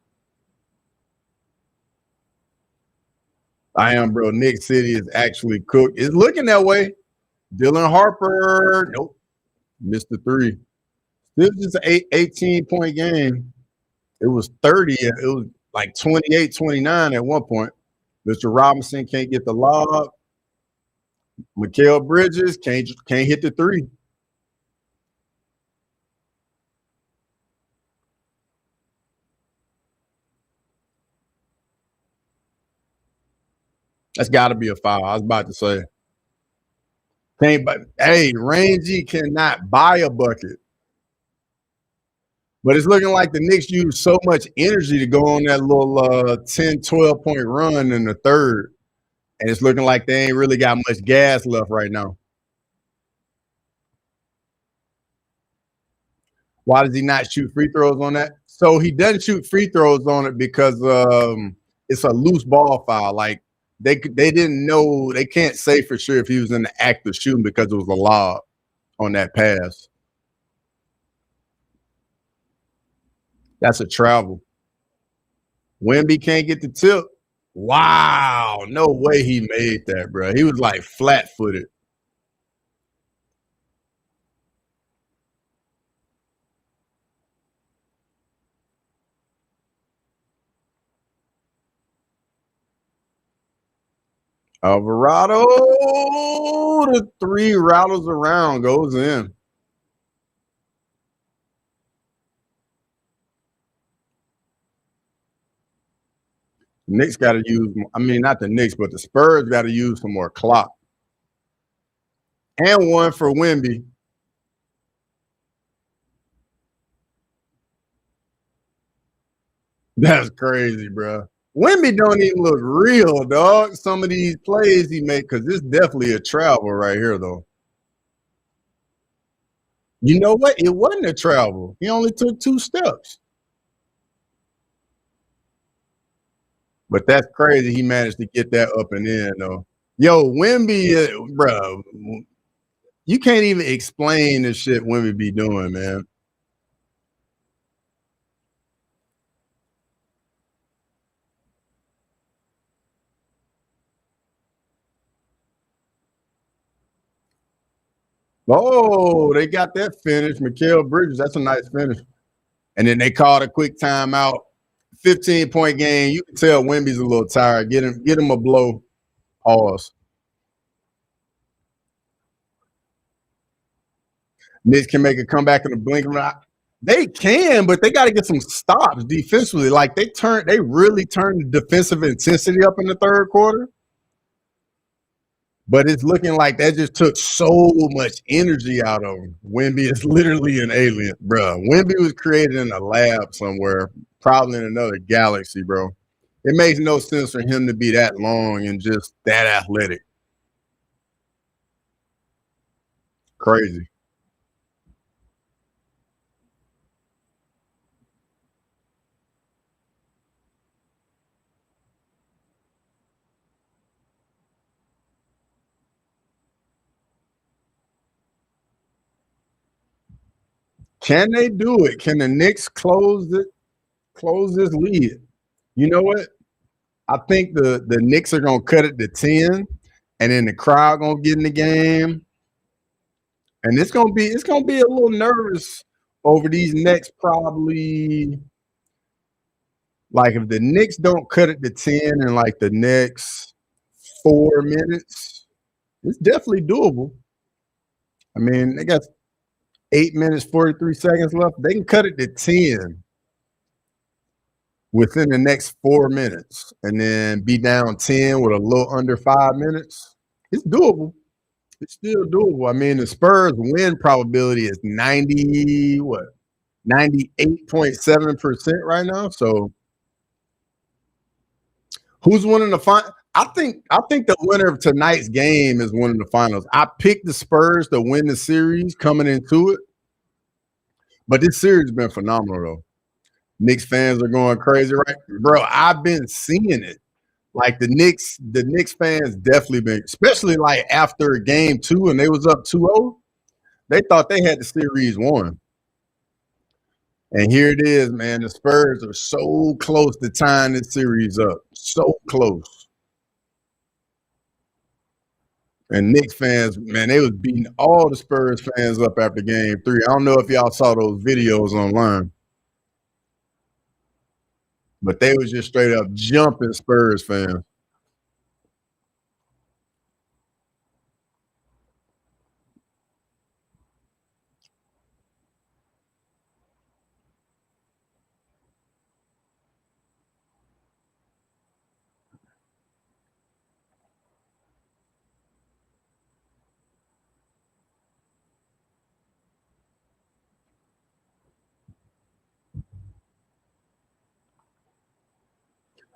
I am, bro. Nick City is actually cooked. It's looking that way. Dylan Harper, nope, missed the three. This is an 18-point game. It was 30. It was like 28, 29 at one point. Mr. Robinson can't get the lob. Mikal Bridges can't hit the three. That's got to be a foul. I was about to say. Hey, Rangy cannot buy a bucket. But it's looking like the Knicks used so much energy to go on that little 10, 12-point run in the third. And it's looking like they ain't really got much gas left right now. Why does he not shoot free throws on that? So he doesn't shoot free throws on it because it's a loose ball foul. Like they didn't know, they can't say for sure if he was in the act of shooting because it was a lob on that pass. That's a travel. Wemby can't get the tip. Wow, no way he made that, bro. He was like flat-footed. Alvarado, the three rattles around, goes in. Knicks got to use, I mean, not the Knicks, but the Spurs got to use some more clock. And one for Wemby. That's crazy, bro. Wemby don't even look real, dog. Some of these plays he made, because this definitely a travel right here, though. You know what? It wasn't a travel. He only took 2 steps. But that's crazy. He managed to get that up and in, though. Yo, Wemby, bro, you can't even explain the shit Wemby be doing, man. Oh, they got that finish. Mikal Bridges, that's a nice finish. And then they called a quick timeout. 15-point game. You can tell Wemby's a little tired. Get him a blow. Pause. Knicks can make a comeback in the blink of an eye. They can, but they got to get some stops defensively. Like they really turned the defensive intensity up in the third quarter. But it's looking like that just took so much energy out of him. Wemby is literally an alien, bro. Wemby was created in a lab somewhere, probably in another galaxy, bro. It makes no sense for him to be that long and just that athletic. Crazy. Can they do it? Can the Knicks close this lead? You know what? I think the Knicks are gonna cut it to 10, and then the crowd gonna get in the game. And it's gonna be a little nervous over these next probably like if the Knicks don't cut it to 10 in like the next 4 minutes, it's definitely doable. I mean, they got 8 minutes, 43 seconds left. They can cut it to 10 within the next 4 minutes and then be down 10 with a little under 5 minutes. It's doable. It's still doable. I mean, the Spurs win probability is 98.7% right now. So who's winning the final? I think the winner of tonight's game is winning the finals. I picked the Spurs to win the series coming into it, but this series has been phenomenal though. Knicks fans are going crazy, right, bro? I've been seeing it. Like the Knicks fans definitely been, especially like after game two and they was up 2-0, they thought they had the series won. And here it is, man. The Spurs are so close to tying this series up. So close. And Knicks fans, man, they was beating all the Spurs fans up after game three. I don't know if y'all saw those videos online, but they was just straight up jumping Spurs fans.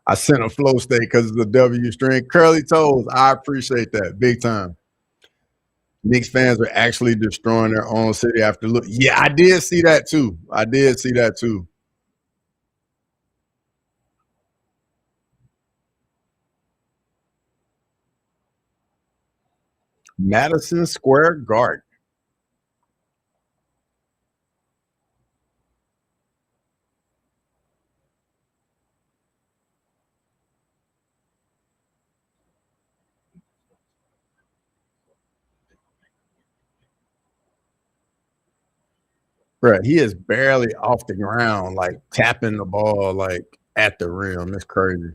I sent a flow state because it's a W string. Curly toes. I appreciate that big time. Knicks fans are actually destroying their own city after look. Yeah, I did see that too. I did see that too. Madison Square Garden. Bro, he is barely off the ground, like tapping the ball like at the rim. It's crazy.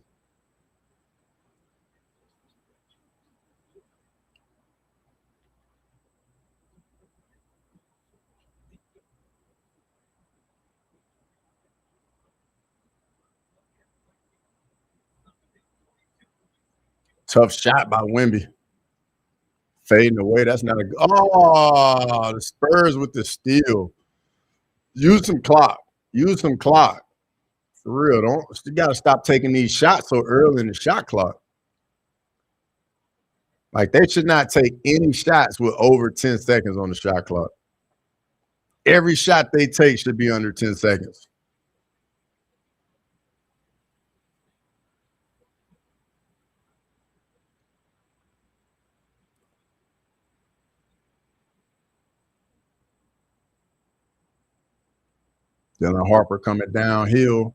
Tough shot by Wemby. Fading away. That's not a good. Oh, the Spurs with the steal. Use some clock. Use some clock. For real. Don't you gotta stop taking these shots so early in the shot clock. Like they should not take any shots with over 10 seconds on the shot clock. Every shot they take should be under 10 seconds. Dylan Harper coming downhill.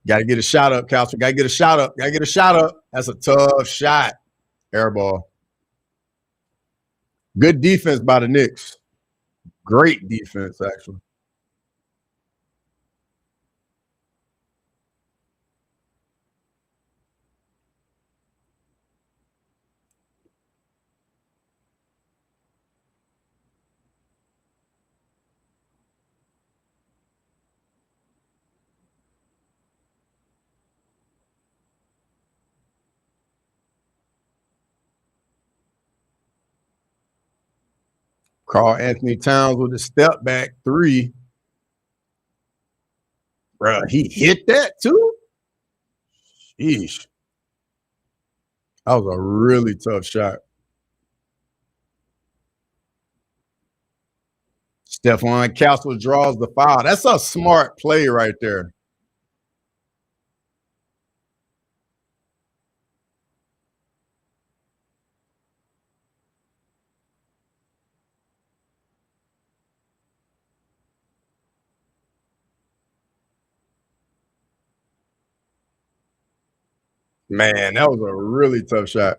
Got to get a shot up, Calcium. Got to get a shot up. Got to get a shot up. That's a tough shot. Air ball. Good defense by the Knicks. Great defense, actually. Carl Anthony Towns with a step back three. Bro, he hit that too? Sheesh. That was a really tough shot. Stephon Castle draws the foul. That's a smart play right there. Man, that was a really tough shot.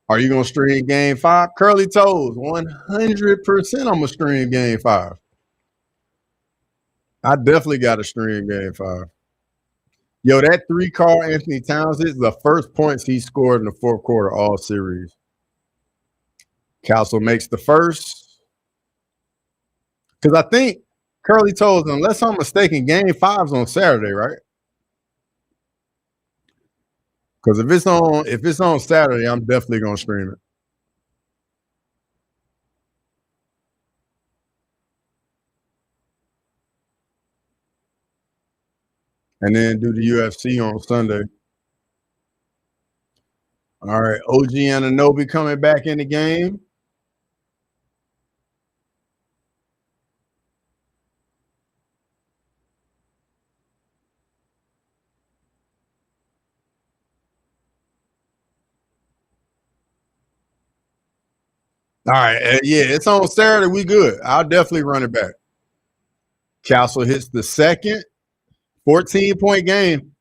Are you going to stream game 5? Curly toes, 100% I'm going to stream game 5. I definitely got to stream game 5. Yo, that 3 Carl Anthony Towns is the first points he scored in the fourth quarter all series. Castle makes the first. Because I think Curly toes, unless I'm mistaken, game 5's on Saturday, right? Because if it's on Saturday, I'm definitely going to stream it. And then do the UFC on Sunday. All right, OG Anunoby coming back in the game. All right, yeah, it's on Saturday. We good. I'll definitely run it back. Castle hits the second 14-point game.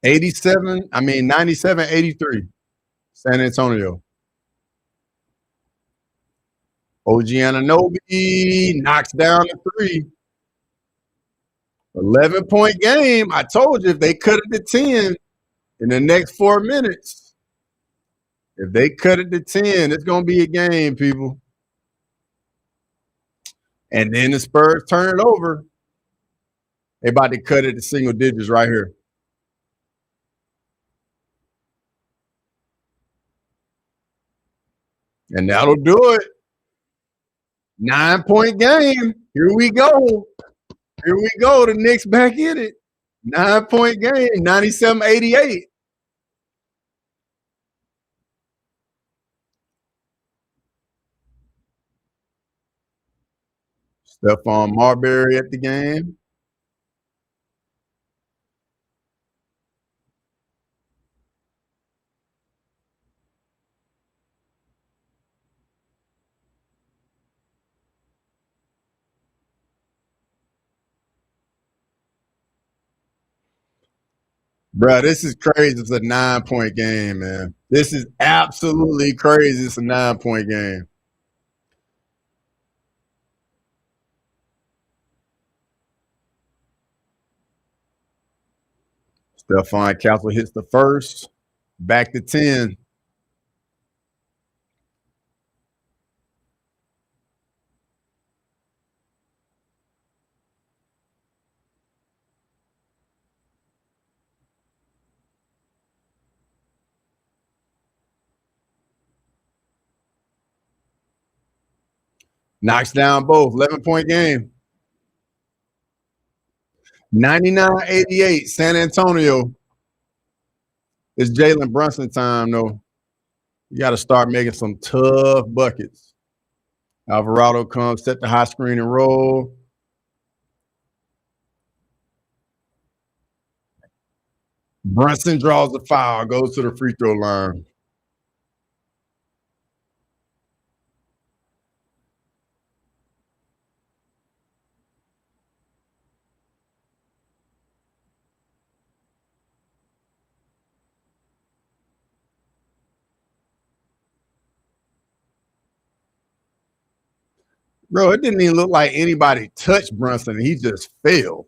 97-83. San Antonio. OG Anunoby knocks down the 3. 11-point game. I told you if they cut it to 10 in the next 4 minutes, if they cut it to 10, it's going to be a game, people. And then the Spurs turn it over. They about to cut it to single digits right here. And that'll do it. 9-point game. Here we go. Here we go. The Knicks back in it. 9-point game. 97-88. Stephon Marbury at the game. Bro, this is crazy. It's a 9-point game, man. This is absolutely crazy. It's a 9-point game. Stephon Castle hits the first. Back to 10. Knocks down both. 11-point game. 99-88. San Antonio. It's Jalen Brunson time, though. You got to start making some tough buckets. Alvarado comes, set the high screen and roll. Brunson draws the foul, goes to the free throw line. Bro, it didn't even look like anybody touched Brunson. He just fell.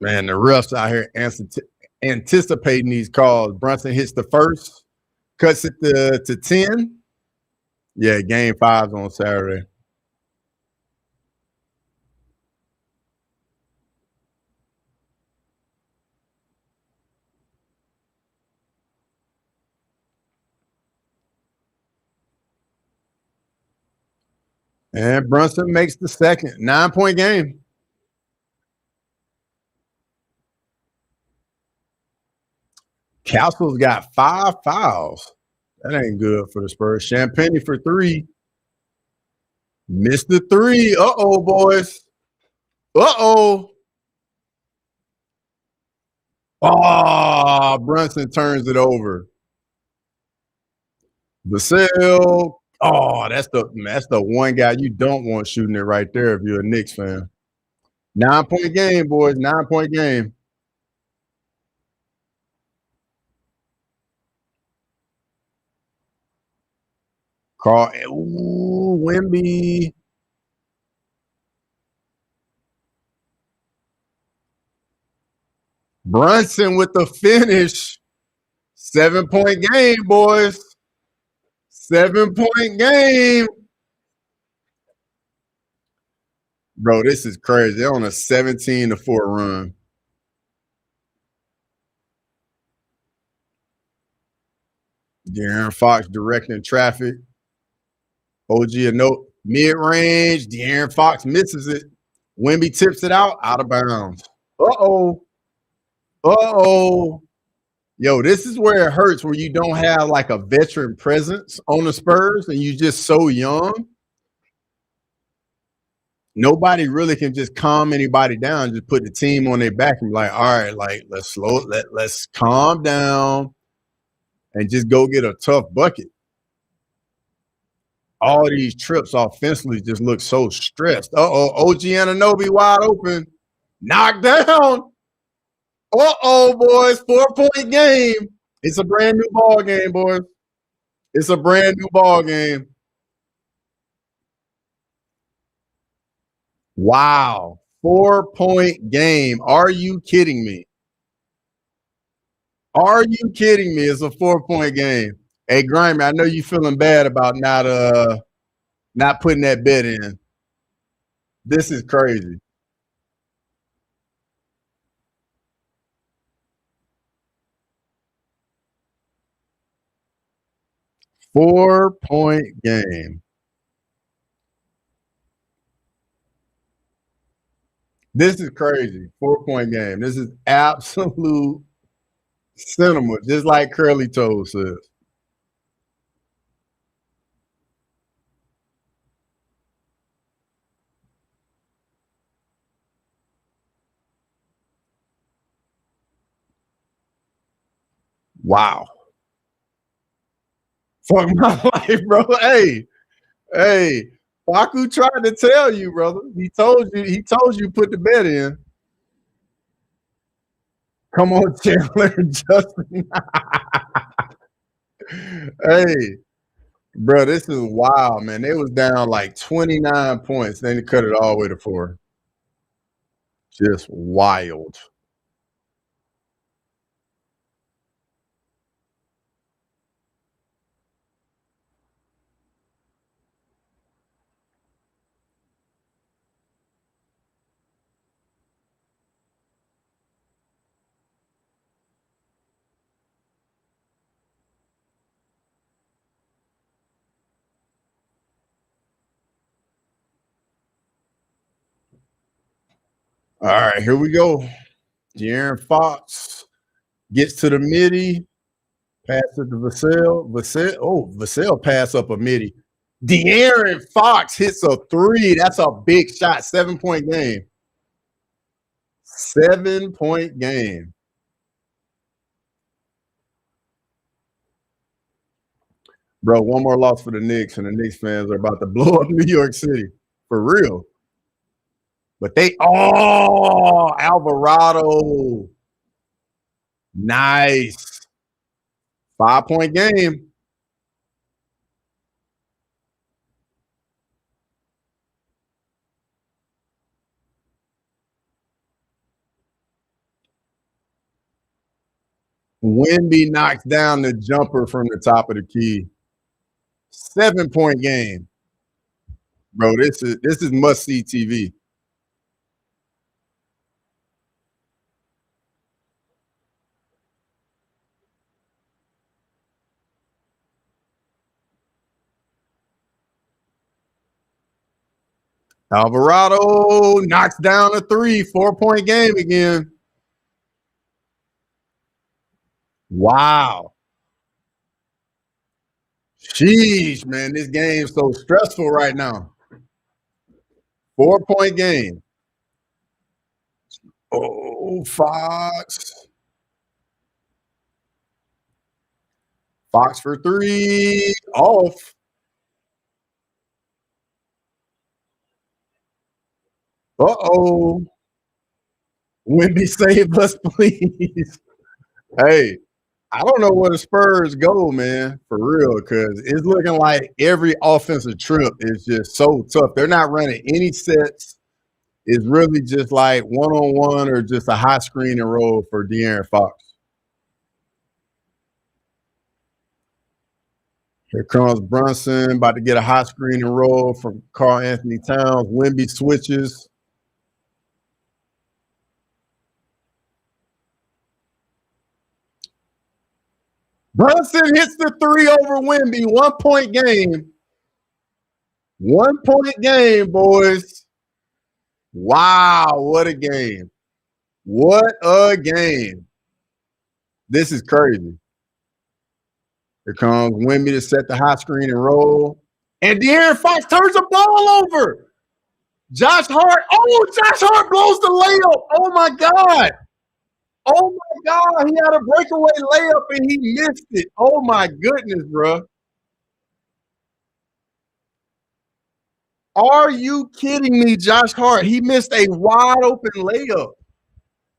Man, the refs out here anticipating these calls. Brunson hits the first, cuts it to 10. Yeah, game 5's on Saturday. And Brunson makes the second. 9-point game. Castle's got 5 fouls. That ain't good for the Spurs. Champagne for 3. Missed the 3. Uh-oh, boys. Uh-oh. Oh, Brunson turns it over. Vassell. Oh, that's the one guy you don't want shooting it right there if you're a Knicks fan. 9-point game, boys. 9-point game. Carl. Ooh, Wemby. Brunson with the finish. 7-point game, boys. 7-point game. Bro, this is crazy. They're on a 17-4 run. De'Aaron Fox directing traffic. OG a note. Mid-range. De'Aaron Fox misses it. Wemby tips it out of bounds. Uh-oh. Uh-oh. Yo, this is where it hurts, where you don't have like a veteran presence on the Spurs and you're just so young. Nobody really can just calm anybody down, just put the team on their back and be like, all right, like let's calm down and just go get a tough bucket. All these trips offensively just look so stressed. Uh-oh, OG Anunoby wide open. Knocked down. Uh-oh, boys. 4-point game. It's a brand new ball game, boys. It's a brand new ball game. Wow. 4-point game. Are you kidding me? Are you kidding me? It's a 4-point game. Hey, Grimy, I know you feeling bad about not putting that bet in. This is crazy. Four-point game. This is crazy. 4-point game. This is absolute cinema, just like Curly Toad says. Wow. Fuck my life, bro. Hey, Faku tried to tell you, brother. He told you put the bet in. Come on, Chandler and Justin. Hey, bro, this is wild, man. They was down like 29 points. Then they cut it all the way to 4. Just wild. All right, here we go. De'Aaron Fox gets to the midi, pass it to Vassell. Vassell pass up a midi. De'Aaron Fox hits a 3. That's a big shot. 7-point game. 7-point game. Bro, one more loss for the Knicks, and the Knicks fans are about to blow up New York City. For real. But Alvarado. Nice. 5-point game. Wemby knocks down the jumper from the top of the key. 7-point game. Bro, this is must-see TV. Alvarado knocks down a 3, 4-point game again. Wow. Sheesh, man, this game's so stressful right now. 4-point game. Oh, Fox. Fox for 3. Off. Uh-oh. Wemby, save us, please. Hey, I don't know where the Spurs go, man, for real, because it's looking like every offensive trip is just so tough. They're not running any sets. It's really just like one-on-one or just a high screen and roll for De'Aaron Fox. Here comes Brunson, about to get a high screen and roll from Karl Anthony Towns. Wemby switches. Brunson hits the 3 over Wemby. 1-point game. 1-point game, boys. Wow, what a game. What a game. This is crazy. Here comes Wemby to set the high screen and roll. And De'Aaron Fox turns the ball over. Josh Hart. Oh, Josh Hart blows the layup. Oh, my God. Oh, my God. He had a breakaway layup and he missed it. Oh, my goodness, bro. Are you kidding me, Josh Hart? He missed a wide open layup.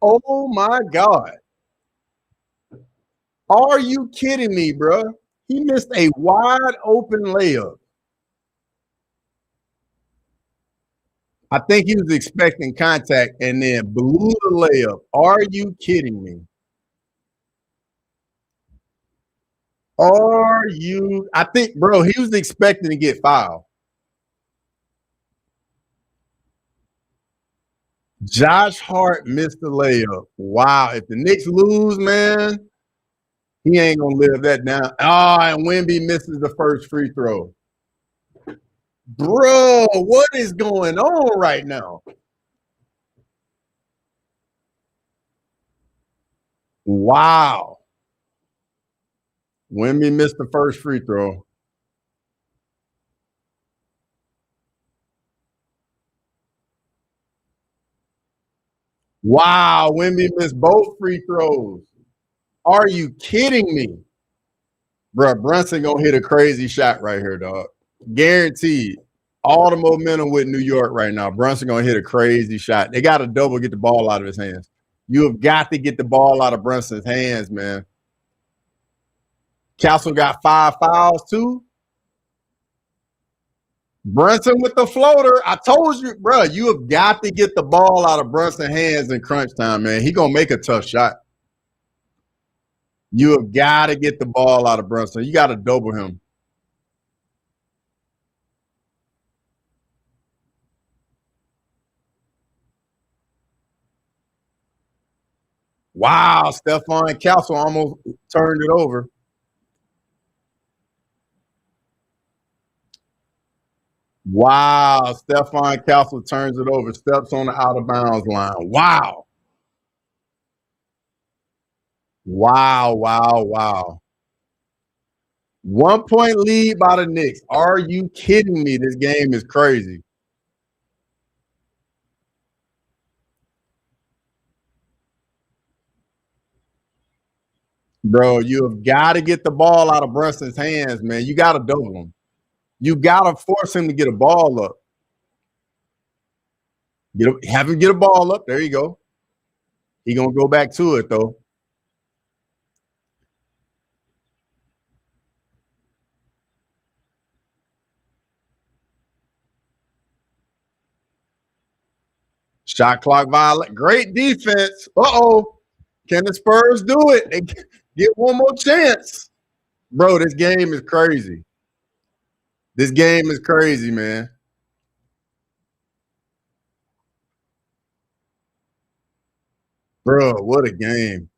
Oh, my God. Are you kidding me, bro? He missed a wide open layup. I think he was expecting contact and then blew the layup. Are you kidding me? Are you? I think, bro, he was expecting to get fouled. Josh Hart missed the layup. Wow. If the Knicks lose, man, he ain't going to live that down. And Wemby misses the first free throw. Bro, what is going on right now? Wow. Wemby missed the first free throw. Wow. Wemby missed both free throws. Are you kidding me? Bro, Brunson going to hit a crazy shot right here, dog. Guaranteed. All the momentum with New York right now. Brunson going to hit a crazy shot. They got to double get the ball out of his hands. You have got to get the ball out of Brunson's hands, man. Castle got 5 fouls, too. Brunson with the floater. I told you, bro, you have got to get the ball out of Brunson's hands in crunch time, man. He going to make a tough shot. You have got to get the ball out of Brunson. You got to double him. Wow, Stephon Castle almost turned it over. Wow, Stephon Castle turns it over, steps on the out of bounds line. Wow. Wow, wow, wow. 1-point lead by the Knicks. Are you kidding me? This game is crazy. Bro, you have got to get the ball out of Brunson's hands, man. You got to double him. You got to force him to get a ball up. Have him get a ball up. There you go. He going to go back to it, though. Shot clock violate. Great defense. Uh-oh. Can the Spurs do it and get one more chance? Bro, this game is crazy. This game is crazy, man. Bro, what a game.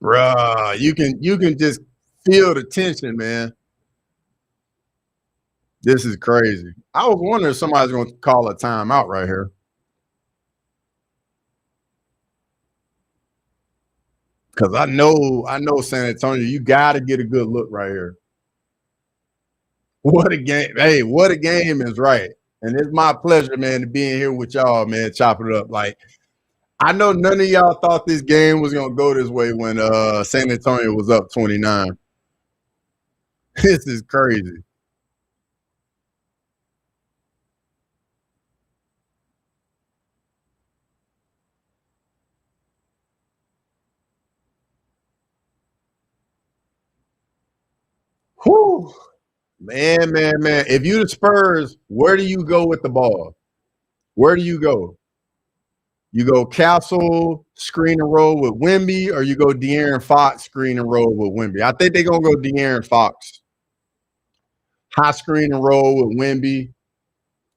Bruh, you can just feel the tension, man. This is crazy. I was wondering if somebody's going to call a timeout right here because I know San Antonio. You got to get a good look right here. What a game! Hey, what a game is right. And it's my pleasure, man, to be in here with y'all, man, chopping it up. Like I know none of y'all thought this game was gonna go this way when San Antonio was up 29. This is crazy. Whew. Man. If you the Spurs, where do you go with the ball? Where do you go? You go Castle, screen and roll with Wemby, or you go De'Aaron Fox, screen and roll with Wemby. I think they're gonna go De'Aaron Fox. High screen and roll with Wemby,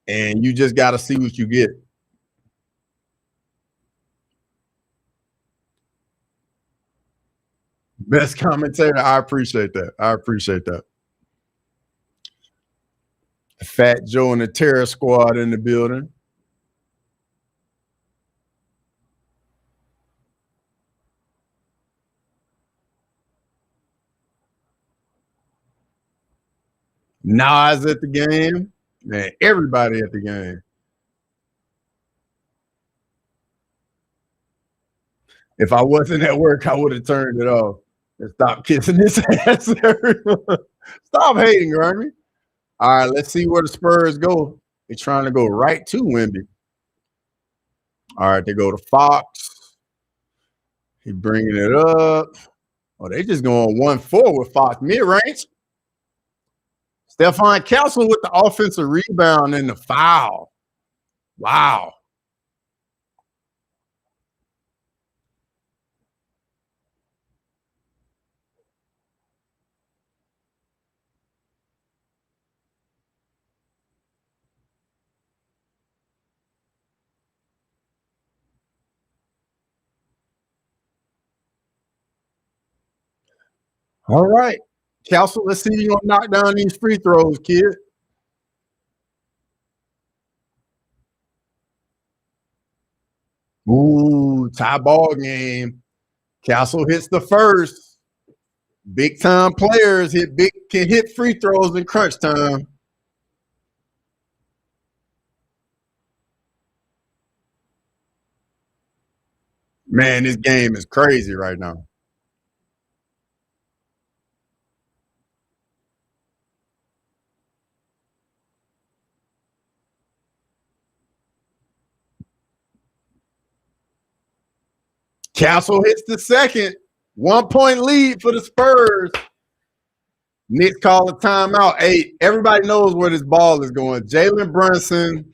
and you just gotta see what you get. Best commentator. I appreciate that. I appreciate that. Fat Joe and the Terror Squad in the building. Nas at the game. Man, everybody at the game. If I wasn't at work, I would have turned it off and stopped kissing his ass. Stop hating, Grammy. All right, let's see where the Spurs go. They're trying to go right to Wemby. All right, they go to Fox. He bringing it up. Oh, they just going 1-4 with Fox mid range. Stephon Castle with the offensive rebound and the foul. Wow. All right. Castle, let's see you gonna knock down these free throws, kid. Ooh, tie ball game. Castle hits the first. Big time players can hit free throws in crunch time. Man, this game is crazy right now. Castle hits the second. 1 point lead for the Spurs. Knicks call a timeout. Hey, everybody knows where this ball is going. Jalen Brunson,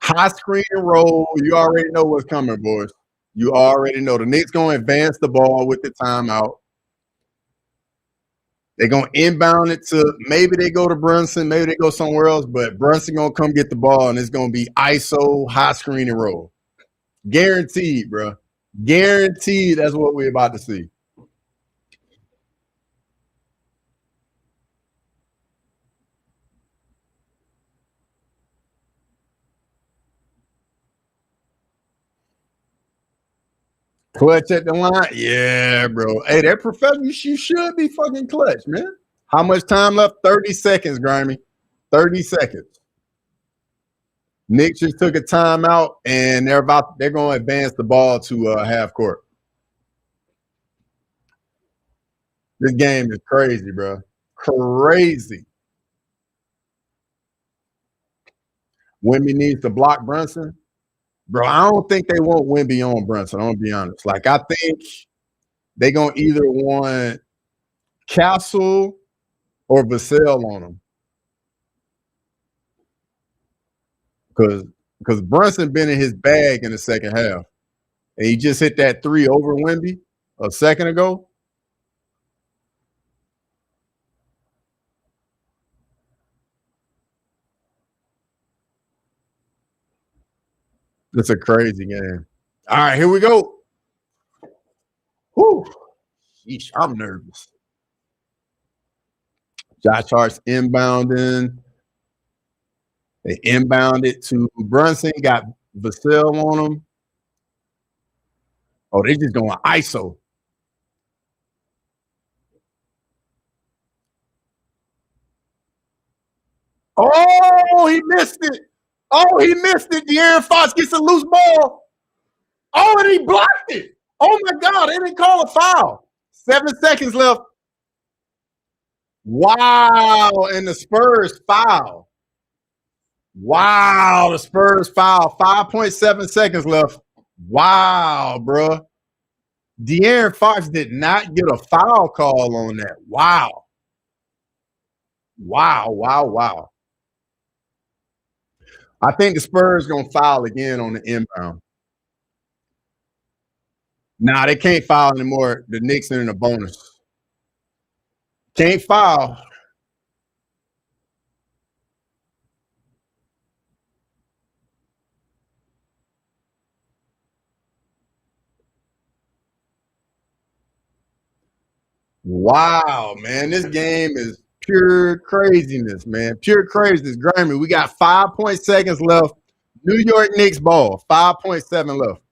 high screen and roll. You already know what's coming, boys. You already know. The Knicks going to advance the ball with the timeout. They're going to inbound it to maybe they go to Brunson, maybe they go somewhere else, but Brunson going to come get the ball, and it's going to be ISO, high screen and roll. Guaranteed, bro. Guaranteed that's what we're about to see. Clutch at the line? Yeah, bro. Hey, that professional, you should be fucking clutch, man. How much time left? 30 seconds, Grimy. 30 seconds. Knicks just took a timeout, and they're going to advance the ball to half court. This game is crazy, bro. Crazy. Wemby needs to block Brunson. Bro, I don't think they want Wemby on Brunson. I'm gonna be honest. Like, I think they're gonna either want Castle or Vassell on him. Because Brunson been in his bag in the second half. And he just hit that three over Wemby a second ago. It's a crazy game. All right, here we go. Whew. Yeesh, I'm nervous. Josh Hart's inbounding. They inbounded to Brunson, got Vassell on him. Oh, they just going ISO. Oh, he missed it. Oh, he missed it. De'Aaron Fox gets a loose ball. Oh, and he blocked it. Oh my God, they didn't call a foul. 7 seconds left. Wow, and the Spurs foul. Wow, the Spurs foul. 5.7 seconds left. Wow, bro. De'Aaron Fox did not get a foul call on that. Wow. Wow, wow, wow. I think the Spurs gonna foul again on the inbound. Nah, they can't foul anymore. The Knicks are in a bonus. Can't foul. Wow, man. This game is pure craziness, man. Pure craziness. Grammy, we got 5 seconds left. New York Knicks ball. 5.7 left.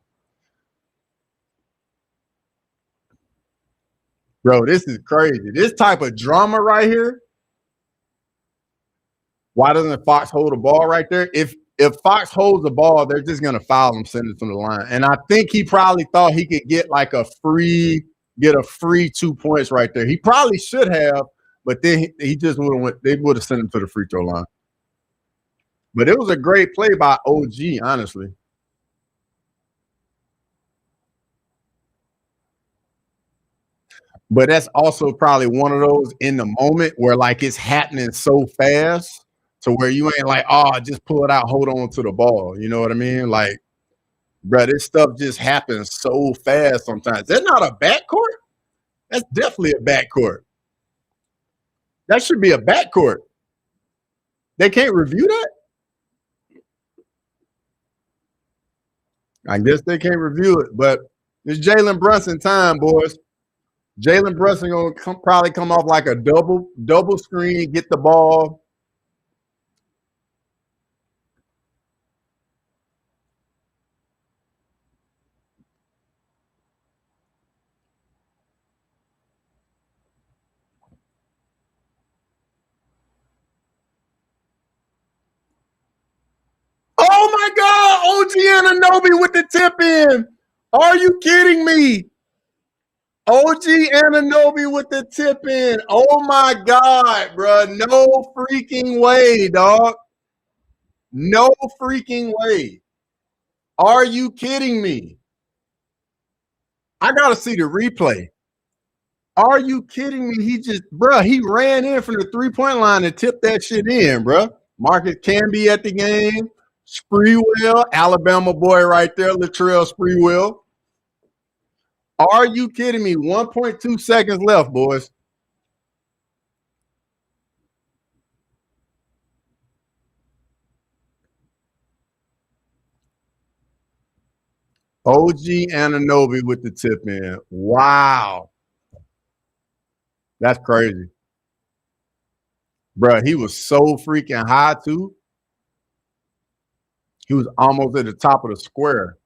Bro, this is crazy. This type of drama right here. Why doesn't Fox hold the ball right there? If Fox holds the ball, they're just gonna foul him, send it from the line. And I think he probably thought he could get like a free 2 points right there. He probably should have, but then he just would have went. They would have sent him to the free throw line. But it was a great play by OG, honestly. But that's also probably one of those in the moment where like it's happening so fast to where you ain't like, oh, just pull it out, hold on to the ball. You know what I mean? Like, bro, this stuff just happens so fast sometimes. That's not a backcourt. That's definitely a backcourt. That should be a backcourt. They can't review that? I guess they can't review it, but it's Jalen Brunson time, boys. Jalen Brunson gonna probably come off like a double screen, get the ball. Oh my God, OG Anunoby with the tip in. Are you kidding me? OG Anunoby with the tip in. Oh my God, bro. No freaking way, dog. No freaking way. Are you kidding me? I gotta see the replay. Are you kidding me? He ran in from the 3-point line and tipped that shit in, bro. Marcus Camby at the game. Spreewell, Alabama boy right there, Latrell Spreewell. Are you kidding me? 1.2 seconds left, boys. OG Anunoby with the tip in. Wow. That's crazy. Bro, he was so freaking high, too. He was almost at the top of the square.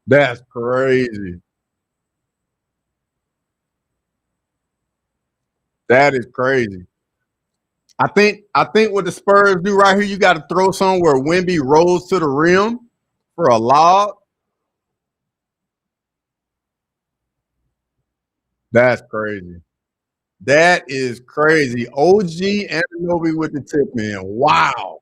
That's crazy. That is crazy. I think what the Spurs do right here, you got to throw somewhere Wemby rolls to the rim for a lob. That's crazy. That is crazy. OG Anunoby with the tip, man. Wow.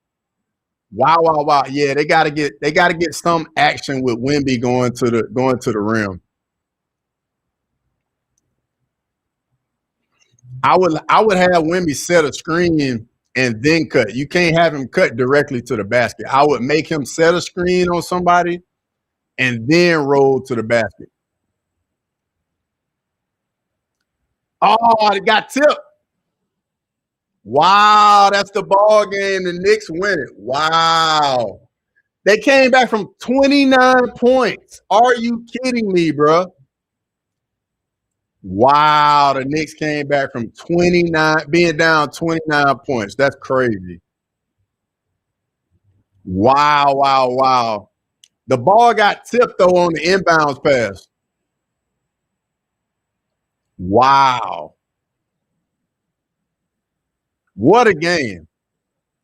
Wow, wow, wow. Yeah, they gotta get some action with Wemby going to the rim. I would have Wemby set a screen and then cut. You can't have him cut directly to the basket. I would make him set a screen on somebody and then roll to the basket. Oh, it got tipped. Wow, that's the ball game. The Knicks win it. Wow. They came back from 29 points. Are you kidding me, bro? Wow, the Knicks came back from 29, being down 29 points. That's crazy. Wow, wow, wow. The ball got tipped, though, on the inbounds pass. Wow. What a game.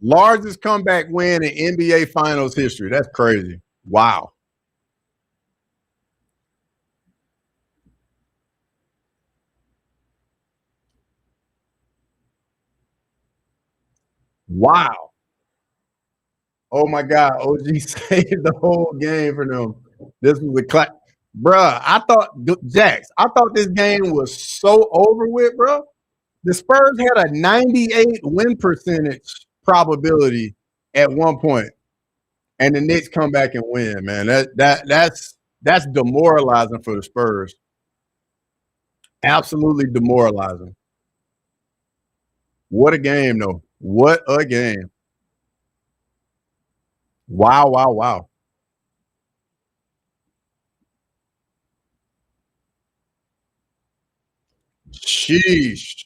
Largest comeback win in NBA Finals history. That's crazy. Wow. Wow. Oh my God. OG saved the whole game for them. This was a clap. Bruh, I thought, Jax, I thought this game was so over with, bro. The Spurs had a 98 win percentage probability at one point, and the Knicks come back and win, man. That's demoralizing for the Spurs. Absolutely demoralizing. What a game, though. What a game. Wow, wow, wow. Sheesh.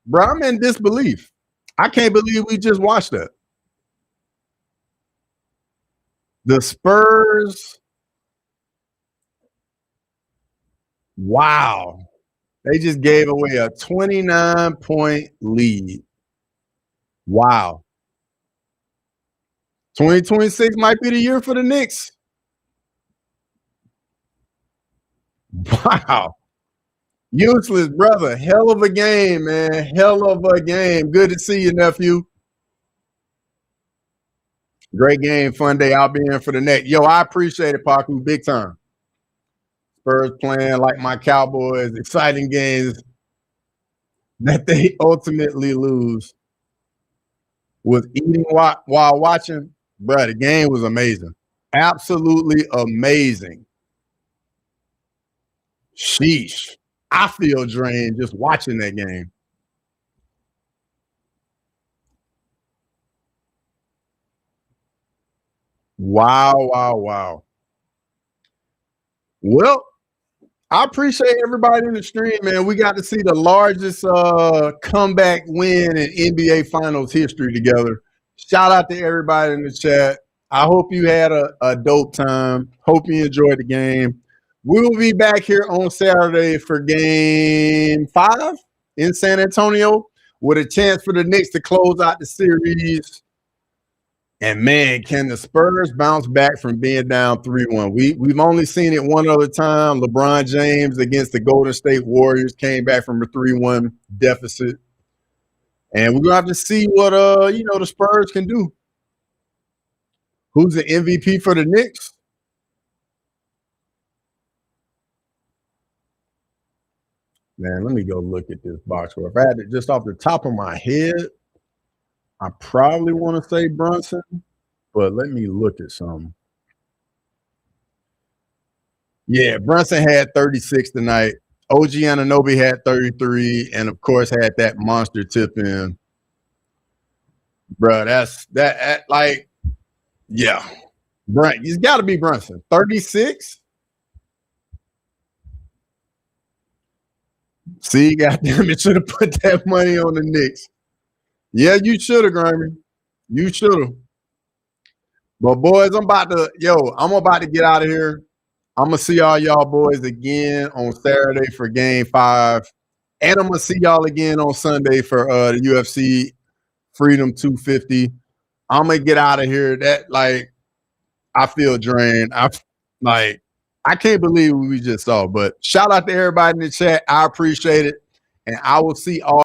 Bro, I'm in disbelief. I can't believe we just watched that. The Spurs, wow. They just gave away a 29-point lead. Wow. 2026 might be the year for the Knicks. Wow. Useless, brother. Hell of a game, man. Hell of a game. Good to see you, nephew. Great game. Fun day. I'll be in for the next. Yo, I appreciate it, Paku. Big time. Spurs playing like my Cowboys. Exciting games that they ultimately lose. Was eating while watching. Bro, the game was amazing. Absolutely amazing. Sheesh. I feel drained just watching that game. Wow, wow, wow. Well, I appreciate everybody in the stream, man. We got to see the largest comeback win in NBA Finals history together. Shout out to everybody in the chat. I hope you had a dope time. Hope you enjoyed the game. We will be back here on Saturday for game 5 in San Antonio with a chance for the Knicks to close out the series. And man, can the Spurs bounce back from being down 3-1? We've only seen it one other time. LeBron James against the Golden State Warriors came back from a 3-1 deficit. And we're gonna have to see what the Spurs can do. Who's the MVP for the Knicks? Man, let me go look at this box score. If I had it just off the top of my head, I probably want to say Brunson, but let me look at some. Yeah, Brunson had 36 tonight. OG Anunoby had 33, and of course had that monster tip in. Bro, that's that like, yeah. Brunt, he's got to be Brunson. 36. See, goddamn it, should have put that money on the Knicks. Yeah, you should have, Grammy. You should have. But boys, I'm about to get out of here. I'm gonna see all y'all boys again on Saturday for game 5. And I'm gonna see y'all again on Sunday for the UFC Freedom 250. I'm gonna get out of here. That like I feel drained. I can't believe what we just saw. But shout out to everybody in the chat. I appreciate it. And I will see all